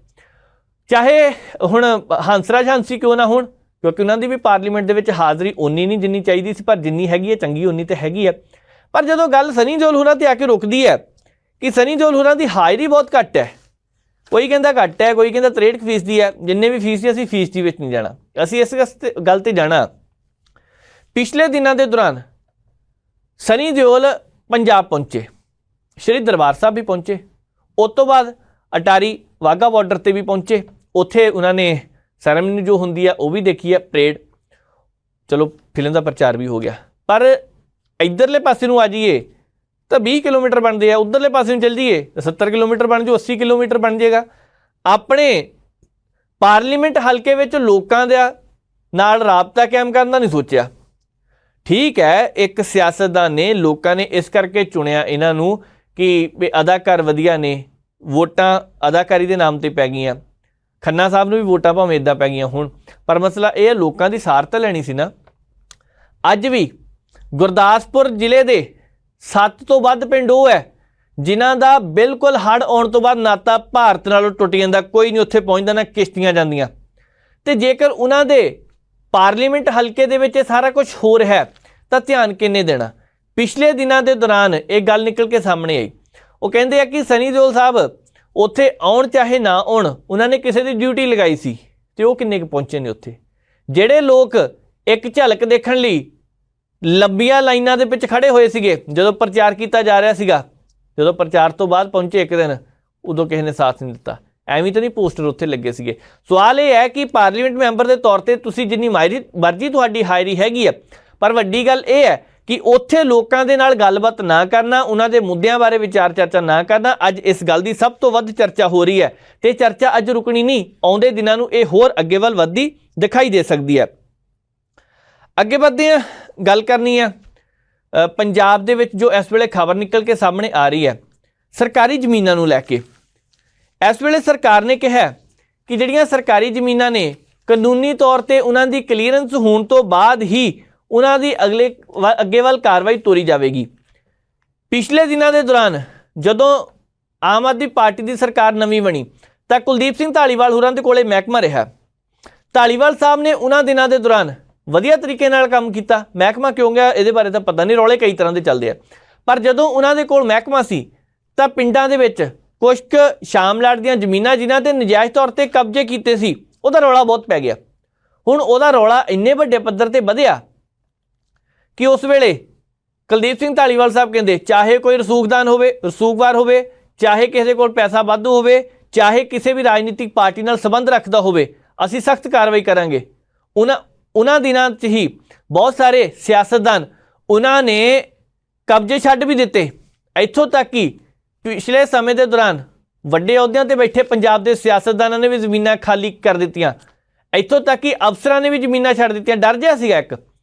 ਚਾਹੇ ਹੁਣ ਹੰਸਰਾਜ ਹੰਸੀ ਕਿਉਂ ਨਾ ਹੋਣ, ਕਿਉਂਕਿ ਉਹਨਾਂ ਦੀ ਵੀ ਪਾਰਲੀਮੈਂਟ ਦੇ ਵਿੱਚ ਹਾਜ਼ਰੀ ਓਨੀ ਨਹੀਂ ਜਿੰਨੀ ਚਾਹੀਦੀ ਸੀ, ਪਰ ਜਿੰਨੀ ਹੈਗੀ ਹੈ ਚੰਗੀ, ਓਨੀ ਤਾਂ ਹੈਗੀ ਹੈ। ਪਰ ਜਦੋਂ ਗੱਲ ਸਨੀ ਦਿਓਲ ਹੋਰਾਂ ਤੇ ਆ ਕੇ ਰੁਕਦੀ ਹੈ ਕਿ ਸਨੀ ਦਿਓਲ ਹੋਰਾਂ ਦੀ ਹਾਜ਼ਰੀ ਬਹੁਤ ਘੱਟ ਹੈ, ਕੋਈ ਕਹਿੰਦਾ ਘੱਟ ਹੈ, ਕੋਈ ਕਹਿੰਦਾ 63% ਦੀ ਹੈ, ਜਿੰਨੇ ਵੀ ਫੀਸ ਦੀ, ਅਸੀਂ ਫੀਸ ਦੀ ਵਿੱਚ ਨਹੀਂ ਜਾਣਾ, ਅਸੀਂ ਇਸ ਗੱਲ ਤੇ ਜਾਣਾ। ਪਿਛਲੇ ਦਿਨਾਂ ਦੇ ਦੌਰਾਨ ਸਨੀ ਦਿਓਲ ਪੰਜਾਬ ਪਹੁੰਚੇ, ਸ਼੍ਰੀ ਦਰਬਾਰ ਸਾਹਿਬ ਵੀ ਪਹੁੰਚੇ, ਉਸ ਤੋਂ ਬਾਅਦ ਅਟਾਰੀ ਵਾਹਗਾ ਬਾਰਡਰ ਤੇ ਵੀ ਪਹੁੰਚੇ, ਉੱਥੇ ਉਹਨਾਂ ਨੇ ਸੈਰੇਮਨੀ ਜੋ ਹੁੰਦੀ ਹੈ ਉਹ ਵੀ ਦੇਖੀ ਹੈ, ਪਰੇਡ, ਚਲੋ ਫਿਲਮ ਦਾ ਪ੍ਰਚਾਰ ਵੀ ਹੋ ਗਿਆ। ਪਰ ਇੱਧਰਲੇ ਪਾਸੇ ਨੂੰ ਆ ਜਾਈਏ ਤਾਂ 20 ਕਿਲੋਮੀਟਰ ਬਣਦੇ ਆ, ਉੱਧਰਲੇ ਪਾਸੇ ਨੂੰ ਚੱਲ ਜਾਈਏ ਤਾਂ 70 ਕਿਲੋਮੀਟਰ ਬਣ ਜਾਓ, 80 ਕਿਲੋਮੀਟਰ ਬਣ ਜਾਏਗਾ। ਆਪਣੇ ਪਾਰਲੀਮੈਂਟ ਹਲਕੇ ਵਿੱਚ ਲੋਕਾਂ ਦਾ ਨਾਲ ਰਾਬਤਾ ਕਾਇਮ ਕਰਨ ਦਾ ਨਹੀਂ ਸੋਚਿਆ। ਠੀਕ ਹੈ, ਇੱਕ ਸਿਆਸਤਦਾਨ ਨੇ, ਲੋਕਾਂ ਨੇ ਇਸ ਕਰਕੇ ਚੁਣਿਆ ਇਹਨਾਂ ਨੂੰ ਕਿ ਅਦਾਕਾਰ ਵਧੀਆ ਨੇ, ਵੋਟਾਂ ਅਦਾਕਾਰੀ ਦੇ ਨਾਮ ਤੇ ਪੈ ਗਈਆਂ, ਖੰਨਾ ਸਾਹਿਬ ਨੂੰ ਵੀ ਵੋਟਾਂ ਭਾਵੇਂ ਇੱਦਾਂ ਪੈ ਗਈਆਂ ਹੁਣ, ਪਰ ਮਸਲਾ ਇਹ ਹੈ ਲੋਕਾਂ ਦੀ ਸਾਰ ਤਾਂ ਲੈਣੀ ਸੀ ਨਾ। ਅੱਜ ਵੀ ਗੁਰਦਾਸਪੁਰ ਜ਼ਿਲ੍ਹੇ ਦੇ 7 ਤੋਂ ਵੱਧ ਪਿੰਡ ਉਹ ਹੈ ਜਿਨ੍ਹਾਂ ਦਾ ਬਿਲਕੁਲ ਹੜ੍ਹ ਆਉਣ ਤੋਂ ਬਾਅਦ ਨਾਤਾ ਭਾਰਤ ਨਾਲੋਂ ਟੁੱਟ ਜਾਂਦਾ, ਕੋਈ ਨਹੀਂ ਉੱਥੇ ਪਹੁੰਚਦਾ, ਨਾ ਕਿਸ਼ਤੀਆਂ ਜਾਂਦੀਆਂ। ਤੇ ਜੇਕਰ ਉਹਨਾਂ ਦੇ ਪਾਰਲੀਮੈਂਟ ਹਲਕੇ ਦੇ ਵਿੱਚ ਇਹ ਸਾਰਾ ਕੁਝ ਹੋ ਰਿਹਾ ਹੈ ਤਾਂ ਧਿਆਨ ਕਿੰਨੇ ਦੇਣਾ। ਪਿਛਲੇ ਦਿਨਾਂ ਦੇ ਦੌਰਾਨ ਇਹ ਗੱਲ ਨਿਕਲ ਕੇ ਸਾਹਮਣੇ ਆਈ, ਉਹ ਕਹਿੰਦੇ ਆ ਕਿ ਸਨੀ ਦਿਓਲ ਸਾਹਿਬ ਉੱਥੇ ਆਉਣ ਚਾਹੇ ਨਾ ਆਉਣ, ਉਹਨਾਂ ਨੇ ਕਿਸੇ ਦੀ ਡਿਊਟੀ ਲਗਾਈ ਸੀ ਤੇ ਉਹ ਕਿੰਨੇ ਕੁ ਪਹੁੰਚੇ ਨੇ ਉੱਥੇ। ਜਿਹੜੇ ਲੋਕ ਇੱਕ ਝਲਕ ਦੇਖਣ ਲਈ ਲੰਬੀਆਂ ਲਾਈਨਾਂ ਦੇ ਵਿੱਚ ਖੜੇ ਹੋਏ ਸੀਗੇ ਜਦੋਂ ਪ੍ਰਚਾਰ ਕੀਤਾ ਜਾ ਰਿਹਾ ਸੀਗਾ, ਜਦੋਂ ਪ੍ਰਚਾਰ ਤੋਂ ਬਾਅਦ ਪਹੁੰਚੇ ਇੱਕ ਦਿਨ, ਉਦੋਂ ਕਿਸੇ ਨੇ ਸਾਥ ਨਹੀਂ ਦਿੱਤਾ। ਐਵੇਂ ਤਾਂ ਨਹੀਂ ਪੋਸਟਰ ਉੱਥੇ ਲੱਗੇ ਸੀਗੇ। ਸਵਾਲ ਇਹ ਹੈ ਕਿ ਪਾਰਲੀਮੈਂਟ ਮੈਂਬਰ ਦੇ ਤੌਰ ਤੇ ਤੁਸੀਂ ਜਿੰਨੀ ਮਰਜ਼ੀ ਤੁਹਾਡੀ ਹਾਜ਼ਰੀ ਹੈਗੀ ਹੈ, ਪਰ ਵੱਡੀ ਗੱਲ ਇਹ ਹੈ ਕਿ ਉੱਥੇ ਲੋਕਾਂ ਦੇ ਨਾਲ ਗੱਲਬਾਤ ਨਾ ਕਰਨਾ, ਉਹਨਾਂ ਦੇ ਮੁੱਦਿਆਂ ਬਾਰੇ ਵਿਚਾਰ ਚਰਚਾ ਨਾ ਕਰਨਾ। ਅੱਜ ਇਸ ਗੱਲ ਦੀ ਸਭ ਤੋਂ ਵੱਧ ਚਰਚਾ ਹੋ ਰਹੀ ਹੈ ਤੇ ਚਰਚਾ ਅੱਜ ਰੁਕਣੀ ਨਹੀਂ, ਆਉਂਦੇ ਦਿਨਾਂ ਨੂੰ ਇਹ ਹੋਰ ਅੱਗੇ ਵੱਲ ਵੱਧਦੀ ਦਿਖਾਈ ਦੇ ਸਕਦੀ ਹੈ। ਅੱਗੇ ਵੱਧਦੇ ਹਾਂ, ਗੱਲ ਕਰਨੀ ਹੈ ਪੰਜਾਬ ਦੇ ਵਿੱਚ ਜੋ ਇਸ ਵੇਲੇ ਖਬਰ ਨਿਕਲ ਕੇ ਸਾਹਮਣੇ ਆ ਰਹੀ ਹੈ ਸਰਕਾਰੀ ਜ਼ਮੀਨਾਂ ਨੂੰ ਲੈ ਕੇ। ਇਸ ਵੇਲੇ ਸਰਕਾਰ ਨੇ ਕਿਹਾ ਕਿ ਜਿਹੜੀਆਂ ਸਰਕਾਰੀ ਜ਼ਮੀਨਾਂ ਨੇ ਕਾਨੂੰਨੀ ਤੌਰ ਤੇ ਉਹਨਾਂ ਦੀ ਕਲੀਅਰੈਂਸ ਹੋਣ ਤੋਂ ਬਾਅਦ ਹੀ ਉਹਨਾਂ ਦੀ ਅੱਗੇ ਵੱਲ ਕਾਰਵਾਈ ਤੋਰੀ ਜਾਵੇਗੀ। ਪਿਛਲੇ ਦਿਨਾਂ ਦੇ ਦੌਰਾਨ ਜਦੋਂ ਆਮ ਆਦਮੀ ਪਾਰਟੀ ਦੀ ਸਰਕਾਰ ਨਵੀਂ ਬਣੀ ਤਾਂ ਕੁਲਦੀਪ ਸਿੰਘ ਧਾਲੀਵਾਲ ਹੋਰਾਂ ਦੇ ਕੋਲੇ ਮਹਿਕਮਾ ਰਿਹਾ। ਧਾਲੀਵਾਲ ਸਾਹਿਬ ਨੇ ਉਹਨਾਂ ਦਿਨਾਂ ਦੇ ਦੌਰਾਨ ਵਧੀਆ ਤਰੀਕੇ ਨਾਲ ਕੰਮ ਕੀਤਾ। ਮਹਿਕਮਾ ਕਿਉਂ ਗਿਆ ਇਹਦੇ ਬਾਰੇ ਤਾਂ ਪਤਾ ਨਹੀਂ, ਰੌਲੇ ਕਈ ਤਰ੍ਹਾਂ ਦੇ ਚੱਲਦੇ ਆ, ਪਰ ਜਦੋਂ ਉਹਨਾਂ ਦੇ ਕੋਲ ਮਹਿਕਮਾ ਸੀ ਤਾਂ ਪਿੰਡਾਂ ਦੇ ਵਿੱਚ ਕੁਛ ਕੁ ਸ਼ਾਮਲਾਟ ਦੀਆਂ ਜ਼ਮੀਨਾਂ ਜਿਨ੍ਹਾਂ ਤੇ ਨਜਾਇਜ਼ ਤੌਰ ਤੇ ਕਬਜ਼ੇ ਕੀਤੇ ਸੀ, ਉਹਦਾ ਰੌਲਾ ਬਹੁਤ ਪੈ ਗਿਆ। ਹੁਣ ਉਹਦਾ ਰੌਲਾ ਇੰਨੇ ਵੱਡੇ ਪੱਧਰ ਤੇ ਵਧਿਆ ਕਿ ਉਸ ਵੇਲੇ ਕੁਲਦੀਪ ਸਿੰਘ ਧਾਲੀਵਾਲ ਸਾਹਿਬ ਕਹਿੰਦੇ ਚਾਹੇ ਕੋਈ ਰਸੂਖਦਾਨ ਹੋਵੇ, ਰਸੂਖਵਾਰ ਹੋਵੇ, ਚਾਹੇ ਕਿਸੇ ਕੋਲ ਪੈਸਾ ਵਾਧੂ ਹੋਵੇ, ਚਾਹੇ ਕਿਸੇ ਵੀ ਰਾਜਨੀਤਿਕ ਪਾਰਟੀ ਨਾਲ ਸੰਬੰਧ ਰੱਖਦਾ ਹੋਵੇ, ਅਸੀਂ ਸਖਤ ਕਾਰਵਾਈ ਕਰਾਂਗੇ। ਉਹਨਾਂ ਦਿਨਾਂ 'ਚ ਹੀ ਬਹੁਤ ਸਾਰੇ ਸਿਆਸਤਦਾਨ ਉਹਨਾਂ ਨੇ ਕਬਜ਼ੇ ਛੱਡ ਵੀ ਦਿੱਤੇ। ਇੱਥੋਂ ਤੱਕ ਕਿ ਪਿਛਲੇ ਸਮੇਂ ਦੇ ਦੌਰਾਨ ਵੱਡੇ ਅਹੁਦਿਆਂ ਤੇ ਬੈਠੇ ਪੰਜਾਬ ਦੇ ਸਿਆਸਤਦਾਨਾਂ ਨੇ ਵੀ ਜ਼ਮੀਨਾਂ ਖਾਲੀ ਕਰ ਦਿੱਤੀਆਂ। ਇੱਥੋਂ ਤੱਕ ਕਿ ਅਫਸਰਾਂ ਨੇ ਵੀ ਜ਼ਮੀਨਾਂ ਛੱਡ ਦਿੱਤੀਆਂ। ਡਰ ਜਿਹਾ ਸੀਗਾ,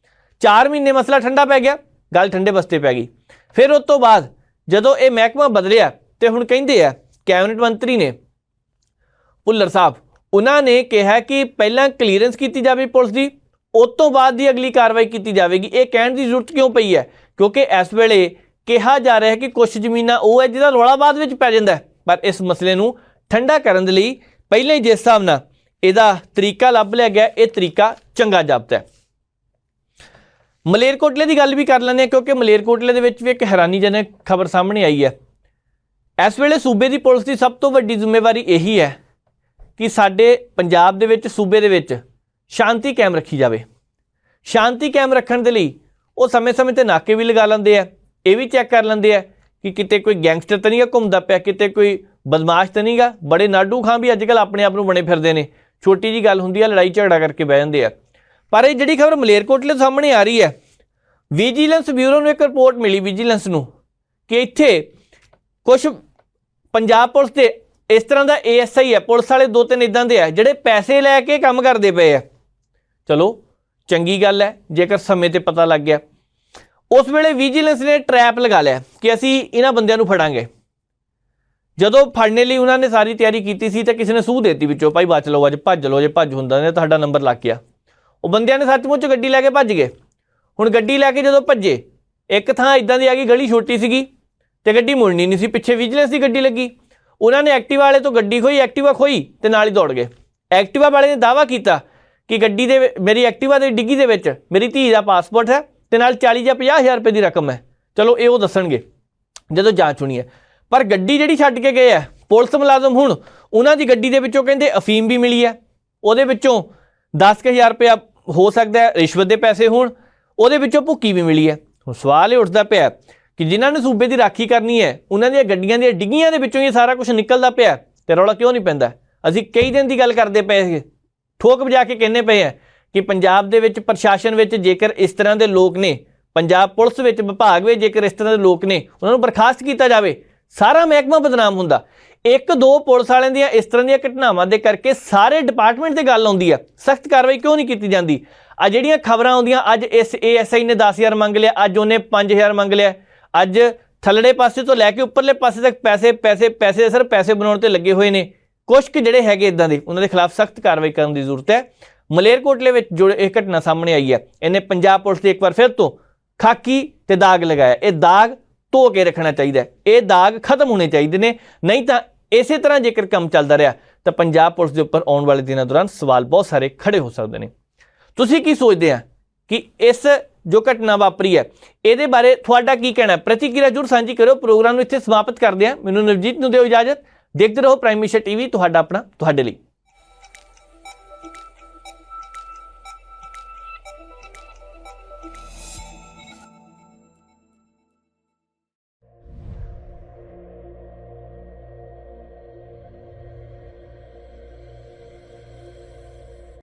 4 ਮਹੀਨੇ ਮਸਲਾ ਠੰਡਾ ਪੈ ਗਿਆ, ਗੱਲ ਠੰਡੇ ਬਸਤੇ ਪੈ ਗਈ। ਫਿਰ ਉਸ ਤੋਂ ਬਾਅਦ ਜਦੋਂ ਇਹ ਮਹਿਕਮਾ ਬਦਲਿਆ ਤੇ ਹੁਣ ਕਹਿੰਦੇ ਆ ਕੈਬਨਿਟ ਮੰਤਰੀ ਨੇ ਭੁੱਲਰ ਸਾਹਿਬ, ਉਹਨਾਂ ਨੇ ਕਿਹਾ ਕਿ ਪਹਿਲਾਂ ਕਲੀਅਰੈਂਸ ਕੀਤੀ ਜਾਵੇ ਪੁਲਿਸ ਦੀ, ਉਸ ਤੋਂ ਬਾਅਦ ਦੀ ਅਗਲੀ ਕਾਰਵਾਈ ਕੀਤੀ ਜਾਵੇਗੀ। ਇਹ ਕਹਿਣ ਦੀ ਜ਼ਰੂਰਤ ਕਿਉਂ ਪਈ ਹੈ? ਕਿਉਂਕਿ ਇਸ ਵੇਲੇ ਕਿਹਾ ਜਾ ਰਿਹਾ ਹੈ ਕਿ ਕੁਝ ਜ਼ਮੀਨਾਂ ਉਹ ਹੈ ਜਿਹਦਾ ਰੌਲਾ ਬਾਅਦ ਵਿੱਚ ਪੈ ਜਾਂਦਾ, ਪਰ ਇਸ ਮਸਲੇ ਨੂੰ ਠੰਡਾ ਕਰਨ ਦੇ ਲਈ ਪਹਿਲਾਂ ਹੀ ਜਿਸ ਹਿਸਾਬ ਨਾਲ ਇਹਦਾ ਤਰੀਕਾ ਲੱਭ ਲਿਆ ਗਿਆ, ਇਹ ਤਰੀਕਾ ਚੰਗਾ ਜਾਪਦਾ ਹੈ। ਮਲੇਰਕੋਟਲੇ ਦੀ ਗੱਲ ਵੀ ਕਰ ਲੈਂਦੇ ਹਾਂ, ਕਿਉਂਕਿ ਮਲੇਰਕੋਟਲੇ ਦੇ ਵਿੱਚ ਵੀ ਇੱਕ ਹੈਰਾਨੀਜਨਕ ਖਬਰ ਸਾਹਮਣੇ ਆਈ ਹੈ। ਇਸ ਵੇਲੇ ਸੂਬੇ ਦੀ ਪੁਲਿਸ ਦੀ ਸਭ ਤੋਂ ਵੱਡੀ ਜ਼ਿੰਮੇਵਾਰੀ ਇਹੀ ਹੈ ਕਿ ਸਾਡੇ ਪੰਜਾਬ ਦੇ ਵਿੱਚ, ਸੂਬੇ ਦੇ ਵਿੱਚ ਸ਼ਾਂਤੀ ਕਾਇਮ ਰੱਖੀ ਜਾਵੇ। ਸ਼ਾਂਤੀ ਕਾਇਮ ਰੱਖਣ ਦੇ ਲਈ ਉਹ ਸਮੇਂ-ਸਮੇਂ 'ਤੇ ਨਾਕੇ ਵੀ ਲਗਾ ਲੈਂਦੇ ਆ, ਇਹ ਵੀ ਚੈੱਕ ਕਰ ਲੈਂਦੇ ਆ ਕਿ ਕਿਤੇ ਕੋਈ ਗੈਂਗਸਟਰ ਤਾਂ ਨਹੀਂ ਘੁੰਮਦਾ ਪਿਆ, ਕਿਤੇ ਕੋਈ ਬਦਮਾਸ਼ ਤਾਂ ਨਹੀਂਗਾ। ਬੜੇ ਨਾਡੂ ਖਾਂ ਵੀ ਅੱਜ ਕੱਲ੍ਹ ਆਪਣੇ ਆਪ ਨੂੰ ਬਣੇ ਫਿਰਦੇ ਨੇ, ਛੋਟੀ ਜੀ ਗੱਲ ਹੁੰਦੀ ਆ ਲੜਾਈ ਝਗੜਾ ਕਰਕੇ ਬਹਿ ਜਾਂਦੇ ਆ। ਪਰ ਇਹ ਜਿਹੜੀ ਖਬਰ ਮਲੇਰਕੋਟਲੇ ਤੋਂ ਸਾਹਮਣੇ ਆ ਰਹੀ ਹੈ, ਵਿਜੀਲੈਂਸ ਬਿਊਰੋ ਨੂੰ ਇੱਕ ਰਿਪੋਰਟ ਮਿਲੀ ਵਿਜੀਲੈਂਸ ਨੂੰ ਕਿ ਇੱਥੇ ਕੁਝ ਪੰਜਾਬ ਪੁਲਿਸ ਦੇ ਇਸ ਤਰ੍ਹਾਂ ਦਾ ASI ਹੈ, ਪੁਲਿਸ ਵਾਲੇ 2-3 ਇੱਦਾਂ ਦੇ ਆ ਜਿਹੜੇ ਪੈਸੇ ਲੈ ਕੇ ਕੰਮ ਕਰਦੇ ਪਏ ਆ। ਚਲੋ ਚੰਗੀ ਗੱਲ ਹੈ ਜੇਕਰ ਸਮੇਂ 'ਤੇ ਪਤਾ ਲੱਗ ਗਿਆ। ਉਸ ਵੇਲੇ ਵਿਜੀਲੈਂਸ ਨੇ ਟਰੈਪ ਲਗਾ ਲਿਆ ਕਿ ਅਸੀਂ ਇਹਨਾਂ ਬੰਦਿਆਂ ਨੂੰ ਫੜਾਂਗੇ। ਜਦੋਂ ਫੜਨੇ ਲਈ ਉਹਨਾਂ ਨੇ ਸਾਰੀ ਤਿਆਰੀ ਕੀਤੀ ਸੀ ਤਾਂ ਕਿਸੇ ਨੇ ਸੂਹ ਦੇਤੀ ਵਿੱਚੋਂ, ਭਾਈ ਬਚ ਲਓ, ਅੱਜ ਭੱਜ ਲਓ, ਜੇ ਭੱਜ ਹੁੰਦਾ ਨੇ ਤੁਹਾਡਾ ਨੰਬਰ ਲੱਗ ਗਿਆ। ਉਹ ਬੰਦਿਆਂ ਨੇ ਸੱਚਮੁੱਚ ਗੱਡੀ ਲੈ ਕੇ ਭੱਜ ਗਏ। ਹੁਣ ਗੱਡੀ ਲੈ ਕੇ ਜਦੋਂ ਭੱਜੇ, ਇੱਕ ਥਾਂ ਇੱਦਾਂ ਦੀ ਆ ਗਈ, ਗਲੀ ਛੋਟੀ ਸੀਗੀ ਤੇ ਗੱਡੀ ਮੁੜਨੀ ਨਹੀਂ ਸੀ, ਪਿੱਛੇ ਵਿਜੀਲੈਂਸ ਦੀ ਗੱਡੀ ਲੱਗੀ। ਉਹਨਾਂ ਨੇ ਐਕਟਿਵਾ ਵਾਲੇ ਤੋਂ ਗੱਡੀ ਖੋਈ, ਐਕਟਿਵਾ ਖੋਈ ਤੇ ਨਾਲ ਹੀ ਦੌੜ ਗਏ। ਐਕਟਿਵਾ ਵਾਲੇ ਨੇ ਦਾਅਵਾ ਕੀਤਾ ਕਿ ਗੱਡੀ ਦੇ ਮੇਰੀ ਐਕਟਿਵਾ ਦੀ ਡਿੱਗੀ ਦੇ ਵਿੱਚ ਮੇਰੀ ਧੀ ਦਾ ਪਾਸਪੋਰਟ ਹੈ ਤੇ ਨਾਲ 40 ਜਾਂ 50 ਹਜ਼ਾਰ ਰੁਪਏ ਦੀ ਰਕਮ ਹੈ। ਚਲੋ ਇਹ ਉਹ ਦੱਸਣਗੇ ਜਦੋਂ ਜਾਂਚ ਹੋਣੀ ਹੈ। ਪਰ ਗੱਡੀ ਜਿਹੜੀ ਛੱਡ ਕੇ ਗਏ ਆ ਪੁਲਿਸ ਮੁਲਾਜ਼ਮ, ਹੁਣ ਉਹਨਾਂ ਦੀ ਗੱਡੀ ਦੇ ਵਿੱਚੋਂ ਕਹਿੰਦੇ ਅਫੀਮ ਵੀ ਮਿਲੀ ਹੈ, ਉਹਦੇ ਵਿੱਚੋਂ 10,000 ਰੁਪਇਆ ਹੋ ਸਕਦਾ ਹੈ ਰਿਸ਼ਵਤ ਦੇ ਪੈਸੇ ਹੋਣ, ਉਹਦੇ ਵਿੱਚੋਂ ਭੁੱਕੀ ਵੀ ਮਿਲੀ ਹੈ। ਹੁਣ ਸਵਾਲ ਇਹ ਉੱਠਦਾ ਪਿਆ ਕਿ ਜਿਨ੍ਹਾਂ ਨੇ ਸੂਬੇ ਦੀ ਰਾਖੀ ਕਰਨੀ ਹੈ ਉਹਨਾਂ ਦੀਆਂ ਗੱਡੀਆਂ ਦੀਆਂ ਡਿੱਗੀਆਂ ਦੇ ਵਿੱਚੋਂ ਇਹ ਸਾਰਾ ਕੁਝ ਨਿਕਲਦਾ ਪਿਆ ਤੇ ਰੌਲਾ ਕਿਉਂ ਨਹੀਂ ਪੈਂਦਾ? ਅਸੀਂ ਕਈ ਦਿਨ ਦੀ ਗੱਲ ਕਰਦੇ ਪਏ ਸੀ, ਠੋਕ ਵਜਾ ਕੇ ਕਹਿੰਦੇ ਪਏ ਆ ਕਿ ਪੰਜਾਬ ਦੇ ਵਿੱਚ ਪ੍ਰਸ਼ਾਸਨ ਵਿੱਚ ਜੇਕਰ ਇਸ ਤਰ੍ਹਾਂ ਦੇ ਲੋਕ ਨੇ, ਪੰਜਾਬ ਪੁਲਿਸ ਵਿੱਚ ਵਿਭਾਗ ਵਿੱਚ ਜੇਕਰ ਇਸ ਤਰ੍ਹਾਂ ਦੇ ਲੋਕ ਨੇ, ਉਹਨਾਂ ਨੂੰ ਬਰਖਾਸਤ ਕੀਤਾ ਜਾਵੇ, ਸਾਰਾ ਮਹਿਕਮਾ ਬਦਨਾਮ ਹੁੰਦਾ। 1-2 ਪੁਲਿਸ ਵਾਲਿਆਂ ਦੀਆਂ ਇਸ ਤਰ੍ਹਾਂ ਦੀਆਂ ਘਟਨਾਵਾਂ ਦੇ ਕਰਕੇ ਸਾਰੇ ਡਿਪਾਰਟਮੈਂਟ ਤੇ ਗੱਲ ਆਉਂਦੀ ਆ, ਸਖਤ ਕਾਰਵਾਈ ਕਿਉਂ ਨਹੀਂ ਕੀਤੀ ਜਾਂਦੀ? ਆ ਜਿਹੜੀਆਂ ਖਬਰਾਂ ਆਉਂਦੀਆਂ, ਅੱਜ ਇਸ ASI ਨੇ 10,000 ਮੰਗ ਲਿਆ, ਅੱਜ ਉਹਨੇ 5,000 ਮੰਗ ਲਿਆ, ਅੱਜ ਥੱਲੜੇ ਪਾਸੇ ਤੋਂ ਲੈ ਕੇ ਉੱਪਰਲੇ ਪਾਸੇ ਤੱਕ ਪੈਸੇ ਸਰ ਪੈਸੇ ਬਣਾਉਣ ਤੇ ਲੱਗੇ ਹੋਏ ਨੇ। ਕੁਛ ਕੁ ਜਿਹੜੇ ਹੈਗੇ ਇਦਾਂ ਦੇ, ਉਹਨਾਂ ਦੇ ਖਿਲਾਫ ਸਖਤ ਕਾਰਵਾਈ ਕਰਨ ਦੀ ਜ਼ਰੂਰਤ ਹੈ। ਮਲੇਰਕੋਟਲੇ ਵਿੱਚ ਜੋ ਇਹ ਘਟਨਾ ਸਾਹਮਣੇ ਆਈ ਹੈ, ਇਹਨੇ ਪੰਜਾਬ ਪੁਲਿਸ ਦੇ ਇੱਕ ਵਾਰ ਫਿਰ ਤੋਂ ਖਾਕੀ ਤੇ ਦਾਗ ਲਗਾਇਆ। ਇਹ ਦਾਗ ਧੋ ਕੇ ਰੱਖਣਾ ਚਾਹੀਦਾ, ਇਹ ਦਾਗ ਖਤਮ ਹੋਣੇ ਚਾਹੀਦੇ ਨੇ, ਨਹੀਂ ਤਾਂ ਇਸੇ ਤਰ੍ਹਾਂ ਜੇਕਰ ਕੰਮ ਚੱਲਦਾ ਰਿਹਾ ਤਾਂ ਪੰਜਾਬ ਪੁਲਿਸ ਦੇ ਉੱਪਰ ਆਉਣ ਵਾਲੇ ਦਿਨਾਂ ਦੌਰਾਨ ਸਵਾਲ ਬਹੁਤ ਸਾਰੇ ਖੜੇ ਹੋ ਸਕਦੇ ਨੇ। ਤੁਸੀਂ ਕੀ ਸੋਚਦੇ ਆ ਕਿ ਇਸ ਜੋ ਘਟਨਾ ਵਾਪਰੀ ਹੈ ਇਹਦੇ ਬਾਰੇ ਤੁਹਾਡਾ ਕੀ ਕਹਿਣਾ? ਪ੍ਰਤੀਕਿਰਿਆ ਜ਼ਰੂਰ ਸਾਂਝੀ ਕਰੋ। ਪ੍ਰੋਗਰਾਮ ਨੂੰ ਇੱਥੇ ਸਮਾਪਤ ਕਰਦੇ ਹਾਂ। ਮੈਨੂੰ ਨਵਜੀਤ ਨੂੰ ਦਿਓ ਇਜਾਜ਼ਤ। ਦੇਖਦੇ ਰਹੋ ਪ੍ਰਾਈਮ ਮਿਨਿਸਟਰ TV, ਤੁਹਾਡਾ ਆਪਣਾ, ਤੁਹਾਡੇ ਲਈ।